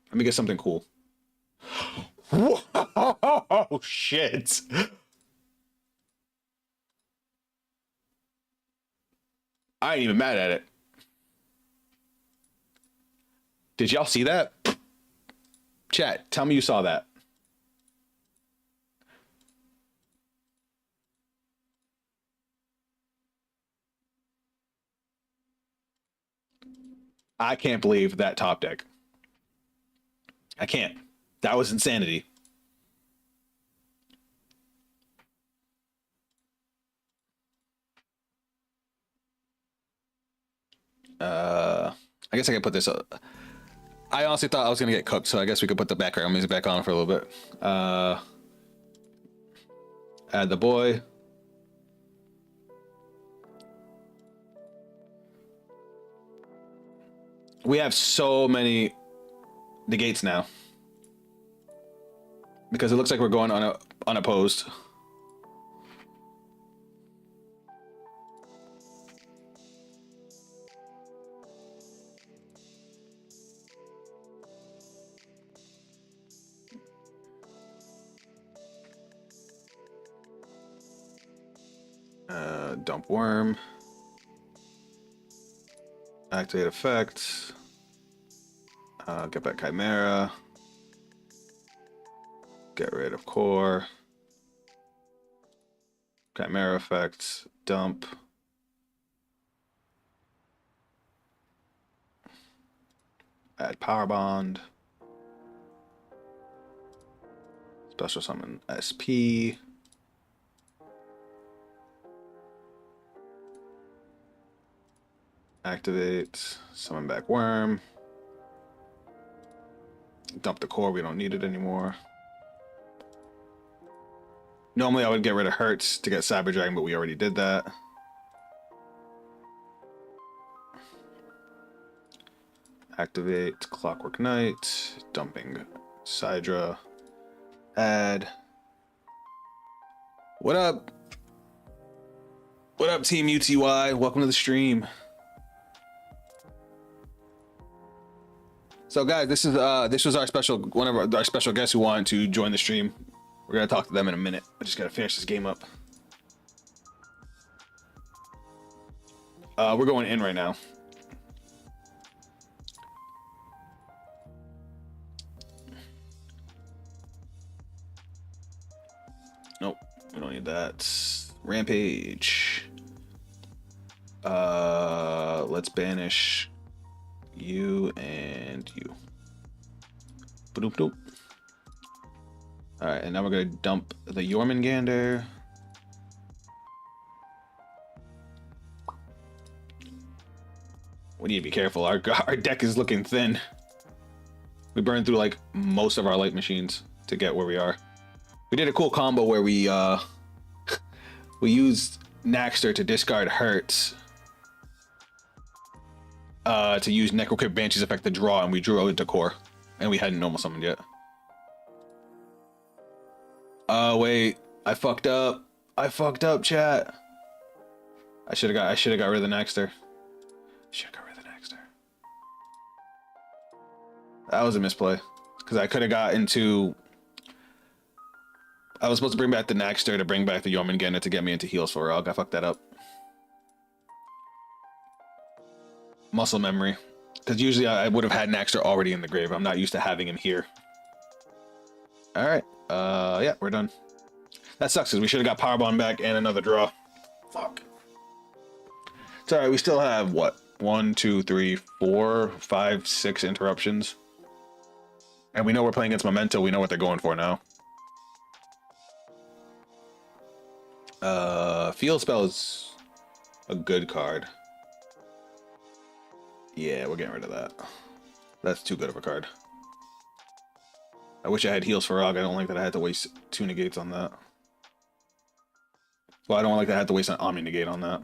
A: Let me get something cool. Whoa, shit. I ain't even mad at it. Did y'all see that? Chat, tell me you saw that. I can't believe that top deck. I can't. That was insanity. I guess I can put this up. I honestly thought I was gonna get cooked, so I guess we could put the background music back on for a little bit. Add the boy. We have so many negates now because it looks like we're going on unopposed. Dump worm. Activate effect. Get back Chimera. Get rid of core. Chimera effect. Dump. Add power bond. Special summon SP. Activate. Summon back worm. Dump the core. We don't need it anymore. Normally I would get rid of Hertz to get Cyber Dragon, but we already did that. Activate Clockwork Knight. Dumping Sidra. Add. What up? What up, Team UTY? Welcome to the stream. So, guys, this was our special one of our special guests who wanted to join the stream. We're gonna talk to them in a minute. I just gotta finish this game up. We're going in right now. Nope, we don't need that. Rampage. Let's banish you and you. Boop doop. All right, and now we're gonna dump the Jormungandr. We need to be careful. Our deck is looking thin. We burned through like most of our light machines to get where we are. We did a cool combo where we we used Naxter to discard Hertz to use Necrocrypt Banshee's effect to draw, and we drew into core, and we hadn't normal summoned yet. Wait, I fucked up. I fucked up, chat. I should have got rid of the Naxter. That was a misplay, because I could have got into. I was supposed to bring back the Naxter to bring back the Jormungandr to get me into heals for Rog. I fucked that up. Muscle memory, because usually I would have had Naxter already in the grave. I'm not used to having him here. All right. Yeah, we're done. That sucks, because we should have got Powerbomb back and another draw. Fuck. It's all right. We still have what? 1, 2, 3, 4, 5, 6 interruptions. And we know we're playing against Momento. We know what they're going for now. Field Spell is a good card. Yeah, we're getting rid of that. That's too good of a card. I wish I had heals for Rog. I don't like that I had to waste 2 negates on that. Well, I don't like that I had to waste an Omni negate on that.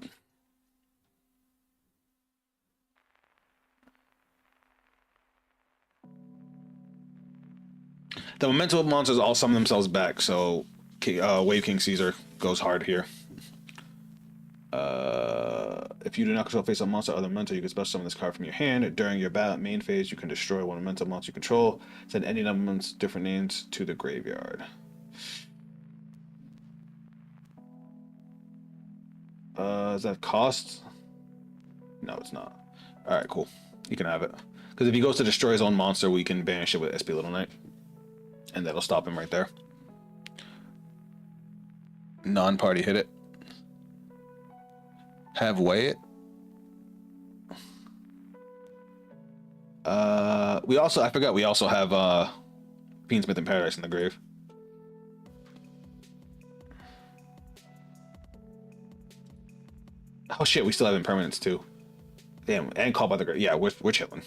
A: The Memento monsters all summon themselves back, so Wave King Caesar goes hard here. If you do not control face a monster other Memento, you can special summon this card from your hand. During your battle main phase, you can destroy one Memento monster you control. Send any number of different names to the graveyard. Is that cost? No, it's not. Alright, cool. You can have it. Because if he goes to destroy his own monster, we can banish it with SP Little Knight. And that'll stop him right there. Non-party hit it. Have weigh it. I forgot we also have Fiendsmith in Paradise in the grave. Oh shit, we still have impermanence too. Damn, and Call by the Grave. Yeah, we're chilling.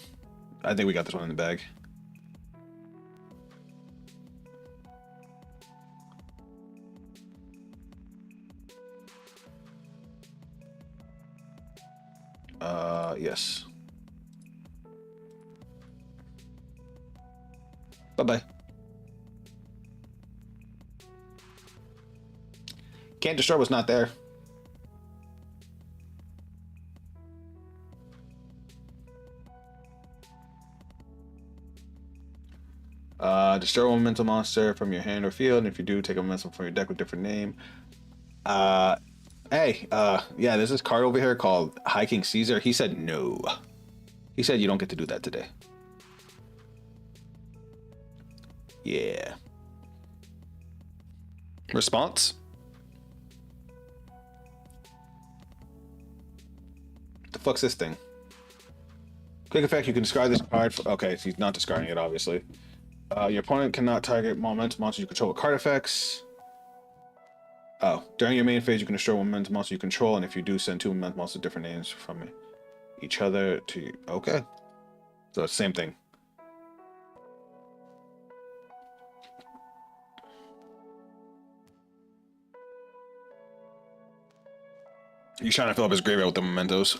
A: I think we got this one in the bag. Yes. Bye-bye. Can't destroy what's not there. Destroy one mental monster from your hand or field, and if you do, take a mental from your deck with a different name. Hey, yeah, there's this card over here called High King Caesar. He said no. He said you don't get to do that today. Yeah. Response? What the fuck's this thing? Quick effect, you can discard this card. Okay, so he's not discarding it, obviously. Your opponent cannot target momentum monsters you control with card effects. Oh, during your main phase, you can destroy one momentum monster you control, and if you do, send 2 momentum monsters with different names from me. each other to... Okay. So it's the same thing. He's trying to fill up his graveyard with the mementos.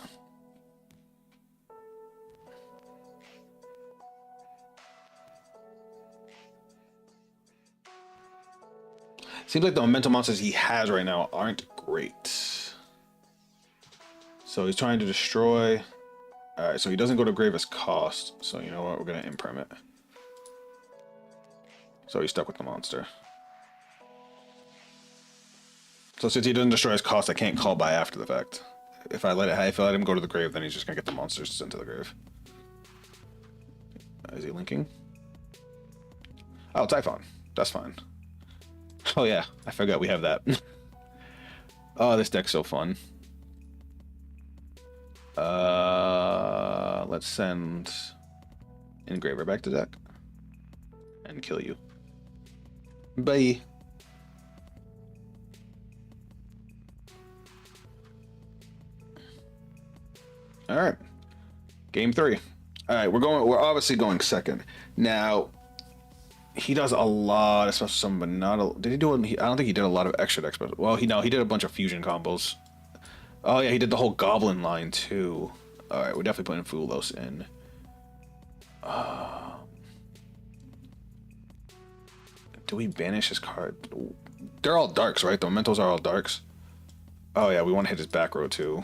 A: Seems like the memento monsters he has right now aren't great. So he's trying to destroy. All right, so he doesn't go to grave as cost. So you know what? We're gonna imprint it. So he's stuck with the monster. So since he doesn't destroy his cost, I can't call by after the fact. If I let him go to the grave, then he's just gonna get the monsters sent to the grave. Is he linking? Oh, Typhon. That's fine. Oh yeah, I forgot we have that. Oh, this deck's so fun. Let's send Engraver back to deck and kill you. Bye. All right, game 3. All right, we're obviously going second now. He does a lot of special summon, but not a... Did he do it? I don't think he did a lot of extra deck special. Well, he did a bunch of fusion combos. Oh yeah, he did the whole goblin line too. All right, we're definitely putting Fulos in. Do we banish his card? They're all darks, right? The mementos are all darks. Oh yeah, we want to hit his back row too.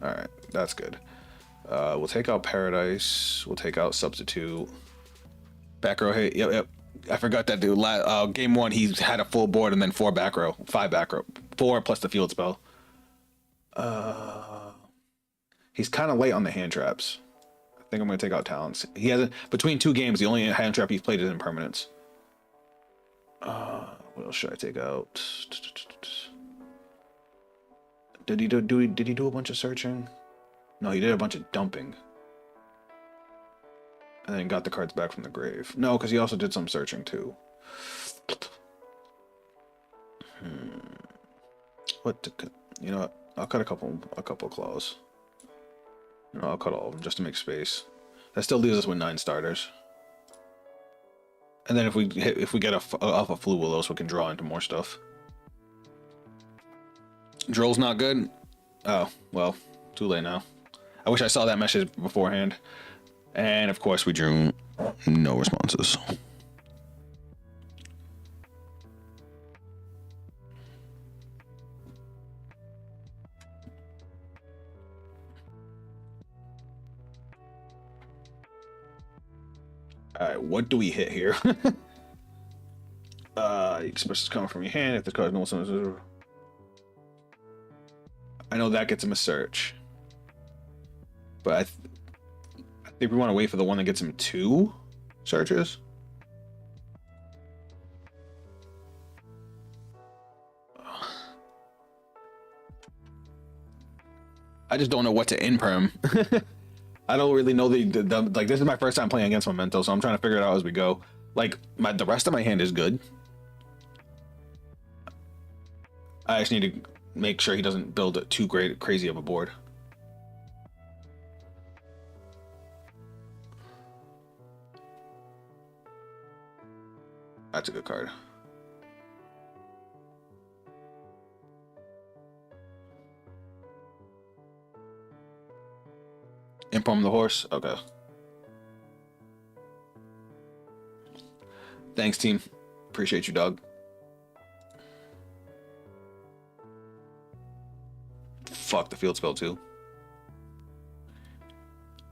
A: All right, that's good. We'll take out Paradise. We'll take out Substitute. Back row hit. Yep. I forgot that dude. Game 1, he had a full board and then 5 back row. 4 plus the field spell. He's kind of late on the hand traps. I think I'm going to take out Talents. He hasn't... Between 2 games, the only hand trap he's played is Impermanence. What else should I take out? Did he do a bunch of searching? No, he did a bunch of dumping. And then got the cards back from the grave. No, because he also did some searching too. What? You know what? I'll cut a couple claws. No, I'll cut all of them just to make space. That still leaves us with 9 starters. And then if we get off a Flu Willows, we can draw into more stuff. Drill's not good. Oh well, too late now. I wish I saw that message beforehand. And of course, we drew no responses. All right, what do we hit here? Expresses coming from your hand. If the card no one, I know that gets him a search, but I think we want to wait for the one that gets him 2 searches. I just don't know what to imperm. I don't really know the like. This is my first time playing against Momento, so I'm trying to figure it out as we go. Like the rest of my hand is good. I just need to make sure he doesn't build too crazy of a board. That's a good card. Imperm the horse. Okay. Thanks, team. Appreciate you, dog. Fuck the field spell too.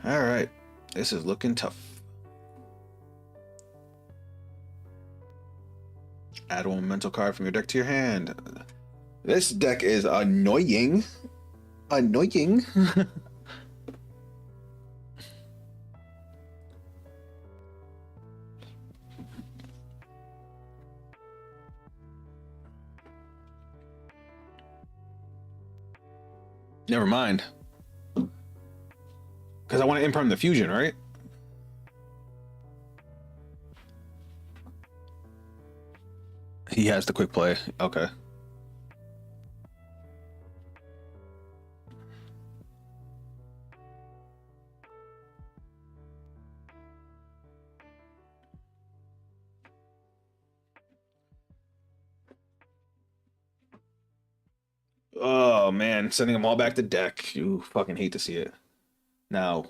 A: All right, this is looking tough. Add 1 mental card from your deck to your hand. This deck is annoying. Annoying. Never mind. Because I want to imprime the fusion, right? He has the quick play. Okay. Oh man, sending them all back to deck. You fucking hate to see it. Now,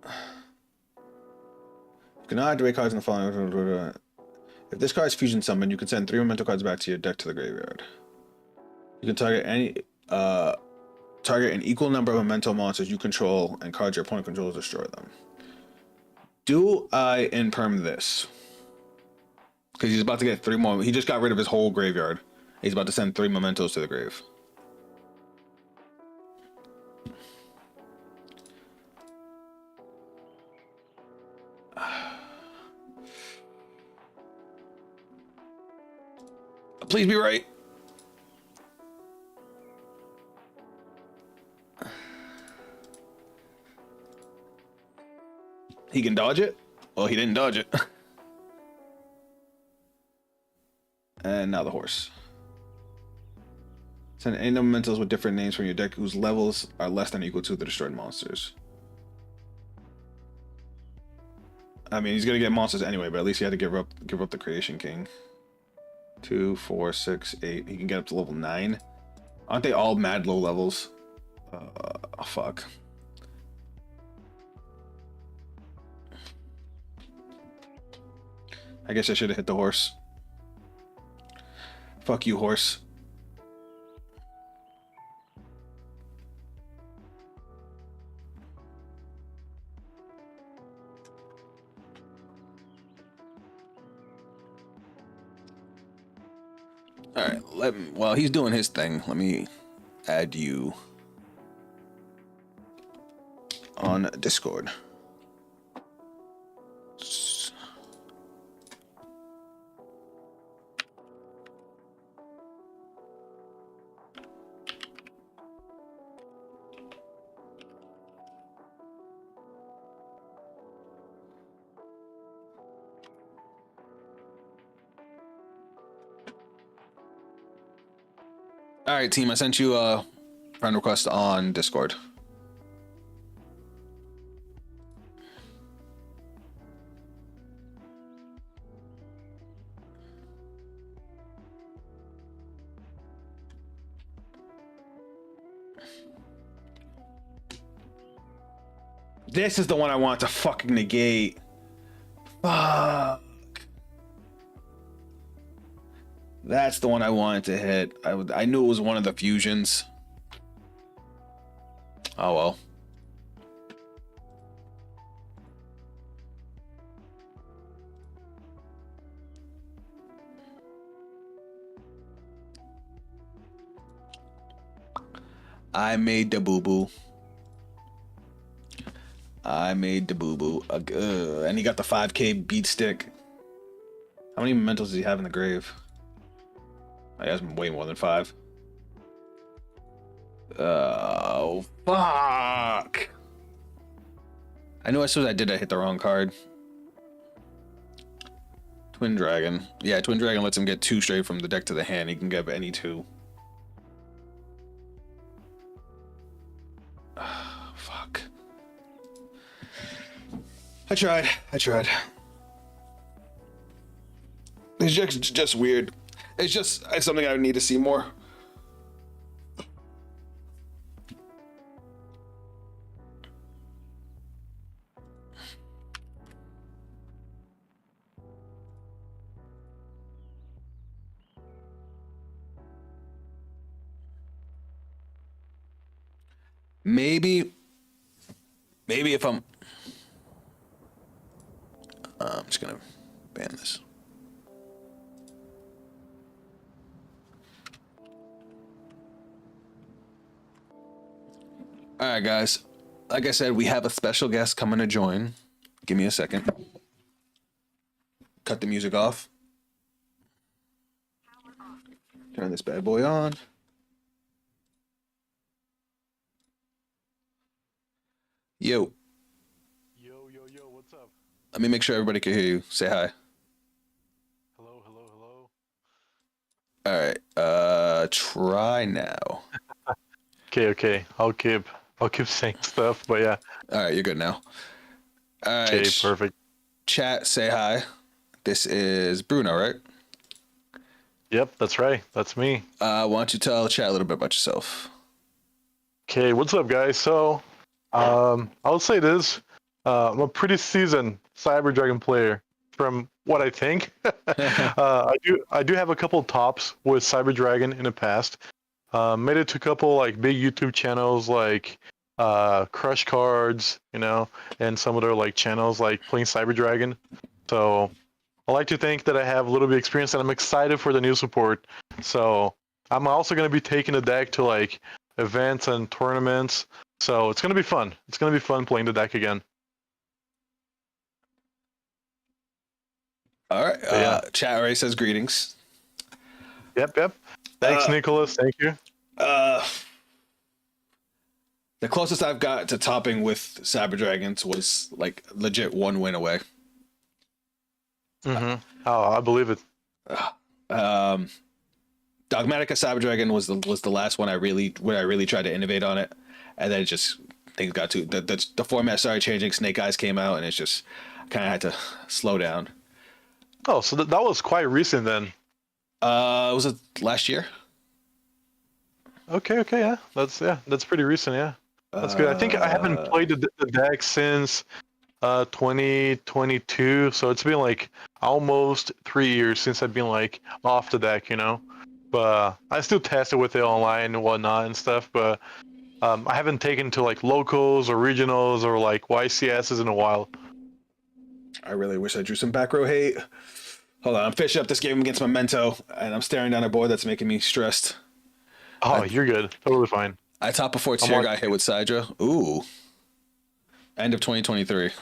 A: you cannot activate cards in the following. If this card is fusion summoned, you can send 3 memento cards back to your deck to the graveyard. You can target an equal number of memento monsters you control and cards your opponent controls, destroy them. Do I imperm this? Because he's about to get 3 more. He just got rid of his whole graveyard. He's about to send 3 mementos to the grave. Please be right. He can dodge it? Well, he didn't dodge it. And now the horse. Send any mementos with different names from your deck whose levels are less than or equal to the destroyed monsters. I mean, he's gonna get monsters anyway, but at least he had to give up the Creation King. 2, 4, 6, 8. He can get up to level 9. Aren't they all mad low levels? Oh, fuck. I guess I should have hit the horse. Fuck you, horse. All right, while he's doing his thing, let me add you on Discord. All right, team, I sent you a friend request on Discord. This is the one I want to fucking negate. Fuck. That's the one I wanted to hit. I knew it was one of the fusions. Oh well. I made the boo-boo. I made the boo-boo. And he got the 5k beat stick. How many mementos does he have in the grave? He has way more than 5. Oh, fuck. I knew as soon as I did, I hit the wrong card. Twin Dragon. Yeah, Twin Dragon lets him get 2 straight from the deck to the hand. He can get any 2. Fuck. I tried. This deck's just weird. It's something I need to see more. Maybe if I'm just gonna ban this. All right, guys. Like I said, we have a special guest coming to join. Give me a second. Cut the music off. Turn this bad boy on. Yo.
B: Yo, what's up?
A: Let me make sure everybody can hear you. Say hi.
B: Hello.
A: All right. Try now.
B: Okay. I'll keep saying stuff, but yeah.
A: All right, you're good now. All right.
B: Okay, perfect.
A: Chat, say hi. This is Bruno, right?
B: Yep, that's right. That's me.
A: Why don't you tell chat a little bit about yourself?
B: Okay, what's up, guys? So, I would say this. I'm a pretty seasoned Cyber Dragon player, from what I think. I do have a couple tops with Cyber Dragon in the past. Made it to a couple like big YouTube channels like Crush Cards, and some other like channels like playing Cyber Dragon. So I like to think that I have a little bit of experience, and I'm excited for the new support. So I'm also going to be taking the deck to like events and tournaments. So it's going to be fun. It's going to be fun playing the deck again.
A: All right.
B: Yeah.
A: Chat already says greetings.
B: Yep. Thanks, Nicholas. Thank you.
A: The closest I've got to topping with Cyber Dragons was like legit 1 win away.
B: Oh, I believe it.
A: Dogmatica Cyber Dragon was the last one I really tried to innovate on it, and then it just things got to the format started changing. Snake Eyes came out, and it's just kind of had to slow down.
B: Oh, so that was quite recent then.
A: Was it last year?
B: Okay, yeah. That's pretty recent, yeah. That's good. I think I haven't played the deck since 2022, so it's been like almost 3 years since I've been like off the deck, But I still tested with it online and whatnot and stuff, but I haven't taken to like locals or regionals or like YCSs in a while.
A: I really wish I drew some back row hate. Hold on, I'm finishing up this game against Momento, and I'm staring down a board that's making me stressed.
B: Oh, you're good. Totally fine.
A: I top before tier got hit with Sidra. Ooh. End of 2023.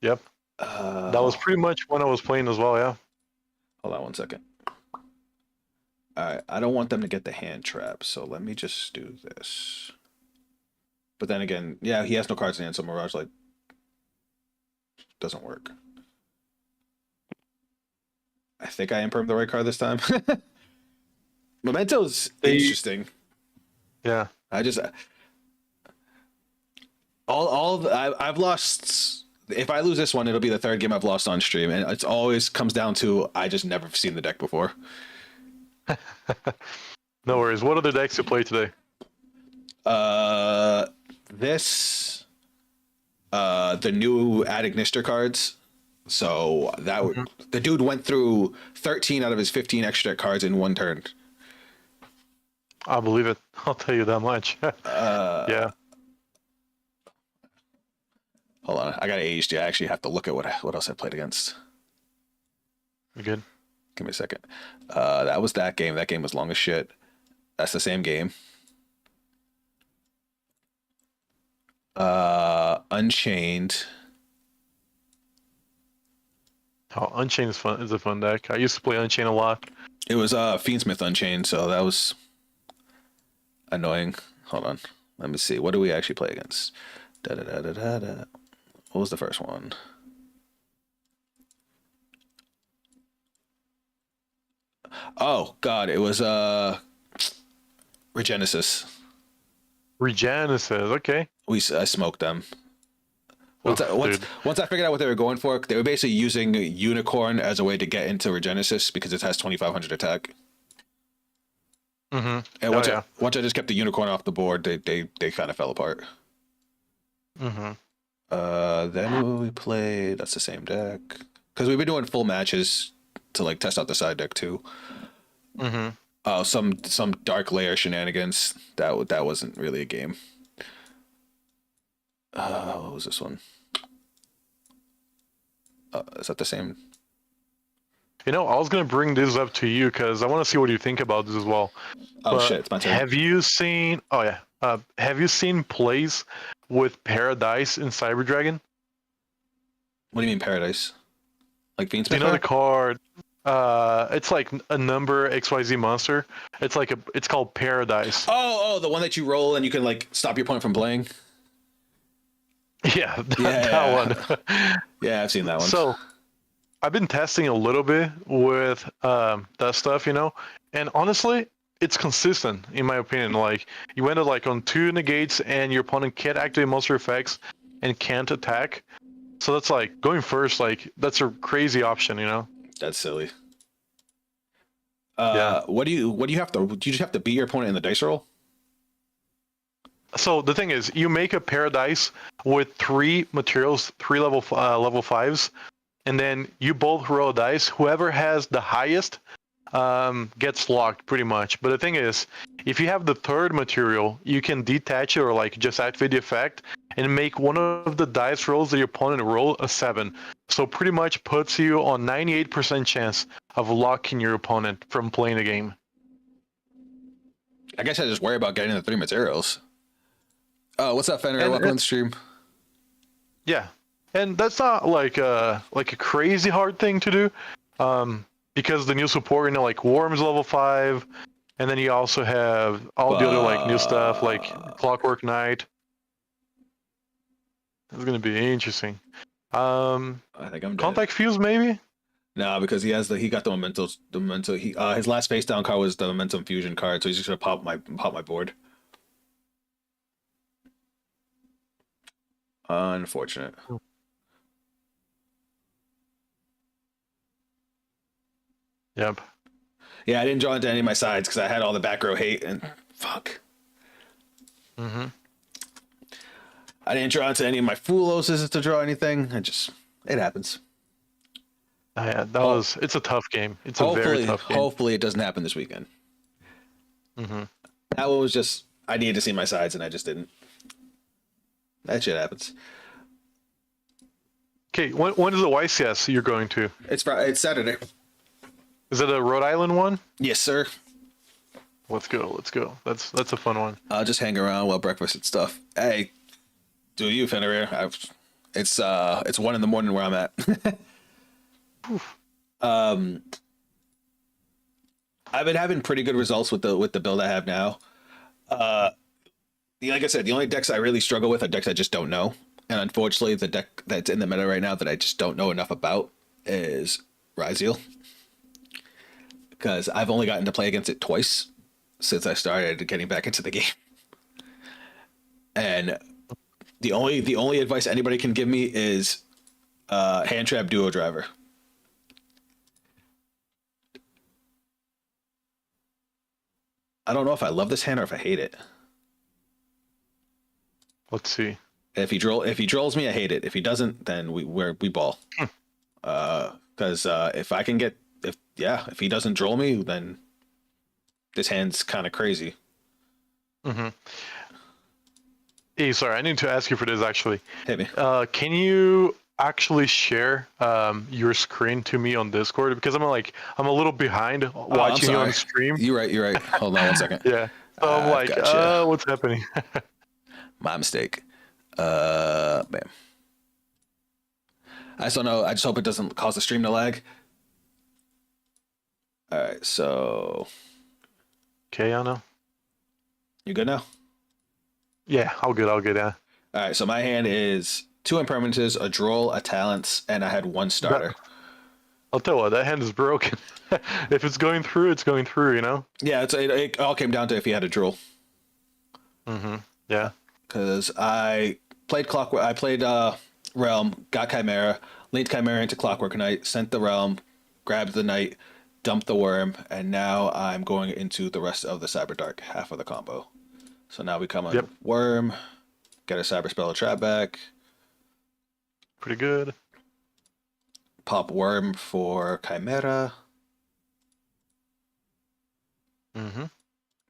B: Yep. That was pretty much when I was playing as well, yeah.
A: Hold on 1 second. Alright, I don't want them to get the hand trap, so let me just do this. But then again, yeah, he has no cards in hand, so Mirage Light doesn't work. I think I impermed the right card this time. Memento's interesting.
B: Yeah.
A: I've lost. If I lose this one, it'll be the 3rd game I've lost on stream, and it always comes down to I just never seen the deck before.
B: No worries. What other decks you play today?
A: The new Adignister cards. So that the dude went through 13 out of his 15 extra cards in 1 turn.
B: I believe it. I'll tell you that much. Yeah.
A: Hold on, I got ADHD. I actually have to look at what else I played against.
B: You good?
A: Give me a second. That was that game. That game was long as shit. That's the same game. Unchained.
B: Oh, Unchained is fun. Is a fun deck. I used to play Unchained a lot.
A: It was Fiendsmith Unchained, so that was annoying. Hold on. Let me see. What do we actually play against? What was the first one? Oh God, it was Regenesis.
B: Regenesis, okay.
A: I smoked them. Once I figured out what they were going for, they were basically using Unicorn as a way to get into Regenesis because it has 2,500 attack. And once I just kept the Unicorn off the board, they kind of fell apart. Then we played. That's the same deck because we've been doing full matches to like test out the side deck too. Oh, some dark layer shenanigans. That wasn't really a game. What was this one? Is that the same?
B: I was gonna bring this up to you because I want to see what you think about this as well.
A: Oh shit, it's my turn.
B: Have you seen? Oh yeah. Have you seen plays with Paradise in Cyber Dragon?
A: What do you mean Paradise? Like Fiendsmith?
B: You know the card? It's like a number XYZ monster. It's called Paradise.
A: Oh, the one that you roll and you can like stop your opponent from playing.
B: Yeah, that one.
A: Yeah, I've seen that one.
B: So, I've been testing a little bit with that stuff, and honestly, it's consistent in my opinion. Like you ended like on 2 negates, and your opponent can't activate monster effects and can't attack. So that's like going first. Like that's a crazy option,
A: That's silly.
B: Yeah.
A: What do you have to? Do you just have to beat your opponent in the dice roll?
B: So the thing is, you make a paradise with 3 materials, 3 level 5s, and then you both roll a dice. Whoever has the highest gets locked pretty much. But the thing is, if you have the 3rd material, you can detach it or like just activate the effect and make one of the dice rolls that your opponent roll a 7. So pretty much puts you on 98% chance of locking your opponent from playing the game.
A: I guess I just worry about getting the 3 materials. Oh, what's up, Fenrir?
B: And
A: Welcome to the stream.
B: yeah, and that's not like a crazy hard thing to do, because the new support, like Worm's level 5, and then you also have all the other like new stuff like Clockwork Knight. It's gonna be interesting.
A: I think I'm dead.
B: Contact Fuse maybe.
A: No, because he got the memento. His last face down card was the momentum fusion card, so he's just gonna pop my board. Unfortunate.
B: Yep.
A: Yeah, I didn't draw into any of my sides because I had all the back row hate and fuck.
B: Mm-hmm.
A: I didn't draw into any of my Fuloses to draw anything. It happens.
B: Yeah, it's a tough game. It's a very tough game.
A: Hopefully it doesn't happen this weekend.
B: Mm-hmm.
A: That one was just, I needed to see my sides and I just didn't. That shit happens.
B: Okay, when is the YCS you're going to?
A: It's Saturday.
B: Is it a Rhode Island one?
A: Yes, sir.
B: Let's go. That's a fun one.
A: I'll just hang around while breakfast and stuff. Hey, do you, Fenrir? It's 1 a.m. where I'm at. I've been having pretty good results with the build I have now. Like I said, the only decks I really struggle with are decks I just don't know. And unfortunately, the deck that's in the meta right now that I just don't know enough about is Ryzeal. Because I've only gotten to play against it twice since I started getting back into the game. And the only advice anybody can give me is hand trap duo driver. I don't know if I love this hand or if I hate it.
B: Let's see.
A: If he drolls me, I hate it. If he doesn't, then we ball. Because if he doesn't droll me, then this hand's kind of crazy.
B: Mm-hmm. Hey, sorry, I need to ask you for this actually.
A: Hit me.
B: Can you actually share your screen to me on Discord? Because I'm a little behind watching you on stream.
A: You're right. Hold on 1 second.
B: Yeah. So I'm like,
A: gotcha.
B: What's happening?
A: My mistake. Man. I just don't know. I just hope it doesn't cause the stream to lag. All right, so.
B: Okay, I know.
A: You good now?
B: Yeah, all good, yeah.
A: All right, so my hand is 2 impermanences, a droll, a talents, and I had 1 starter.
B: I'll tell you what, that hand is broken. If it's going through, it's going through, you know?
A: Yeah, it all came down to if he had a droll.
B: Mm-hmm. Yeah.
A: Because I played Clockwork. I played Realm, got Chimera, linked Chimera into Clockwork Knight, sent the Realm, grabbed the Knight, dumped the Worm, and now I'm going into the rest of the Cyber Dark, half of the combo. So now we come on Worm, get a Cyber Spell of Trap back.
B: Pretty good.
A: Pop Worm for Chimera.
B: Mm-hmm.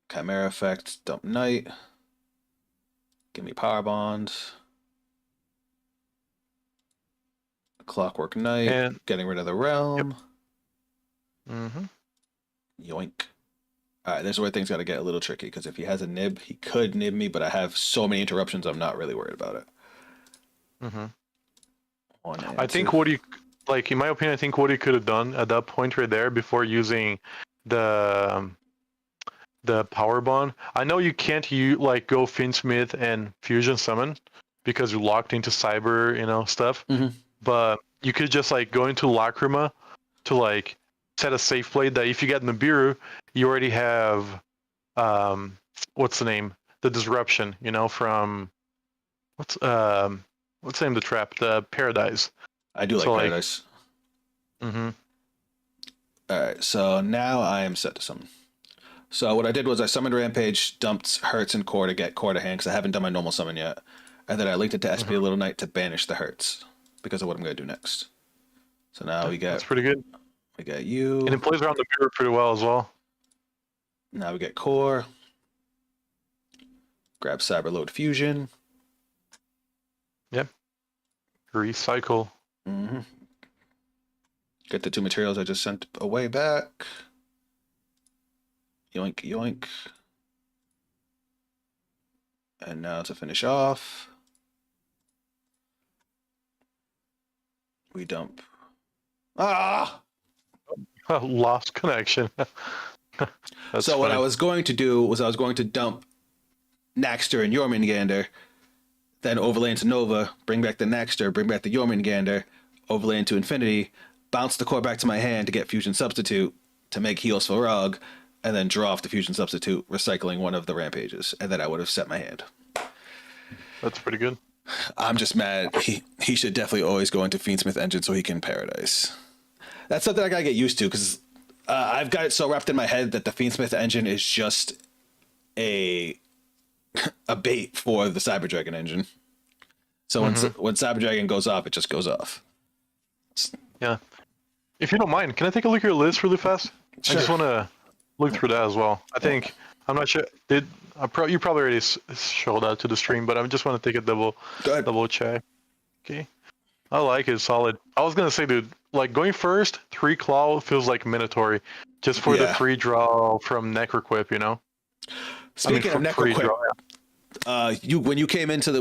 A: Chimera effect, dump Knight. Give me Power Bond. Clockwork Knight. And getting rid of the Realm.
B: Yep. Mm-hmm.
A: Yoink. All right, this is where things got to get a little tricky, because if he has a nib, he could nib me, but I have so many interruptions, I'm not really worried about it.
B: Mm-hmm.
A: I
B: think what he, like, in my opinion, I think what he could have done at that point right there before using the power bond. I know you can't go Fiendsmith and fusion summon because you're locked into cyber, stuff.
A: Mm-hmm.
B: But you could just go into Lacrima to set a safe play that if you get Nibiru, you already have what's the name? The disruption, from what's the name of the trap? The Paradise.
A: I do like Paradise.
B: Mm-hmm.
A: All right, so now I am set to summon. So what I did was I summoned Rampage, dumped Hurts and Core to get Core to hand because I haven't done my normal summon yet, and then I linked it to SP Little Knight to banish the Hurts because of what I'm gonna do next. So now
B: Yeah, that's pretty good.
A: we got you.
B: And it plays around the mirror pretty well as well.
A: Now we get Core. Grab Cyberload Fusion.
B: Yep. Recycle.
A: Mm-hmm. Get the 2 materials I just sent away back. Yoink, yoink. And now to finish off, we dump. Ah!
B: Lost connection.
A: So what I was going to do was I was going to dump Naxter and Jormungandr, then overlay into Nova, bring back the Naxter, bring back the Jormungandr, overlay into Infinity, bounce the core back to my hand to get Fusion Substitute to make heals for Rog, and then draw off the Fusion Substitute, recycling one of the Rampages, and then I would have set my hand.
B: That's pretty good.
A: I'm just mad. He should definitely always go into Fiendsmith engine so he can Paradise. That's something I gotta get used to because I've got it so wrapped in my head that the Fiendsmith engine is just a bait for the Cyber Dragon engine. So when Cyber Dragon goes off, it just goes off.
B: Yeah. If you don't mind, can I take a look at your list really fast?
A: Sure.
B: I just want to look through that as well. I'm not sure. You probably already showed that to the stream, but I just want to take a double check. Okay. I like it, solid. I was gonna say, dude, like going first, 3 claw feels like Minotaur, just for the free draw from Necroquip, you know.
A: Speaking of Necroquip, when you came into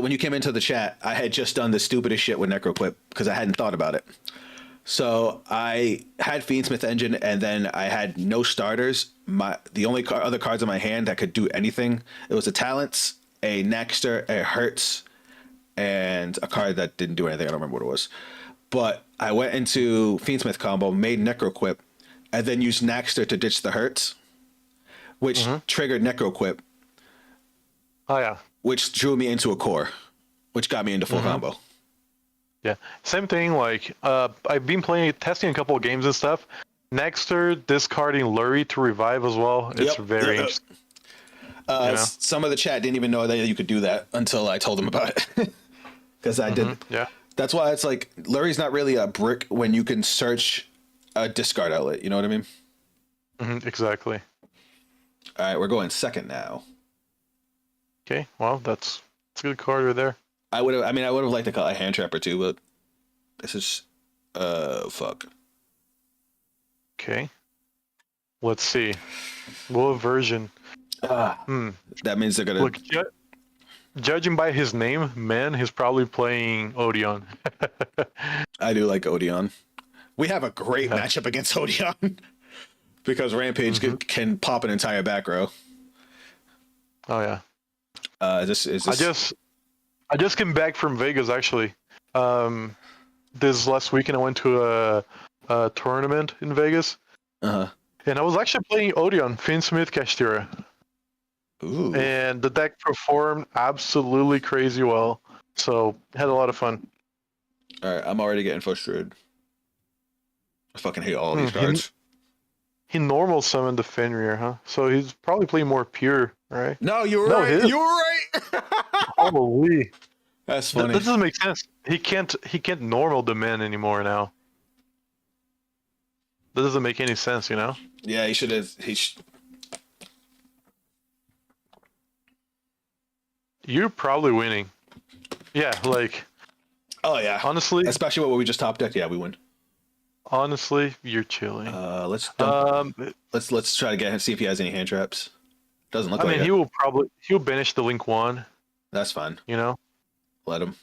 A: the chat, I had just done the stupidest shit with Necroquip because I hadn't thought about it. So I had Fiendsmith engine, and then I had no starters. The only other cards in my hand that could do anything, it was a Talents, a Naxter, a Hurts, and a card that didn't do anything. I don't remember what it was. But I went into Fiendsmith combo, made Necroquip, and then used Naxter to ditch the Hurts, which triggered Necroquip.
B: Oh yeah.
A: Which drew me into a core, which got me into full combo.
B: Yeah, same thing. Like I've been testing a couple of games and stuff. Nexter discarding Lurie to revive as well. It's very interesting.
A: Some of the chat didn't even know that you could do that until I told them about it. Because I did.
B: Yeah.
A: That's why it's like Lurie's not really a brick when you can search a discard outlet. You know what I mean?
B: Exactly.
A: All right, we're going second now.
B: Okay, well that's a good card right there.
A: I would have liked to call a hand trap or two, but this is fuck.
B: Okay. Let's see. What version?
A: That means they're gonna
B: look. Judging by his name, man, he's probably playing Odeon.
A: I do like Odeon. We have a great matchup against Odeon because Rampage can pop an entire back row.
B: Oh yeah.
A: I
B: just came back from Vegas actually. This last weekend I went to a tournament in Vegas. And I was actually playing Odeon, Fiendsmith Kashtira.
A: Ooh.
B: And the deck performed absolutely crazy well. So had a lot of fun.
A: Alright, I'm already getting frustrated. I fucking hate all these cards.
B: He normal summoned the Fenrir, huh? So he's probably playing more pure, right?
A: No, you were right. You were right.
B: Holy.
A: That's funny.
B: That doesn't make sense. He can't normal the man anymore now. That doesn't make any sense, you know?
A: Yeah, he should have.
B: You're probably winning. Yeah, like.
A: Oh yeah.
B: Honestly,
A: especially what we just top decked. Yeah, we win.
B: Honestly, you're chilling.
A: Let's try to see if he has any hand traps. Doesn't look like it.
B: I mean, he'll banish the Link 1.
A: That's fine.
B: You know?
A: Let him.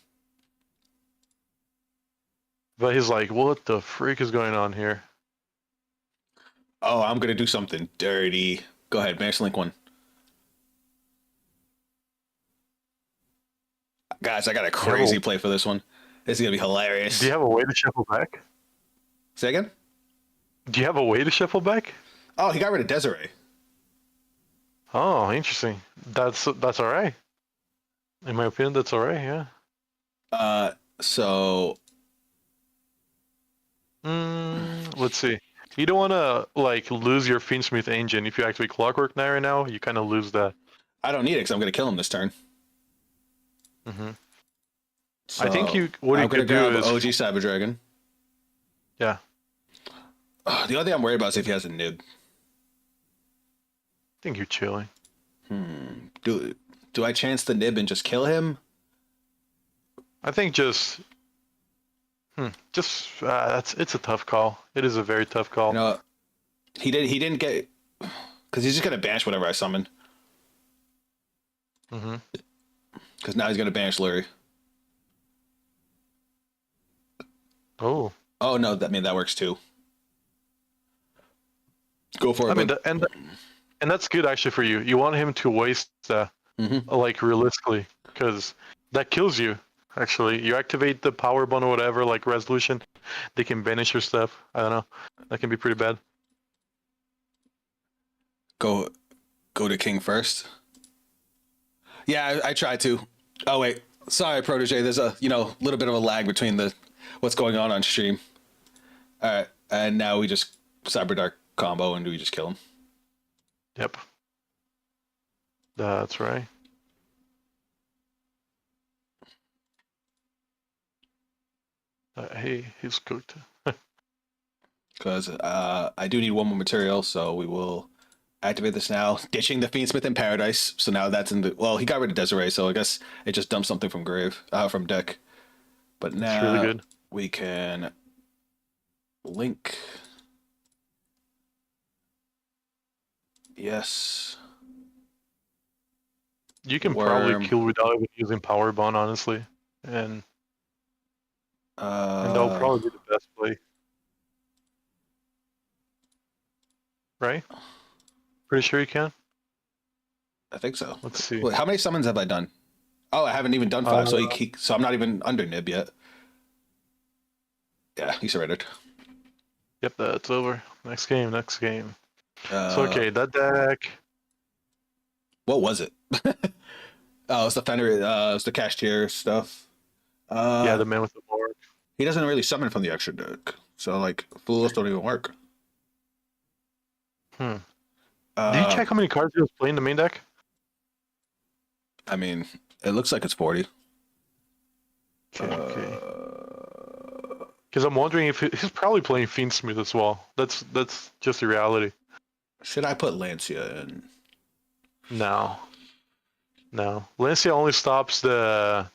B: But he's like, what the freak is going on here?
A: Oh, I'm gonna do something dirty. Go ahead, banish Link 1. Guys, I got a crazy play for this one. This is gonna be hilarious.
B: Do you have a way to shuffle back?
A: Say again?
B: Do you have a way to shuffle back?
A: Oh, he got rid of Desiree.
B: Oh, interesting. That's all right. In my opinion, that's all right. Yeah.
A: So.
B: Let's see. You don't want to like lose your Fiendsmith engine. If you activate Clockwork Knight right now, you kind of lose that.
A: I don't need it because I'm going to kill him this turn.
B: Mm-hmm.
A: So
B: I think what
A: I'm
B: you
A: going to
B: could do
A: grab
B: is
A: OG Cyber Dragon.
B: yeah.
A: The only thing I'm worried about is if he has a nib.
B: I think you're chilling.
A: Do I chance the nib and just kill him?
B: I think it's a tough call. It is a very tough call.
A: You know, he didn't get because he's just going to banish whatever I summon.
B: Mm-hmm.
A: Because now he's going to banish Lurie.
B: Oh.
A: Oh no, that works too. Go for it.
B: I mean, and that's good actually for you. You want him to waste like realistically, because that kills you. Actually, you activate the power bond or whatever, like resolution, they can banish your stuff. I don't know. That can be pretty bad.
A: Go to King first. Yeah, I tried to. Oh wait, sorry, Protege. There's a little bit of a lag between the what's going on stream. All right, and now we just Cyber Dark combo and we just kill him.
B: Yep. That's right. Hey, he's cooked.
A: Because I do need one more material, so we will activate this now. Ditching the Fiendsmith in Paradise. So now that's in the... Well, he got rid of Desiree, so I guess it just dumps something from from deck. But now
B: it's really good.
A: We can link. Yes.
B: You can probably kill without even using power bond, honestly, and that'll probably be the best play. Right? Pretty sure you can.
A: I think so.
B: Let's see.
A: Wait, how many summons have I done? Oh, I haven't even done 5, so I'm not even under Nib yet. Yeah, he surrendered.
B: Yep, that's over. Next game. So okay, that deck.
A: What was it? Oh, it's the Fender. It's the Cashier stuff.
B: Yeah, the man with the mark.
A: He doesn't really summon from the extra deck, so like fools don't even work.
B: Did you check how many cards he was playing in the main deck?
A: I mean, it looks like it's 40.
B: Okay. Because I'm wondering if he's probably playing Fiendsmith as well. That's just the reality.
A: Should I put Lancia in?
B: No. Lancia only stops the...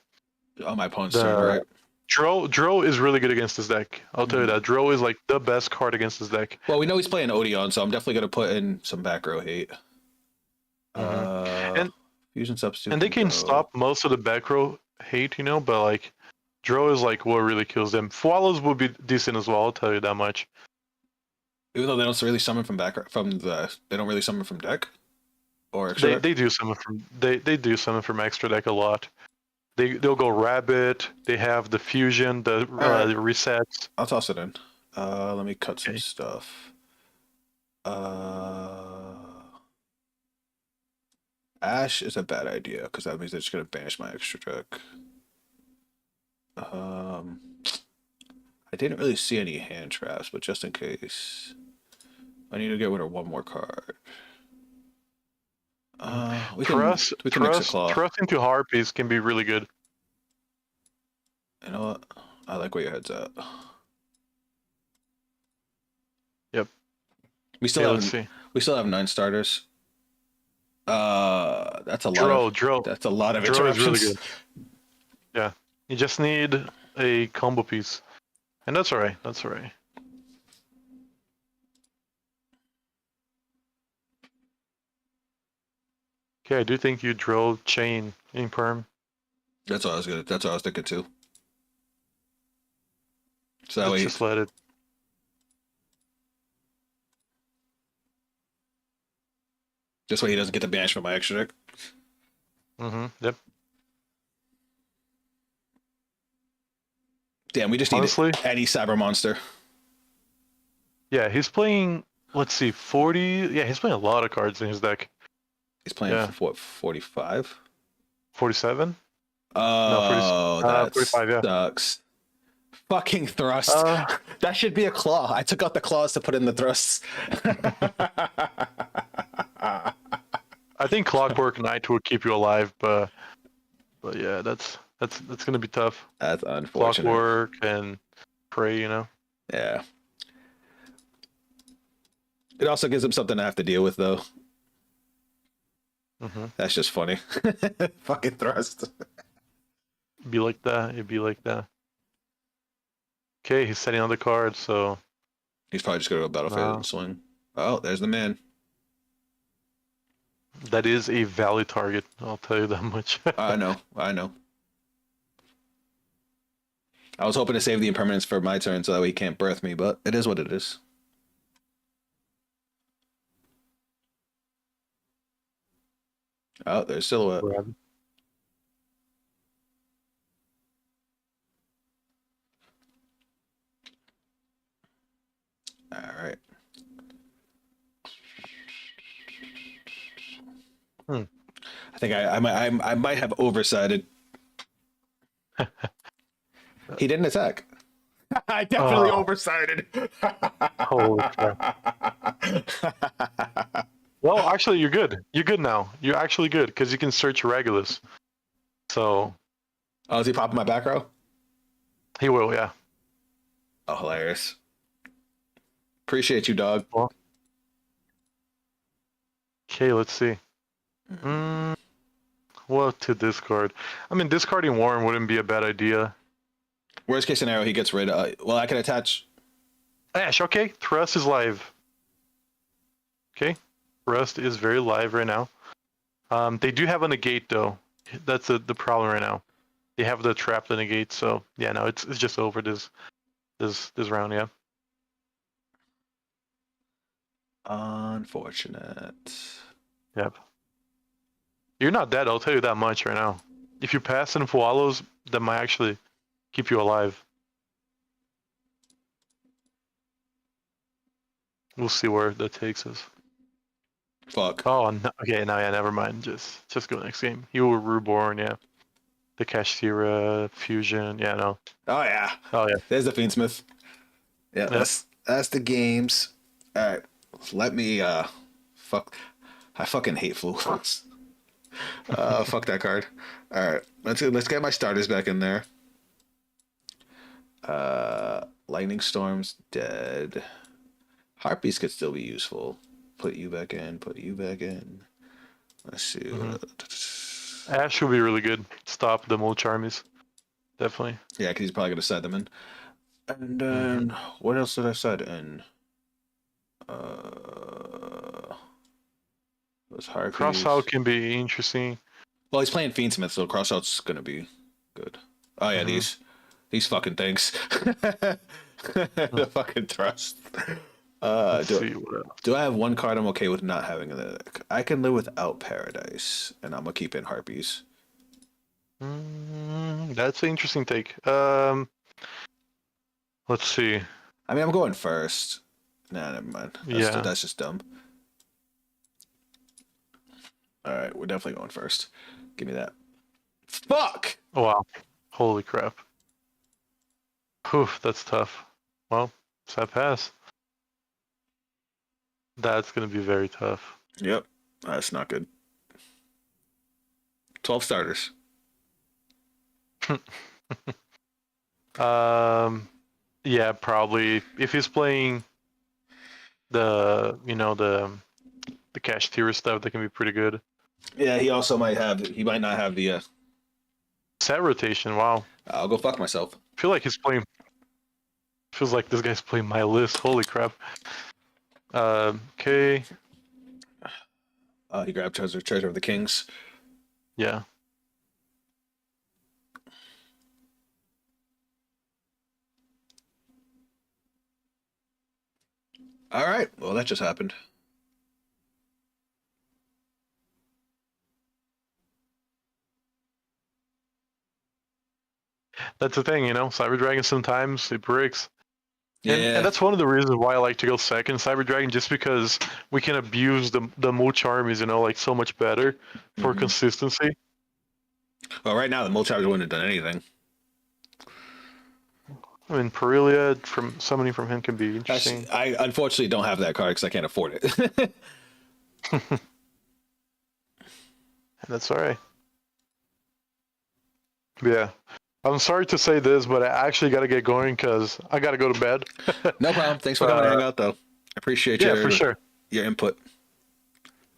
A: On my opponent's turn, right?
B: Dro is really good against this deck. I'll tell you that. Dro is like the best card against this deck.
A: Well, we know he's playing Odeon, so I'm definitely going to put in some back row hate.
B: And
A: Fusion substitute.
B: And they can stop most of the back row hate, but like Dro is like what really kills them. Fualos would be decent as well, I'll tell you that much.
A: Even though they don't really summon from they don't really summon from deck? Or
B: extra they do summon from they do summon from extra deck a lot. They'll go Rabbit, they have the fusion, the resets.
A: I'll toss it in. Let me cut some stuff. Ash is a bad idea because that means they're just gonna banish my extra deck. I didn't really see any hand traps, but just in case, I need to get rid of one more card. We can mix a claw.
B: Trust into Harpies can be really good.
A: You know what? I like where your head's at.
B: Yep.
A: We still have 9 starters. That's a lot.
B: Dro.
A: That's a lot of
B: Dro
A: interruptions.
B: is really good. Yeah. You just need a combo piece. And that's alright. Okay, I do think you drilled chain in perm.
A: That's what I was thinking too. So
B: Let's just let it.
A: This way he doesn't get the banish from my extra deck.
B: Yep.
A: Damn, we just need any cyber monster.
B: Yeah, he's playing, let's see, 40. Yeah, he's playing a lot of cards in his deck.
A: He's playing for what, 45?
B: 47?
A: Oh,
B: no, 45, yeah.
A: Sucks. Fucking thrust.
B: Uh,
A: That should be a claw. I took out the claws to put in the thrusts.
B: I think Clockwork Knight will keep you alive, but yeah, that's gonna be tough.
A: That's unfortunate.
B: Clockwork and Prey,
A: Yeah. It also gives him something to have to deal with, though.
B: Mm-hmm.
A: That's just funny. Fucking thrust.
B: Be like that. It'd be like that. Okay, he's setting on the card, so
A: He's probably just going to go battlefield and swing. Oh, there's the man.
B: that is a valid target. I'll tell you that much.
A: I know. I know. I was hoping to save the impermanence for my turn so that way he can't birth me, but it is what it is. Oh, there's Silhouette. All right. I think I might have oversighted. He didn't attack. I definitely oversighted.
B: Holy crap. Well, actually, you're good. You're good now. You're actually good because you can search Regulus. So.
A: Oh, is he popping my back row?
B: He will, yeah.
A: Oh, hilarious. Appreciate you, dog.
B: Well, okay, let's see. What to discard? I mean, discarding Warren wouldn't be a bad idea.
A: Worst case scenario, he gets rid of. Well, I can attach.
B: Ash, okay. Thrust is live. Okay. Thrust is very live right now. They do have a negate, though. That's the problem right now. They have the trap the negate, so yeah, no, it's just over this round, yeah.
A: Unfortunate.
B: Yep. You're not dead, I'll tell you that much right now. If you pass and wallows, that might actually keep you alive. We'll see where that takes us.
A: Fuck.
B: Oh, no, okay, no, yeah, never mind. Just go next game. You were Reborn, yeah. The Kashtira fusion, yeah, no.
A: Oh yeah.
B: Oh yeah.
A: There's the Fiendsmith. Yeah,
B: Yep.
A: that's the games. All right. Let me fuck. I fucking hate flu. Fuck that card. All right. Let's get my starters back in there. Lightning Storm's dead. Harpies could still be useful. Put you back in. Put you back in. Let's see.
B: Ash will be really good. Stop the Mulch armies. Definitely.
A: Yeah, because he's probably gonna set them in. And then what else did I set in? Those Harpies.
B: Crossout can be interesting.
A: Well, he's playing Fiendsmith, so Crossout's gonna be good. Oh yeah, these fucking things. The fucking trust. Do I have one card I'm okay with not having in the deck? I can live without Paradise, and I'm gonna keep in Harpies.
B: That's an interesting take. Let's see.
A: I mean, I'm going first. Nah, never mind. That's just dumb. All right, we're definitely going first. Give me that. Fuck!
B: Oh, wow. Holy crap. Oof, that's tough. Well, sad pass. That's going to be very tough.
A: Yep, that's not good. 12 starters.
B: Yeah, probably. If he's playing the Kashtira stuff, that can be pretty good.
A: Yeah, he also might not have the
B: set rotation. Wow.
A: I'll go fuck myself.
B: I feel like he's playing. Feels like this guy's playing my list. Holy crap. Okay.
A: He grabbed Treasure of the Kings.
B: Yeah.
A: All right. Well, that just happened.
B: That's the thing, Cyber Dragon sometimes it breaks.
A: Yeah.
B: And that's one of the reasons why I like to go second Cyber Dragon, just because we can abuse the Mulch armies, like so much better for consistency.
A: Well, right now the Mulch armies wouldn't have done anything.
B: I mean, Perelia from summoning from him can be interesting.
A: I unfortunately don't have that card because I can't afford it.
B: That's all right. Yeah. I'm sorry to say this, but I actually got to get going because I got to go to bed.
A: No problem. Thanks for coming to hang out, though. I appreciate
B: for sure.
A: Your input.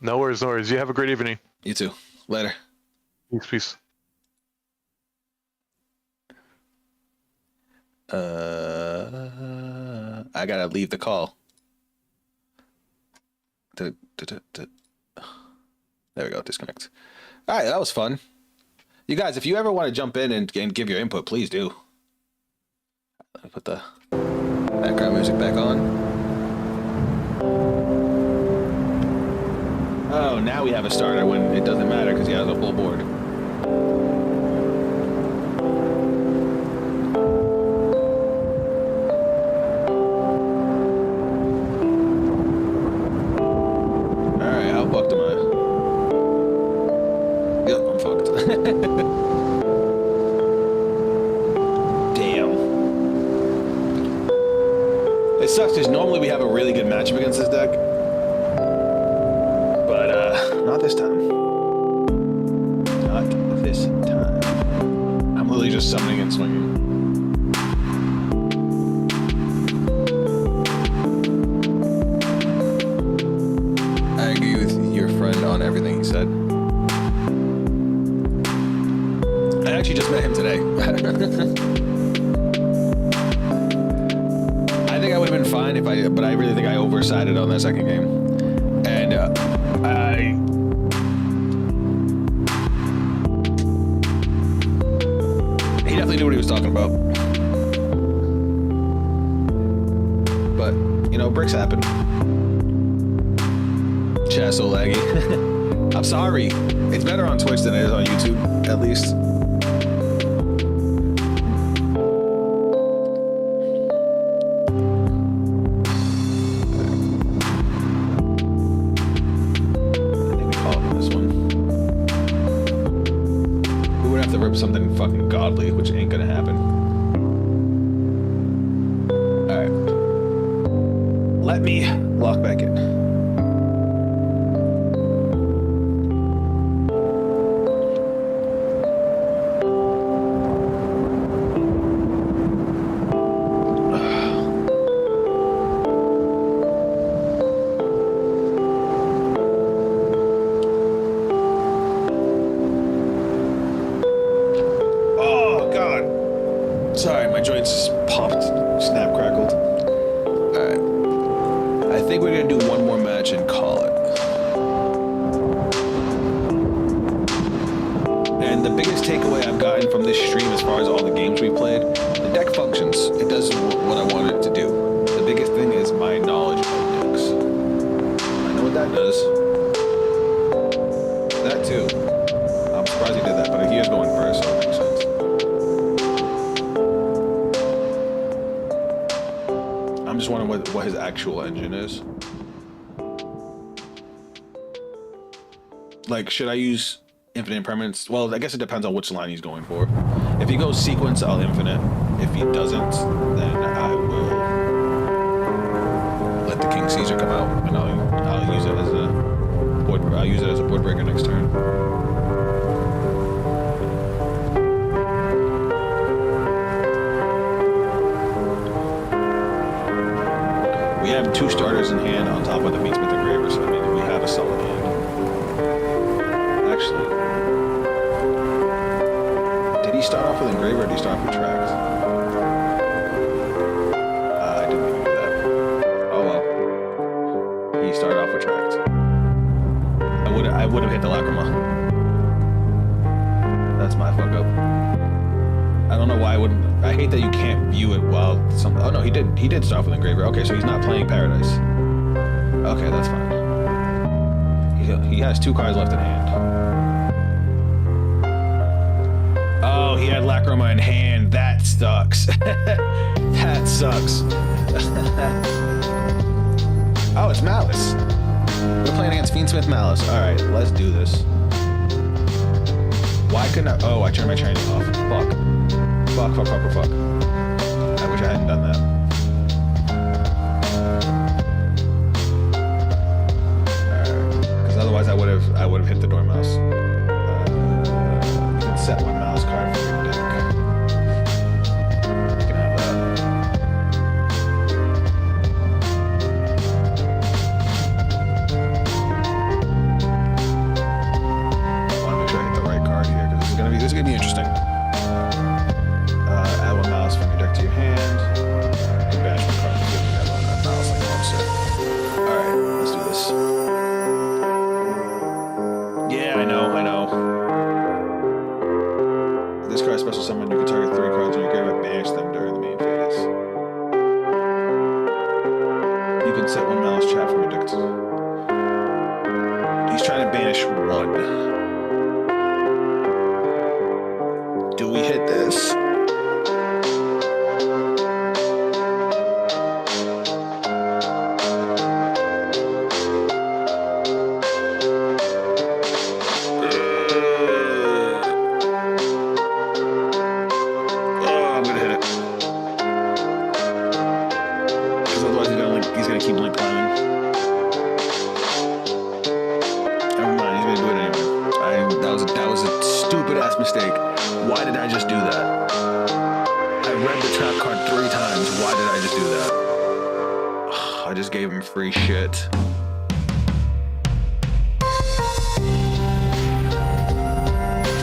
B: No worries, no worries. You have a great evening.
A: You too. Later.
B: Peace.
A: I gotta leave the call. There we go. Disconnect. All right, that was fun. You guys, if you ever want to jump in and give your input, please do. Let me put the background music back on. Oh, now we have a starter when it doesn't matter because he has a full board. Alright, how fucked am I? Yep, I'm fucked. Damn. It sucks because normally we have a really good matchup against this deck. Not this time. Not this time. I'm literally just summoning and swinging. I agree with your friend on everything he said. I actually just met him today. I think I would have been fine but I really think I oversided on that second game. And he definitely knew what he was talking about. But, you know, bricks happen. Chat so laggy. I'm sorry. It's better on Twitch than it is on YouTube, at least. Something fucking godly, which ain't gonna happen. Alright. Let me lock back in. Sorry, my joints popped, snap crackled. Alright. I think we're gonna do one more match and call it. And the biggest takeaway I've gotten from this stream as far as all the games we played, the deck functions. It does what I want it to do. The biggest thing is my knowledge of decks. I know what that does. That too. I'm surprised he did that, but he is going first, so it makes sense. I'm just wondering what his actual engine is. Like, should I use infinite impermanence? Well, I guess it depends on which line he's going for. If he goes sequence, I'll infinite. If he doesn't, then I will let the King Caesar come out, and I'll use it as a board. I'll use it as a board breaker next turn. We have two starters in hand on top of the Fiendsmith Engraver, so I mean we have a solid hand. Actually, did he start off with Engraver or did he start off with Tracks? I didn't even do that. Oh well. He started off with Tracks. I would have hit the Lacrima. That's my fuck up. I don't know why I wouldn't. I hate that you can't view it while some. Oh no, he did start with Engraver. Okay, so he's not playing Paradise. Okay, that's fine. He has two cards left in hand. Oh, he had Lacrima in hand. That sucks. That sucks. Oh, it's Malice. We're playing against Fiendsmith Malice. All right, let's do this. Why couldn't I? Oh, I turned my training off. Fuck. I wish I could set one mouse chat from addicted. He's trying to banish one. Do we hit this? Keep link climbing. Never mind, he's gonna do it anyway. That was a stupid ass mistake. Why did I just do that? I read the trap card 3 times. Why did I just do that? I just gave him free shit.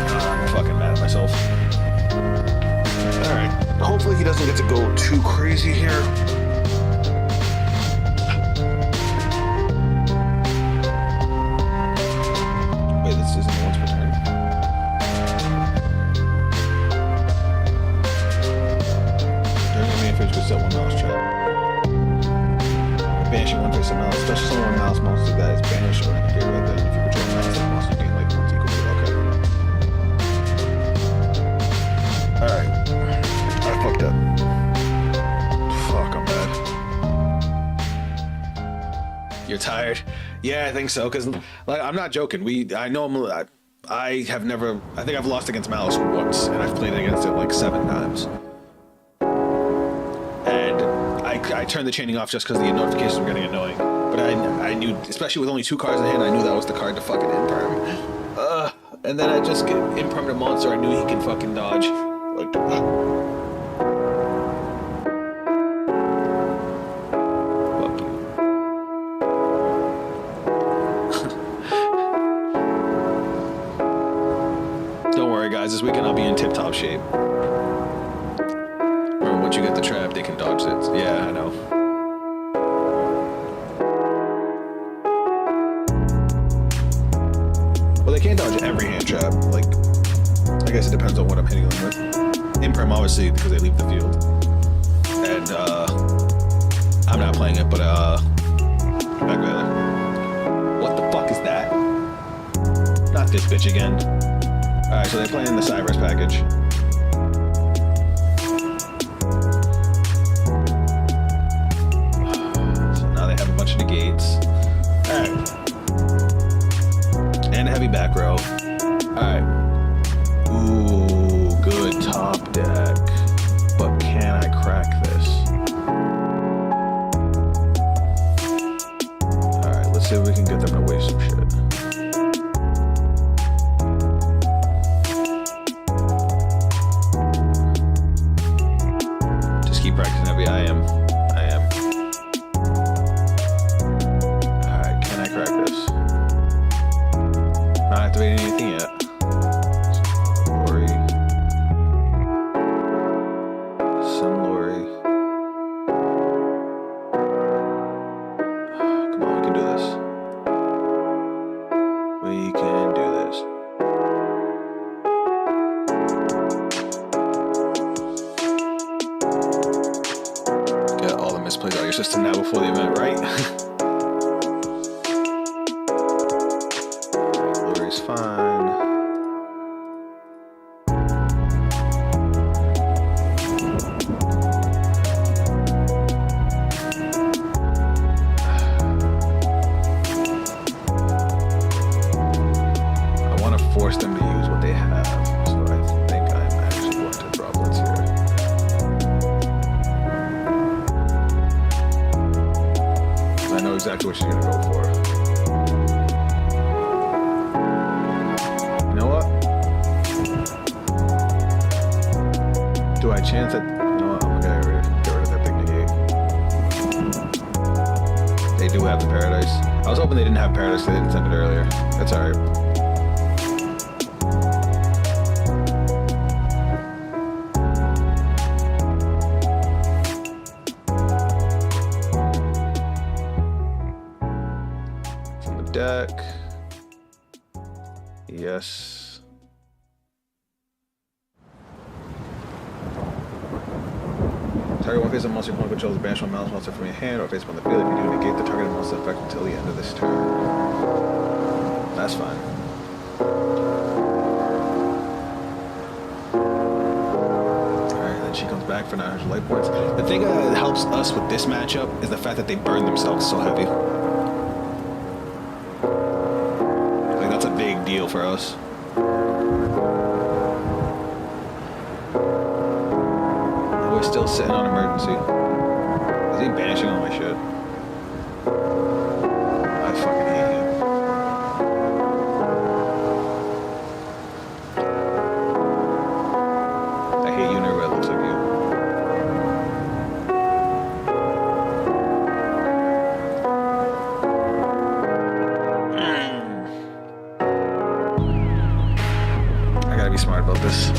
A: I'm fucking mad at myself. Alright. Hopefully he doesn't get to go too crazy here. Set one mouse chat. Banishing one face of mouse. Especially someone mouse monster that is banished or interfere with it. If you control mouse, that monster gain like 1 equal to okay. Alright. I fucked up. Fuck, I'm bad. You're tired? Yeah, I think so. Cause like I'm not joking. I think I've lost against Malice once, and I've played against it like 7 times. I turned the chaining off just because the notifications were getting annoying. But I knew, especially with only 2 cards in hand, I knew that was the card to fucking imperm. And then I just get impermed a monster I knew he could fucking dodge. Like, fuck you. Don't worry, guys. This weekend I'll be in tip-top shape. Once you get the trap, they can dodge it. Yeah, I know. Well, they can't dodge every hand trap. Like, I guess it depends on what I'm hitting them with. Imperm, obviously, because they leave the field. And, I'm not playing it, but, back there. What the fuck is that? Not this bitch again. Alright, so they're playing the Cyverse package. Negates. Alright. And a heavy back row. Alright. Ooh, good top deck. But can I crack this? Alright, let's see if we can get them to waste some shit. Just keep practicing heavy. I am. Not activating anything yet. Sunlori. Come on, we can do this. We can do this. Get all the misplays out of your system now before the event, right? Fine. I want to force them to use what they have, so I think I'm actually going to droplets here. I know exactly what she's going to go for. Do I chance it? No, I'm gonna get rid of that big negate. They do have the Paradise. I was hoping they didn't have Paradise because they didn't send it earlier. That's alright. From the deck. Yes. Target one face of monster opponent controls banish one mouse monster from your hand or face up on the field. If you do, negate the target monster effect until the end of this turn. That's fine. Alright, then she comes back for 900 life points. The thing that helps us with this matchup is the fact that they burn themselves so heavy. Like, that's a big deal for us. We're still sitting on emergency. Is he banishing all my shit? I fucking hate him. I hate you never looks like you. I gotta be smart about this.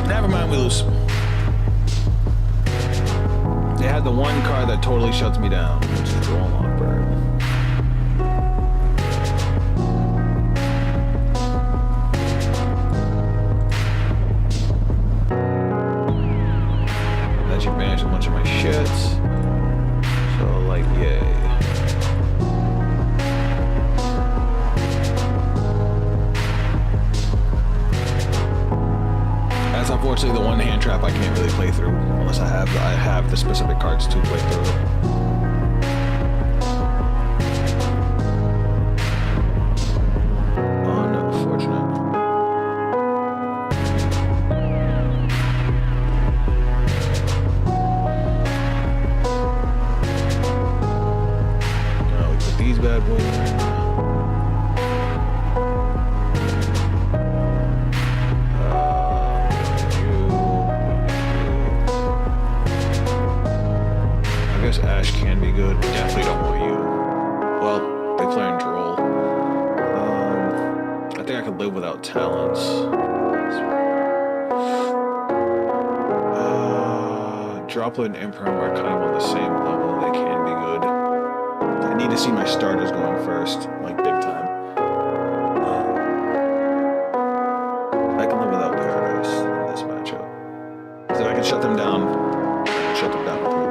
A: Never mind, we lose. They had the one card that totally shuts me down, which is the Dual Lockbird. Then she banished a bunch of my shits. So, like, yay. That's unfortunately the one hand trap I can't really play through unless I have the specific cards to play through it. Unfortunate. Now we put these bad boys in. Ash can be good. We definitely don't want you. Well, they play in Droll. I think I could live without talents. Droplet and Imperm are kind of on the same level. They can be good. I need to see my starters going first, like big time. I can live without Paradise in this matchup. So if I can shut them down, I can shut them down completely.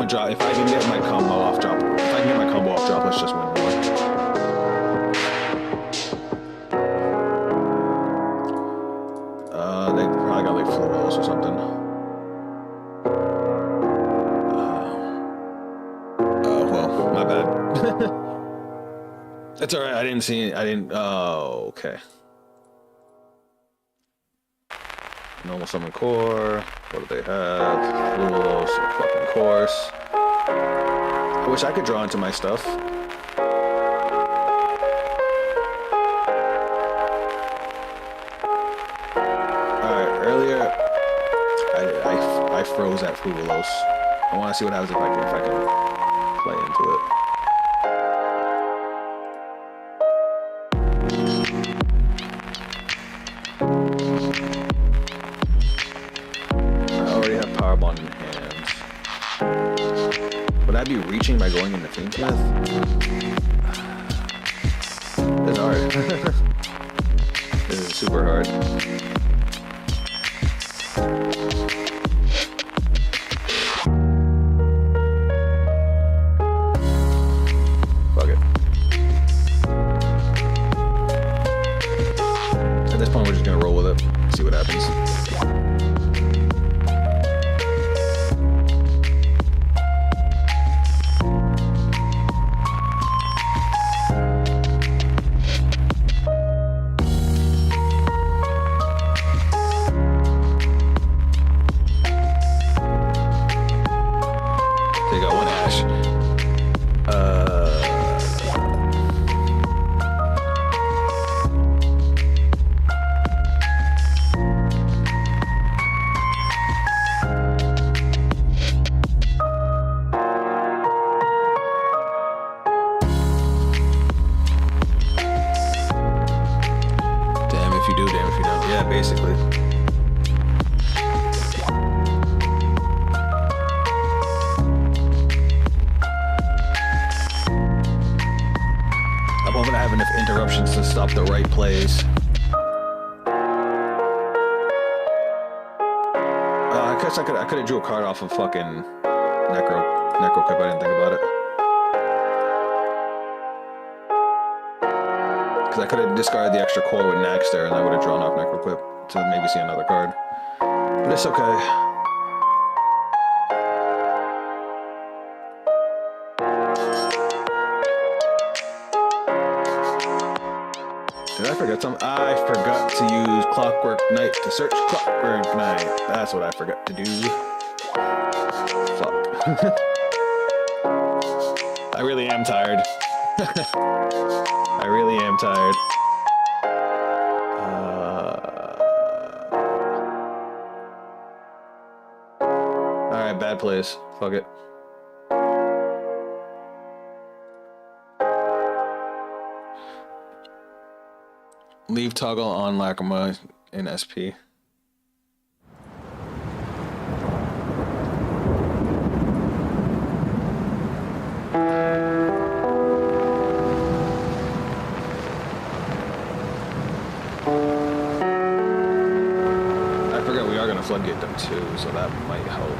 A: Drop. If I can get my combo off drop, let's just win more. They probably got like Fluos or something. Well, my bad. It's alright, I didn't, oh, okay. Normal summon core. What do they have? Fluos, of fucking course. I wish I could draw into my stuff. Alright, earlier I froze at Fluos. I want to see what happens if I can play into it. Powerbomb in hands. Would I be reaching by going into Fiendsmith? It's hard. This is super hard. Fuck it. At this point, we're just gonna roll with it. See what happens. stop the right plays. I guess I could have drew a card off of fucking Necro Quip. I didn't think about it. Because I could have discarded the extra core with Naxter, and I would have drawn off Necro Quip to maybe see another card. But it's okay. Did I forget something? I forgot to use Clockwork Knight to search Clockwork Knight. That's what I forgot to do. Fuck. I really am tired. I really am tired. Alright, bad plays. Fuck it. Leave toggle on Lacrima in SP. I forgot we are going to floodgate them too, so that might help.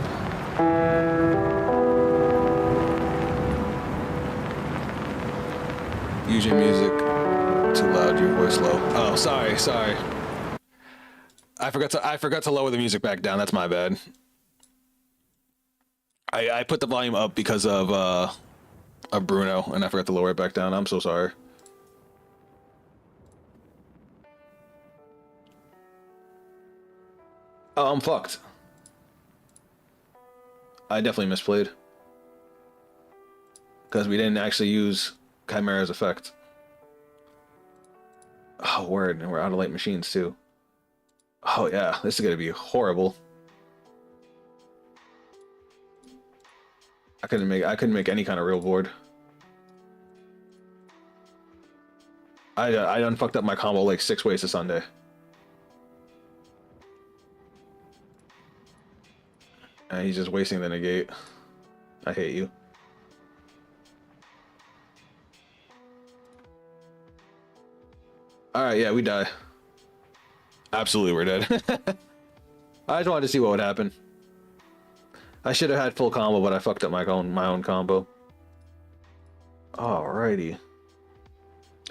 A: Use your music. Too loud, your voice low. Oh, sorry. I forgot to lower the music back down. That's my bad. I put the volume up because of Bruno, and I forgot to lower it back down. I'm so sorry. Oh, I'm fucked. I definitely misplayed. Because we didn't actually use Chimera's effect. Oh, word, and we're out of light machines too. Oh yeah, this is gonna be horrible. I couldn't make any kind of real board. I done fucked up my combo like 6 ways to Sunday. And he's just wasting the negate. I hate you. Alright, yeah, we die. Absolutely, we're dead. I just wanted to see what would happen. I should have had full combo, but I fucked up my own combo. Alrighty.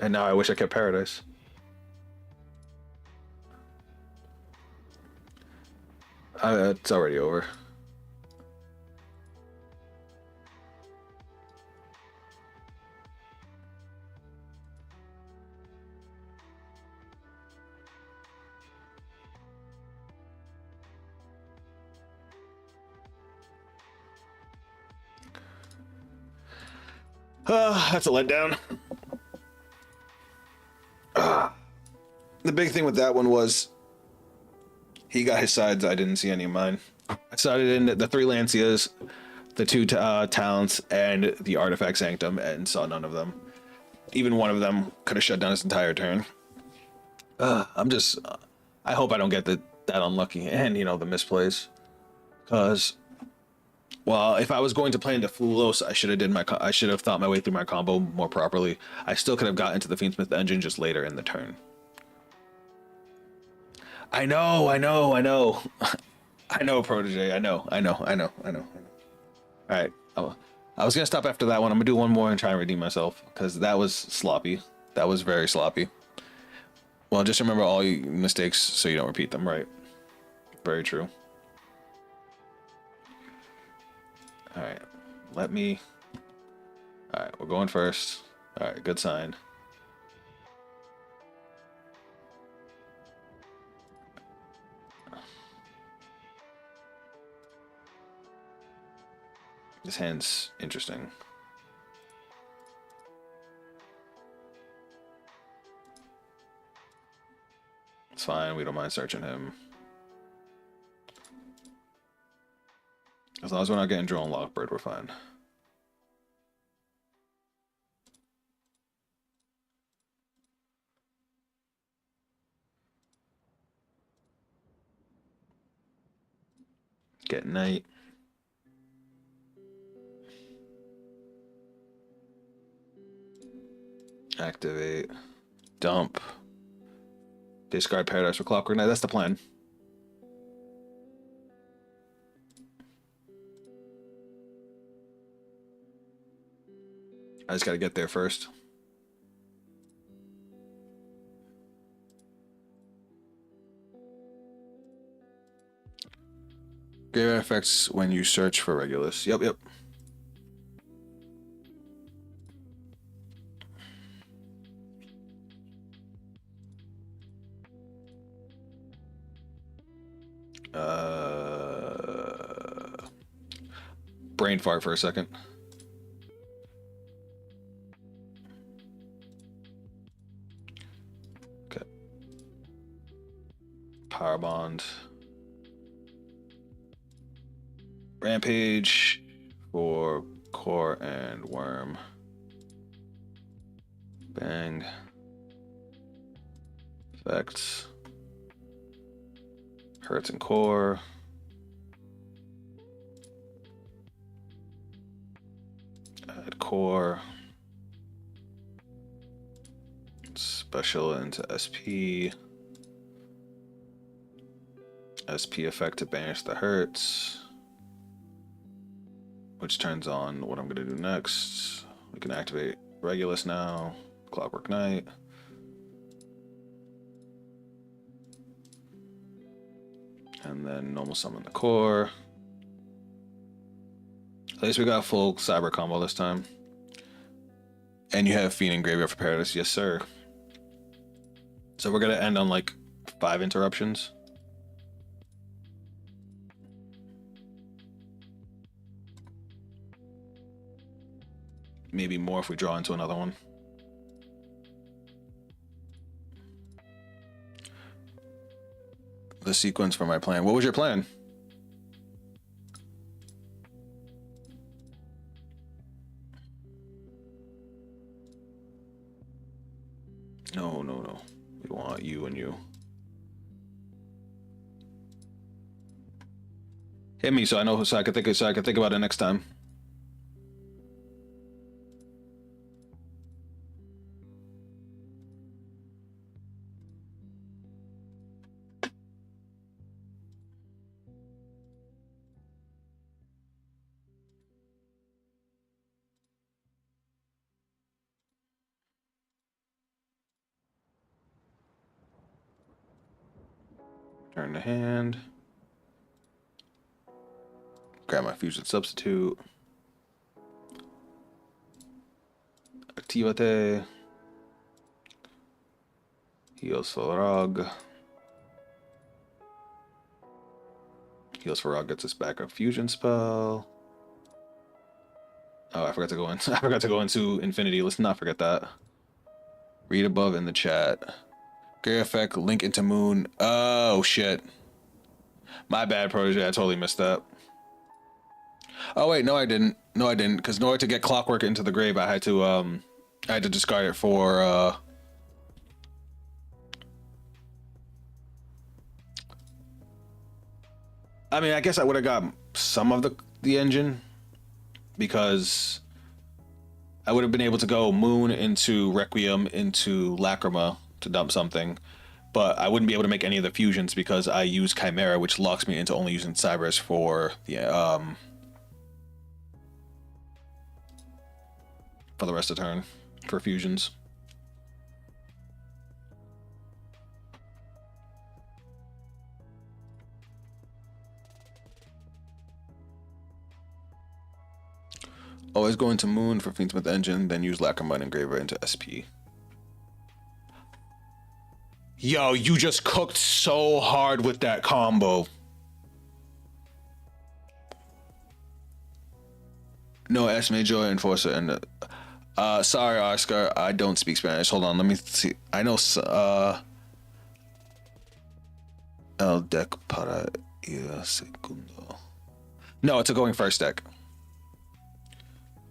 A: And now I wish I kept Paradise. It's already over. That's a letdown. The big thing with that one was he got his sides. I didn't see any of mine. I sided in the 3 Lancias, the 2 talents, and the Artifact Sanctum, and saw none of them. Even one of them could have shut down his entire turn. I'm just... I hope I don't get that unlucky, and, you know, the misplays. Because... well, if I was going to play into Flulos, I should have thought my way through my combo more properly. I still could have gotten to the Fiendsmith engine just later in the turn. I know. I know, Protege. I know. All right. I was gonna stop after that one. I'm gonna do one more and try and redeem myself because that was sloppy. That was very sloppy. Well, just remember all your mistakes so you don't repeat them. Right. Very true. All right, all right, we're going first. All right, good sign. This hand's interesting. It's fine, we don't mind searching him. As long as we're not getting Drone Lockbird, we're fine. Get Knight. Activate. dump. Discard Paradise for Clockwork Knight. That's the plan. I just gotta get there first. Graveyard effects when you search for Regulus. Yep, yep. Brain fart for a second. Okay. Power Bond. Rampage for Core and Worm. Bang. Effects. Hurts and Core. Add Core. Special into SP. SP effect to banish the hurts. Which turns on what I'm going to do next. We can activate Regulus now. Clockwork Knight. And then normal summon the Core. At least we got a full Cyber combo this time. And you have Fiend and Graveyard for Paradise. Yes, sir. So we're going to end on like 5 interruptions. Maybe more if we draw into another one. The sequence for my plan. What was your plan? No, no, no. We want you and you. Hit me so I know, so I can think about it next time. Turn the hand. Grab my fusion substitute. Activate. Heals for Rog. Heals for Rog gets us back a fusion spell. Oh, I forgot to go in. I forgot to go into Infinity. Let's not forget that. Read above in the chat. Gray effect, link into moon. Oh shit. My bad, Protege. I totally missed that. Oh wait, no I didn't. No I didn't. Because in order to get Clockwork into the grave, I had to discard it for I mean, I guess I would have got some of the engine because I would have been able to go Moon into Requiem into Lacrima to dump something, but I wouldn't be able to make any of the fusions because I use Chimera, which locks me into only using Cyverse for the rest of the turn for fusions. Always go into Moon for Fiendsmith Engine, then use Lacrima and Engraver into SP. Yo, you just cooked so hard with that combo. No, S Major Enforcer and sorry, Oscar, I don't speak Spanish. Hold on, let me see. I know El deck para ir segundo. No, it's a going first deck.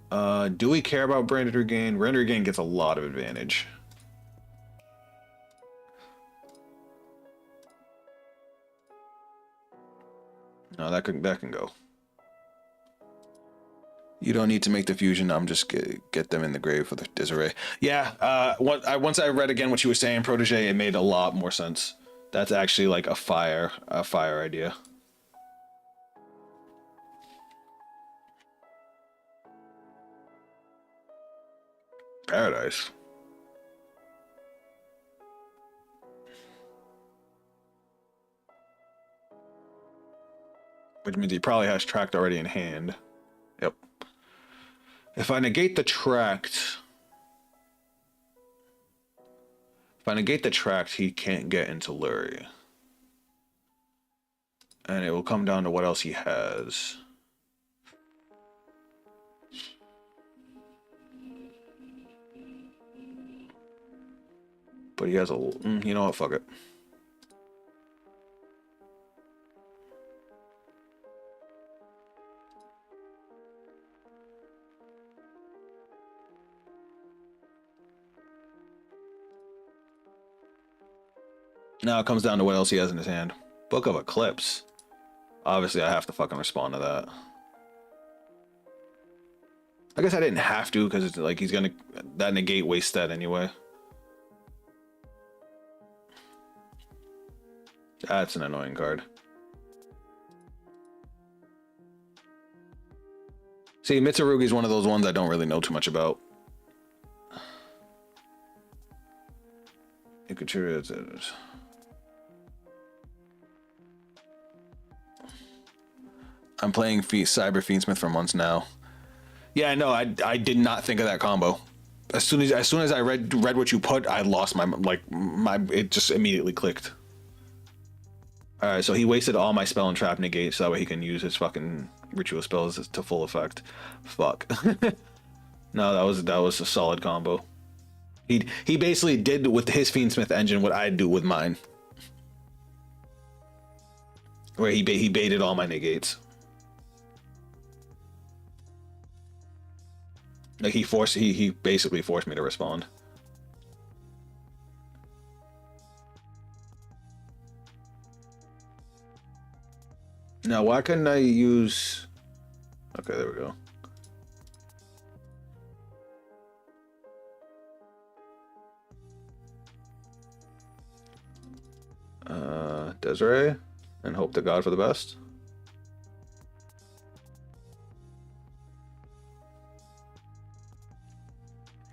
A: Do we care about Branded Regain? Branded Regain gets a lot of advantage. No, that can go. You don't need to make the fusion. I'm just get them in the grave for the disarray. Yeah. Once I read again what you were saying, Protege, it made a lot more sense. That's actually like a fire idea. Paradise. Which means he probably has tracked already in hand. Yep. If I negate the tracked, he can't get into Lurie. And it will come down to what else he has. But he has a... you know what? Fuck it. Now it comes down to what else he has in his hand. Book of Eclipse. Obviously, I have to fucking respond to that. I guess I didn't have to, because it's like he's gonna... That negate wastes that anyway. That's an annoying card. See, Mitsurugi's one of those ones I don't really know too much about. It contributes... I'm playing Cyber Fiendsmith for months now. Yeah, no, I did not think of that combo. As soon as I read what you put, I lost it just immediately clicked. All right, so he wasted all my spell and trap negate so that way he can use his fucking ritual spells to full effect. Fuck. No, that was a solid combo. He basically did with his Fiendsmith engine what I do with mine, where he baited all my negates. Like he basically forced me to respond. Now, why couldn't I use... Okay, there we go. Desiree, and hope to God for the best.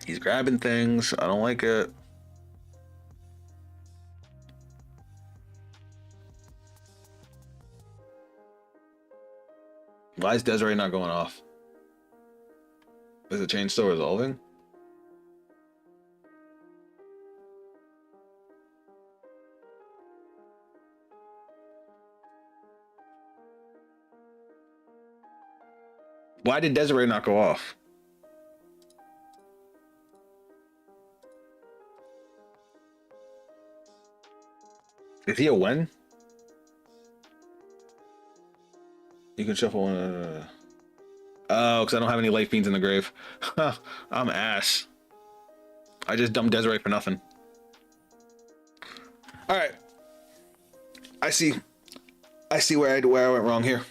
A: He's grabbing things. I don't like it. Why is Desiree not going off? Is the chain still resolving? Why did Desiree not go off? Is he a win? You can shuffle one. Oh, because I don't have any life fiends in the grave. I'm ass. I just dumped Desiree for nothing. All right. I see where I went wrong here.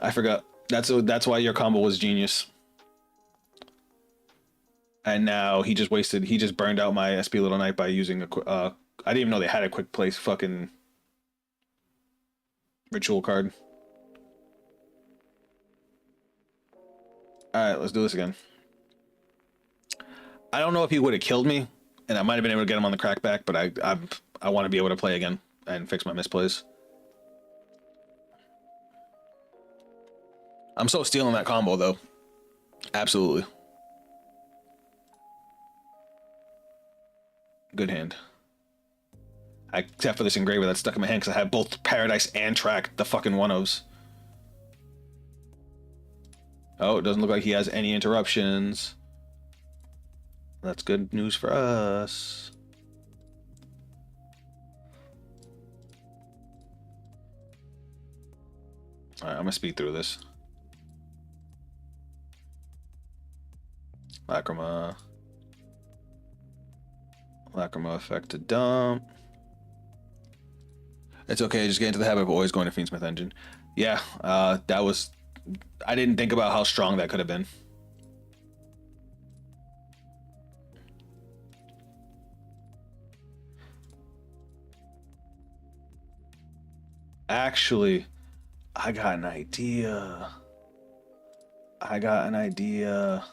A: I forgot. That's why your combo was genius. And now he just burned out my SP Little Knight by using a I didn't even know they had a quick place fucking ritual card. Alright, let's do this again. I don't know if he would have killed me, and I might have been able to get him on the crackback, but I want to be able to play again and fix my misplays. I'm so stealing that combo though. Absolutely. Good hand. Except for this engraver that's stuck in my hand because I have both Paradise and Track, the fucking one-ofs. Oh, it doesn't look like he has any interruptions. That's good news for us. Alright, I'm gonna speed through this. Lacrima effect to dump. It's okay, just get into the habit of always going to Fiendsmith engine. Yeah, that was I didn't think about how strong that could have been. Actually, I got an idea. I got an idea.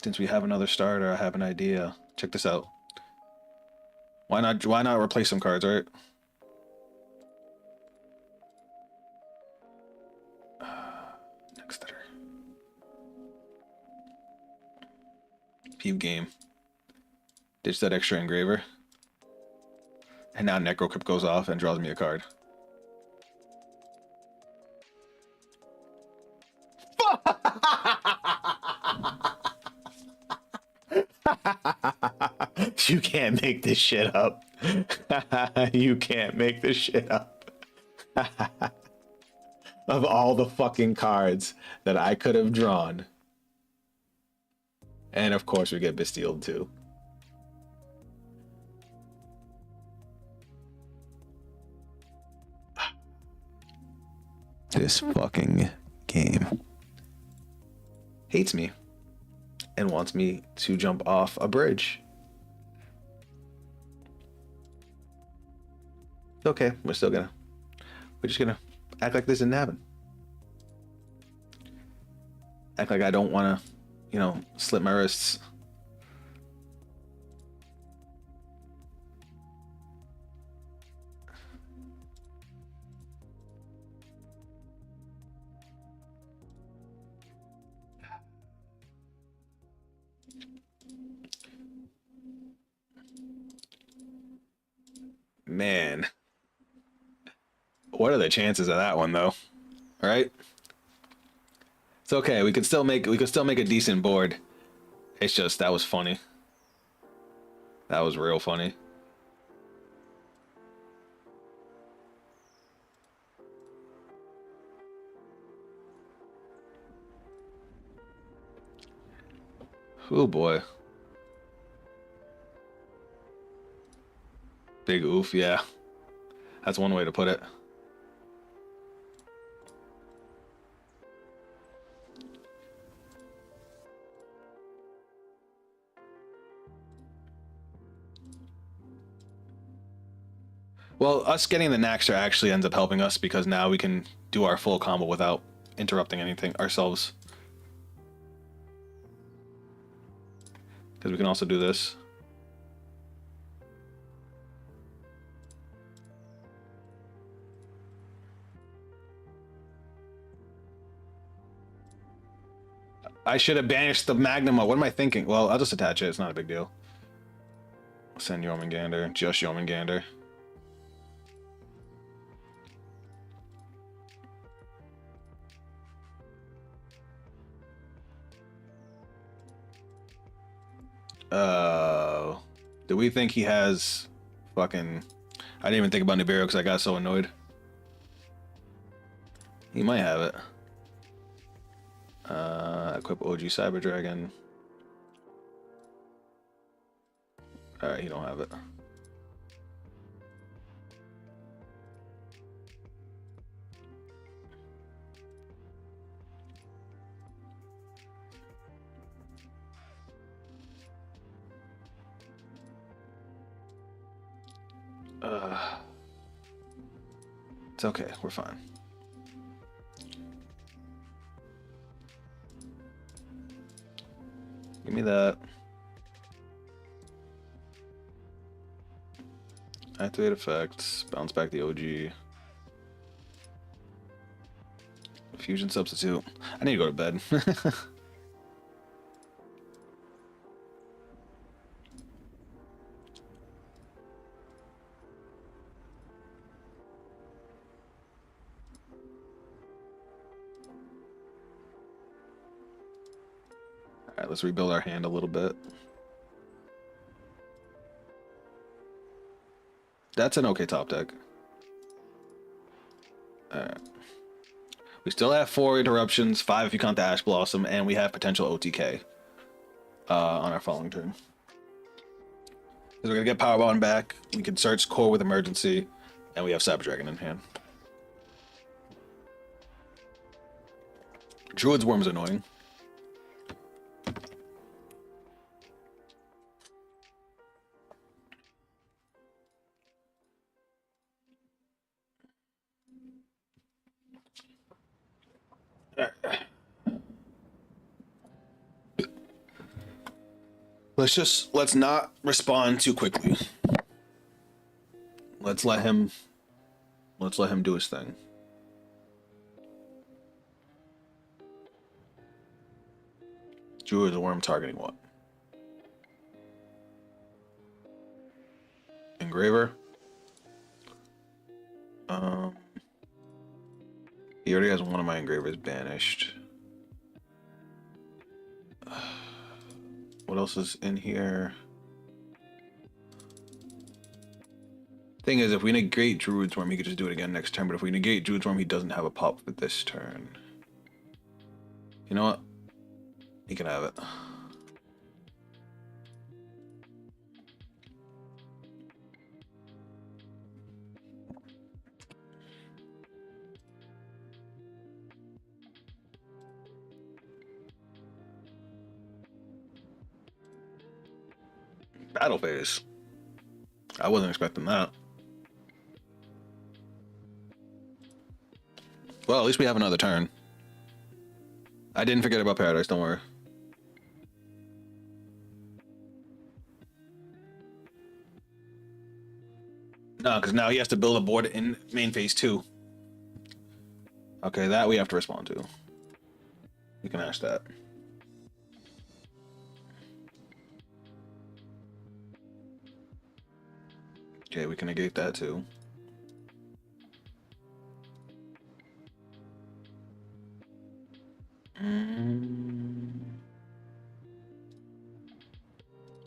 A: Since we have another starter, I have an idea. Check this out. Why not replace some cards, right? Next starter. Peep game. Ditch that extra engraver. And now Necrocrypt goes off and draws me a card. You can't make this shit up. You can't make this shit up. Of all the fucking cards that I could have drawn. And of course we get Bastilled too. This fucking game hates me and wants me to jump off a bridge. Okay, we're just gonna act like this didn't happen. Act like I don't want to, you know, slit my wrists. Man, what are the chances of that one though? Right? It's okay. We could still make a decent board. It's just that was funny. That was real funny. Oh boy. Big oof, yeah. That's one way to put it. Well, us getting the Naxter actually ends up helping us because now we can do our full combo without interrupting anything ourselves. Because we can also do this. I should have banished the Magnuma. What am I thinking? Well, I'll just attach it. It's not a big deal. Send Jormungandr. Just Jormungandr. Do we think he has fucking... I didn't even think about Nibiru because I got so annoyed. He might have it. Equip OG Cyber Dragon. Alright, he don't have it. It's okay, we're fine. Give me that. Activate effects, bounce back the OG. Fusion substitute. I need to go to bed. Alright, let's rebuild our hand a little bit. That's an okay top deck. Alright. We still have 4 interruptions, 5 if you count the Ash Blossom, and we have potential OTK on our following turn. Because we're going to get Power Bond back, we can search Core with Emergency, and we have Cyber Dragon in hand. Druid's Worm's annoying. Let's not respond too quickly. Let's let him do his thing. Druid's Worm targeting what? Engraver. He already has one of my engravers banished. What else is in here? Thing is, if we negate Druid's Worm, he could just do it again next turn. But if we negate Druid's Worm, he doesn't have a pop for this turn. You know what? He can have it. Battle phase. I wasn't expecting that. Well, at least we have another turn. I didn't forget about Paradise, don't worry. No, because now he has to build a board in main phase 2. Okay, that we have to respond to. You can ask that. Okay, we can negate that too.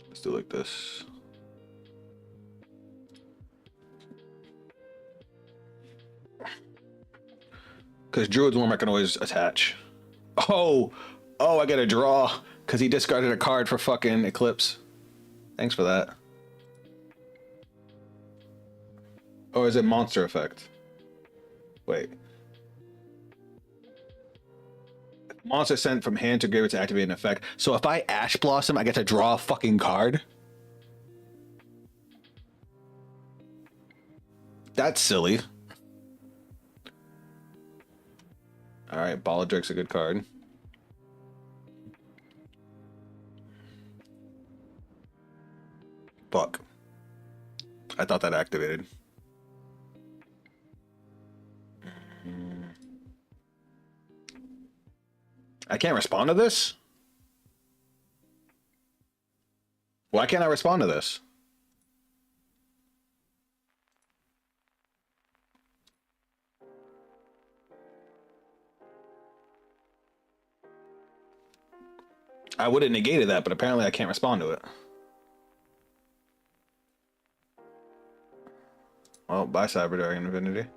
A: Let's do it like this. Because Druid's Worm I can always attach. Oh, I got a draw because he discarded a card for fucking Eclipse. Thanks for that. Or is it monster effect? Wait. Monster sent from hand to graveyard to activate an effect. So if I Ash Blossom, I get to draw a fucking card? That's silly. Alright, Balladrick's a good card. Fuck. I thought that activated. I can't respond to this? Why can't I respond to this? I would have negated that, but apparently I can't respond to it. Well, bye, Cyber Dragon Infinity.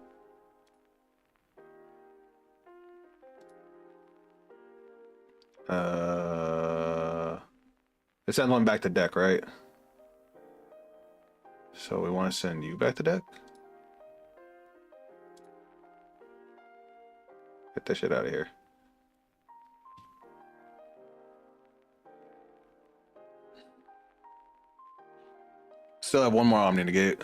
A: Let's send one back to deck, right? So we want to send you back to deck? Get that shit out of here. Still have one more Omni negate.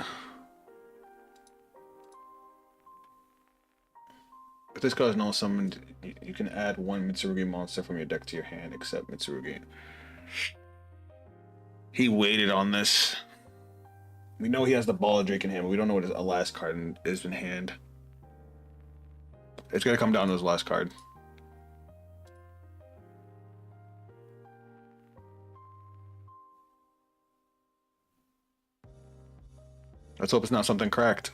A: If this card is null summoned, you can add one Mitsurugi monster from your deck to your hand, except Mitsurugi. He waited on this. We know he has the Balladrick in hand, but we don't know what his last card is in hand. It's gonna come down to his last card. Let's hope it's not something cracked.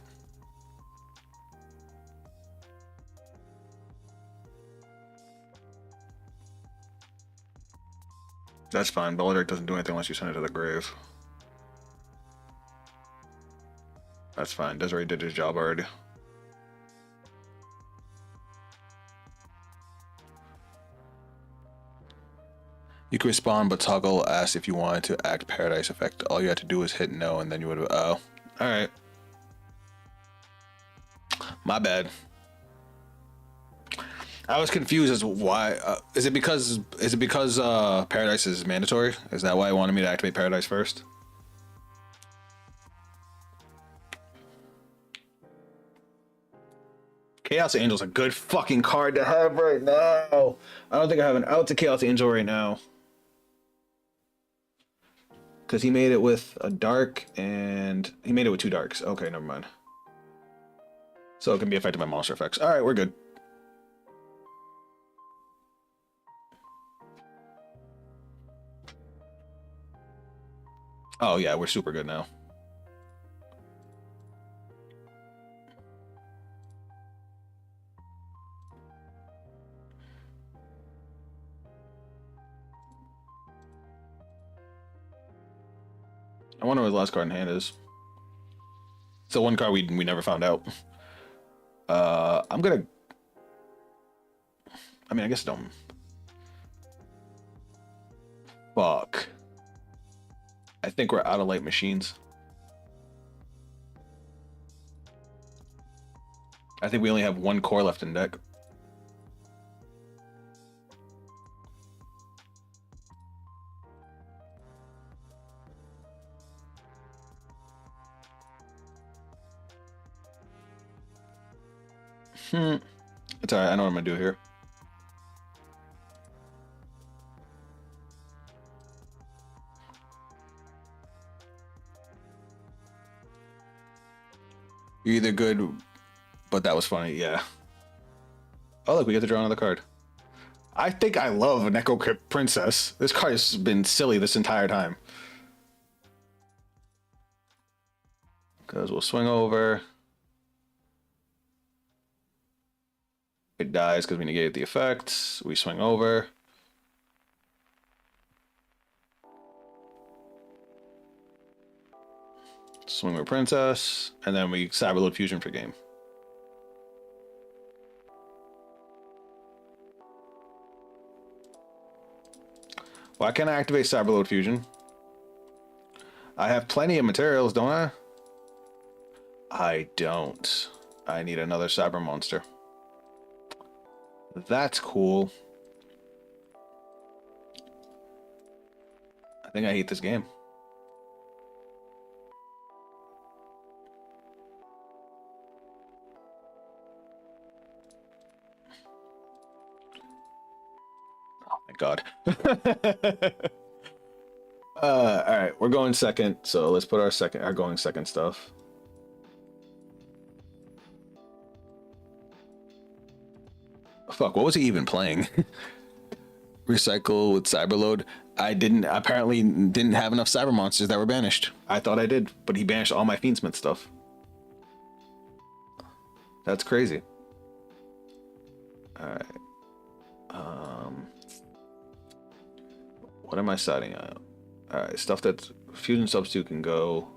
A: That's fine. Balladrick doesn't do anything unless you send it to the grave. That's fine. Desiree did his job already. You can respond, but Toggle asked if you wanted to act Paradise Effect. All you had to do was hit no, and then you would have. Oh, all right. My bad. I was confused as to why. Is it because Paradise is mandatory? Is that why it wanted me to activate Paradise first? Chaos Angel's a good fucking card to have right now. I don't think I have an out to Chaos Angel right now. Because he made it with a dark and he made it with 2 darks. Okay, never mind. So it can be affected by monster effects. Alright, we're good. Oh yeah, we're super good now. I wonder what the last card in hand is. It's the one card we never found out. I'm gonna. I mean, I guess don't. Fuck. I think we're out of light machines. I think we only have 1 core left in deck. It's alright, I know what I'm gonna do here. You're either good, but that was funny, yeah. Oh look, we get to draw another card. I think I love a Necro Crypt Princess. This card has been silly this entire time. Because we'll swing over. It dies because we negated the effects. We swing over. Swing with Princess. And then we Cyberload Fusion for game. Why can't I activate Cyberload Fusion? I have plenty of materials, don't I? I don't. I need another Cyber Monster. That's cool. I think I hate this game. Oh my god. All right, we're going second, so let's put our going second stuff. Fuck, what was he even playing? Recycle with Cyberload. I apparently didn't have enough Cyber Monsters that were banished. I thought I did, but he banished all my Fiendsmith stuff. That's crazy. All right. What am I siding on? All right, stuff that Fusion Substitute can go.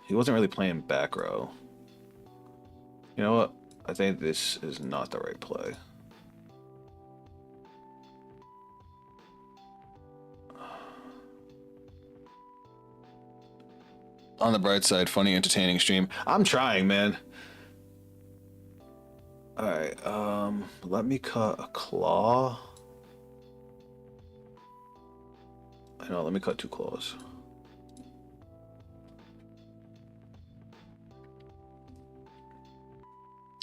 A: He wasn't really playing back row. You know what? I think this is not the right play. On the bright side, funny, entertaining stream. I'm trying, man. Alright, let me cut a claw. I know, let me cut 2 claws.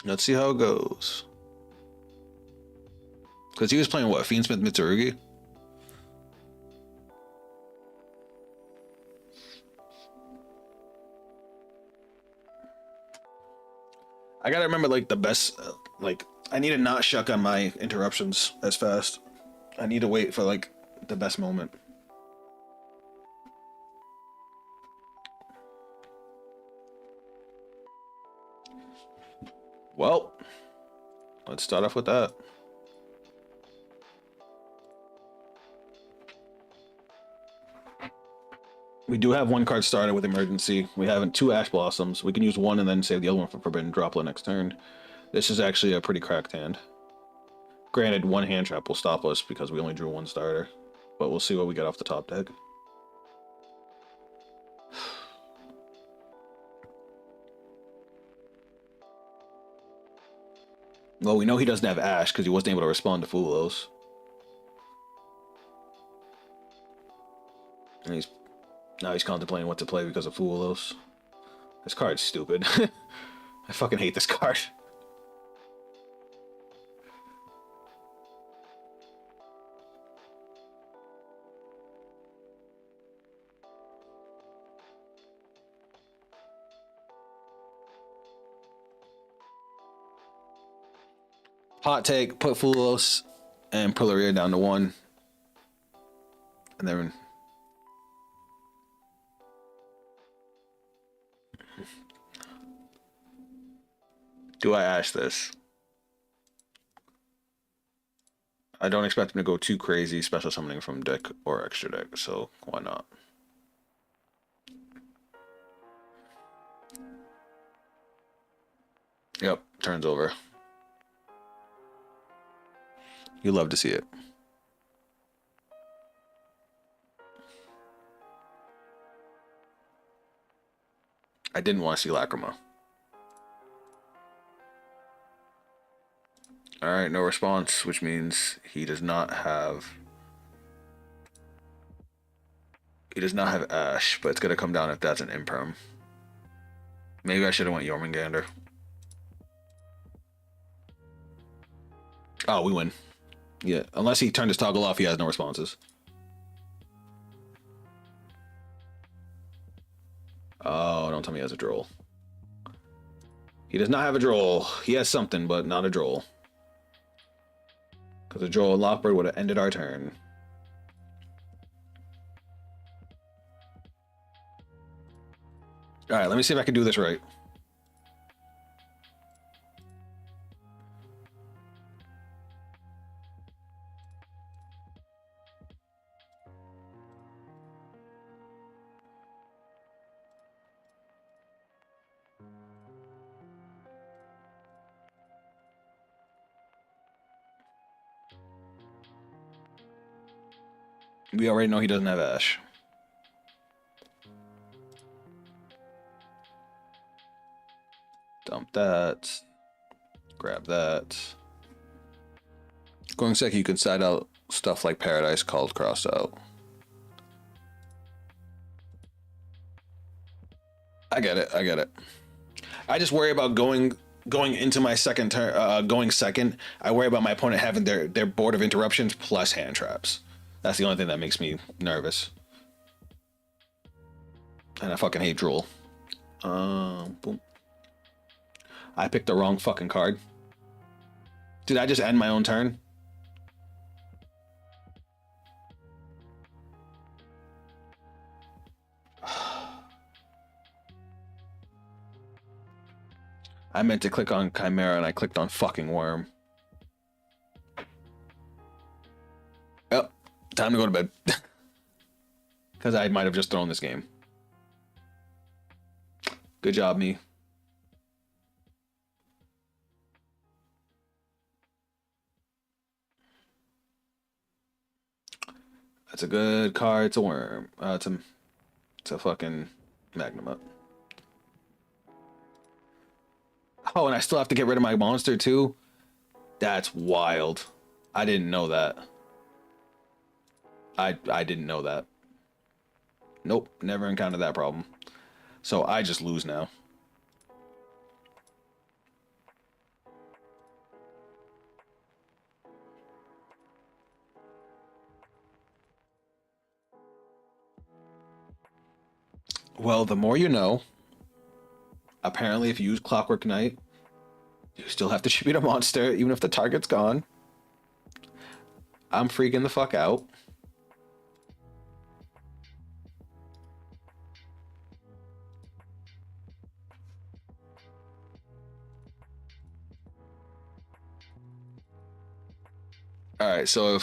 A: Let's see how it goes. Because he was playing what? Fiendsmith Mitsurugi? I gotta remember, like, the best, like, I need to not shotgun my interruptions as fast. I need to wait for, like, the best moment. Well, let's start off with that. We do have 1 card started with Emergency. We have 2 Ash Blossoms. We can use 1 and then save the other one for Forbidden Droplet next turn. This is actually a pretty cracked hand. Granted, 1 hand trap will stop us because we only drew 1 starter. But we'll see what we get off the top deck. Well, we know he doesn't have Ash because he wasn't able to respond to Fulos. And now he's contemplating what to play because of Fulos. This card's stupid. I fucking hate this card. Hot take, put Fulos and Pillaria down to 1. And then... Do I Ash this? I don't expect him to go too crazy, special summoning from deck or extra deck, so why not? Yep, turns over. You love to see it. I didn't want to see Lacrima. Alright, no response, which means he does not have... He does not have Ash, but it's going to come down if that's an Imperm. Maybe I should have went Jormungandr. Oh, we win. Yeah, unless he turned his toggle off, he has no responses. Oh, don't tell me he has a Droll. He does not have a Droll. He has something, but not a Droll. Because a Droll and Lockbird would have ended our turn. Alright, let me see if I can do this right. We already know he doesn't have Ash. Dump that. Grab that. Going second, you can side out stuff like Paradise called cross out. I get it. I get it. I just worry about going into my second turn, going second. I worry about my opponent having their board of interruptions plus hand traps. That's the only thing that makes me nervous. And I fucking hate Drool. Boom. I picked the wrong fucking card. Did I just end my own turn? I meant to click on Chimera and I clicked on fucking Worm. Yep, time to go to bed. Because I might have just thrown this game. Good job, me. That's a good card. It's a Worm. It's a fucking Magnum up. Oh, and I still have to get rid of my monster too? That's wild. I didn't know that. I didn't know that. Nope, never encountered that problem. So I just lose now. Well, the more you know. Apparently, if you use Clockwork Knight, you still have to shoot a monster, even if the target's gone. I'm freaking the fuck out. Alright, so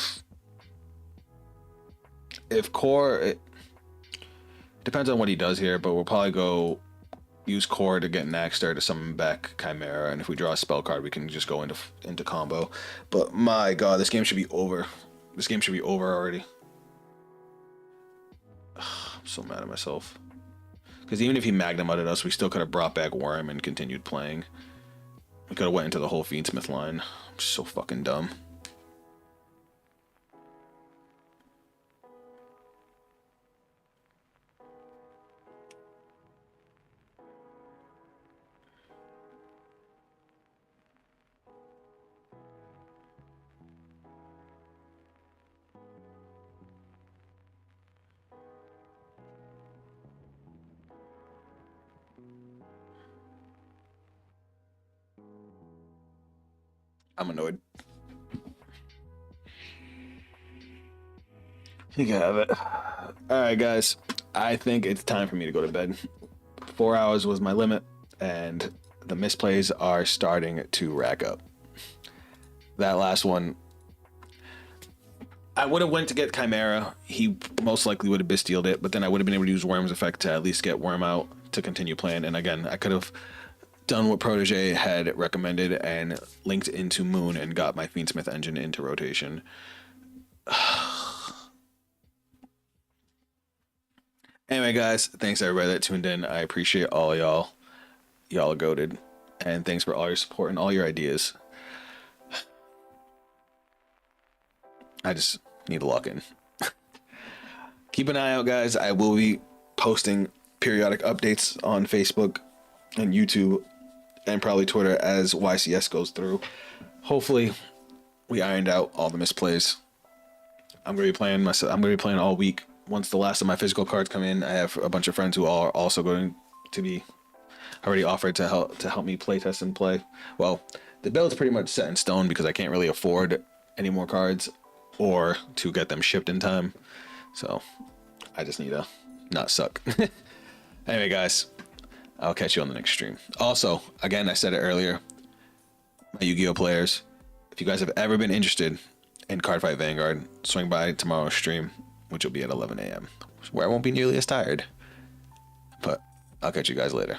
A: if Core... It depends on what he does here, but we'll probably go use Core to get Naxter to summon back Chimera, and if we draw a spell card, we can just go into combo. But my god, this game should be over. This game should be over already. Ugh, I'm so mad at myself. Because even if he Magnum-utted us, we still could have brought back Worm and continued playing. We could have went into the whole Fiendsmith line. I'm so fucking dumb. I'm annoyed. You can have it. All right, guys. I think it's time for me to go to bed. 4 hours was my limit, and the misplays are starting to rack up. That last one, I would have went to get Chimera. He most likely would have bestialed it, but then I would have been able to use Worm's effect to at least get Worm out to continue playing. And again, I could have done what Protege had recommended and linked into Moon and got my Fiendsmith engine into rotation. Anyway, guys, thanks everybody that tuned in. I appreciate all y'all. Y'all are goated. And thanks for all your support and all your ideas. I just need to lock in. Keep an eye out, guys. I will be posting periodic updates on Facebook and YouTube and probably Twitter as YCS goes through. Hopefully, we ironed out all the misplays. I'm gonna be playing all week. Once the last of my physical cards come in, I have a bunch of friends who are also going to be already offered to help me play test and play. Well, the build's pretty much set in stone because I can't really afford any more cards or to get them shipped in time. So I just need to not suck. Anyway, guys, I'll catch you on the next stream. Also, again, I said it earlier, my Yu-Gi-Oh players, if you guys have ever been interested in Cardfight Vanguard, swing by tomorrow's stream, which will be at 11 a.m., where I won't be nearly as tired. But I'll catch you guys later.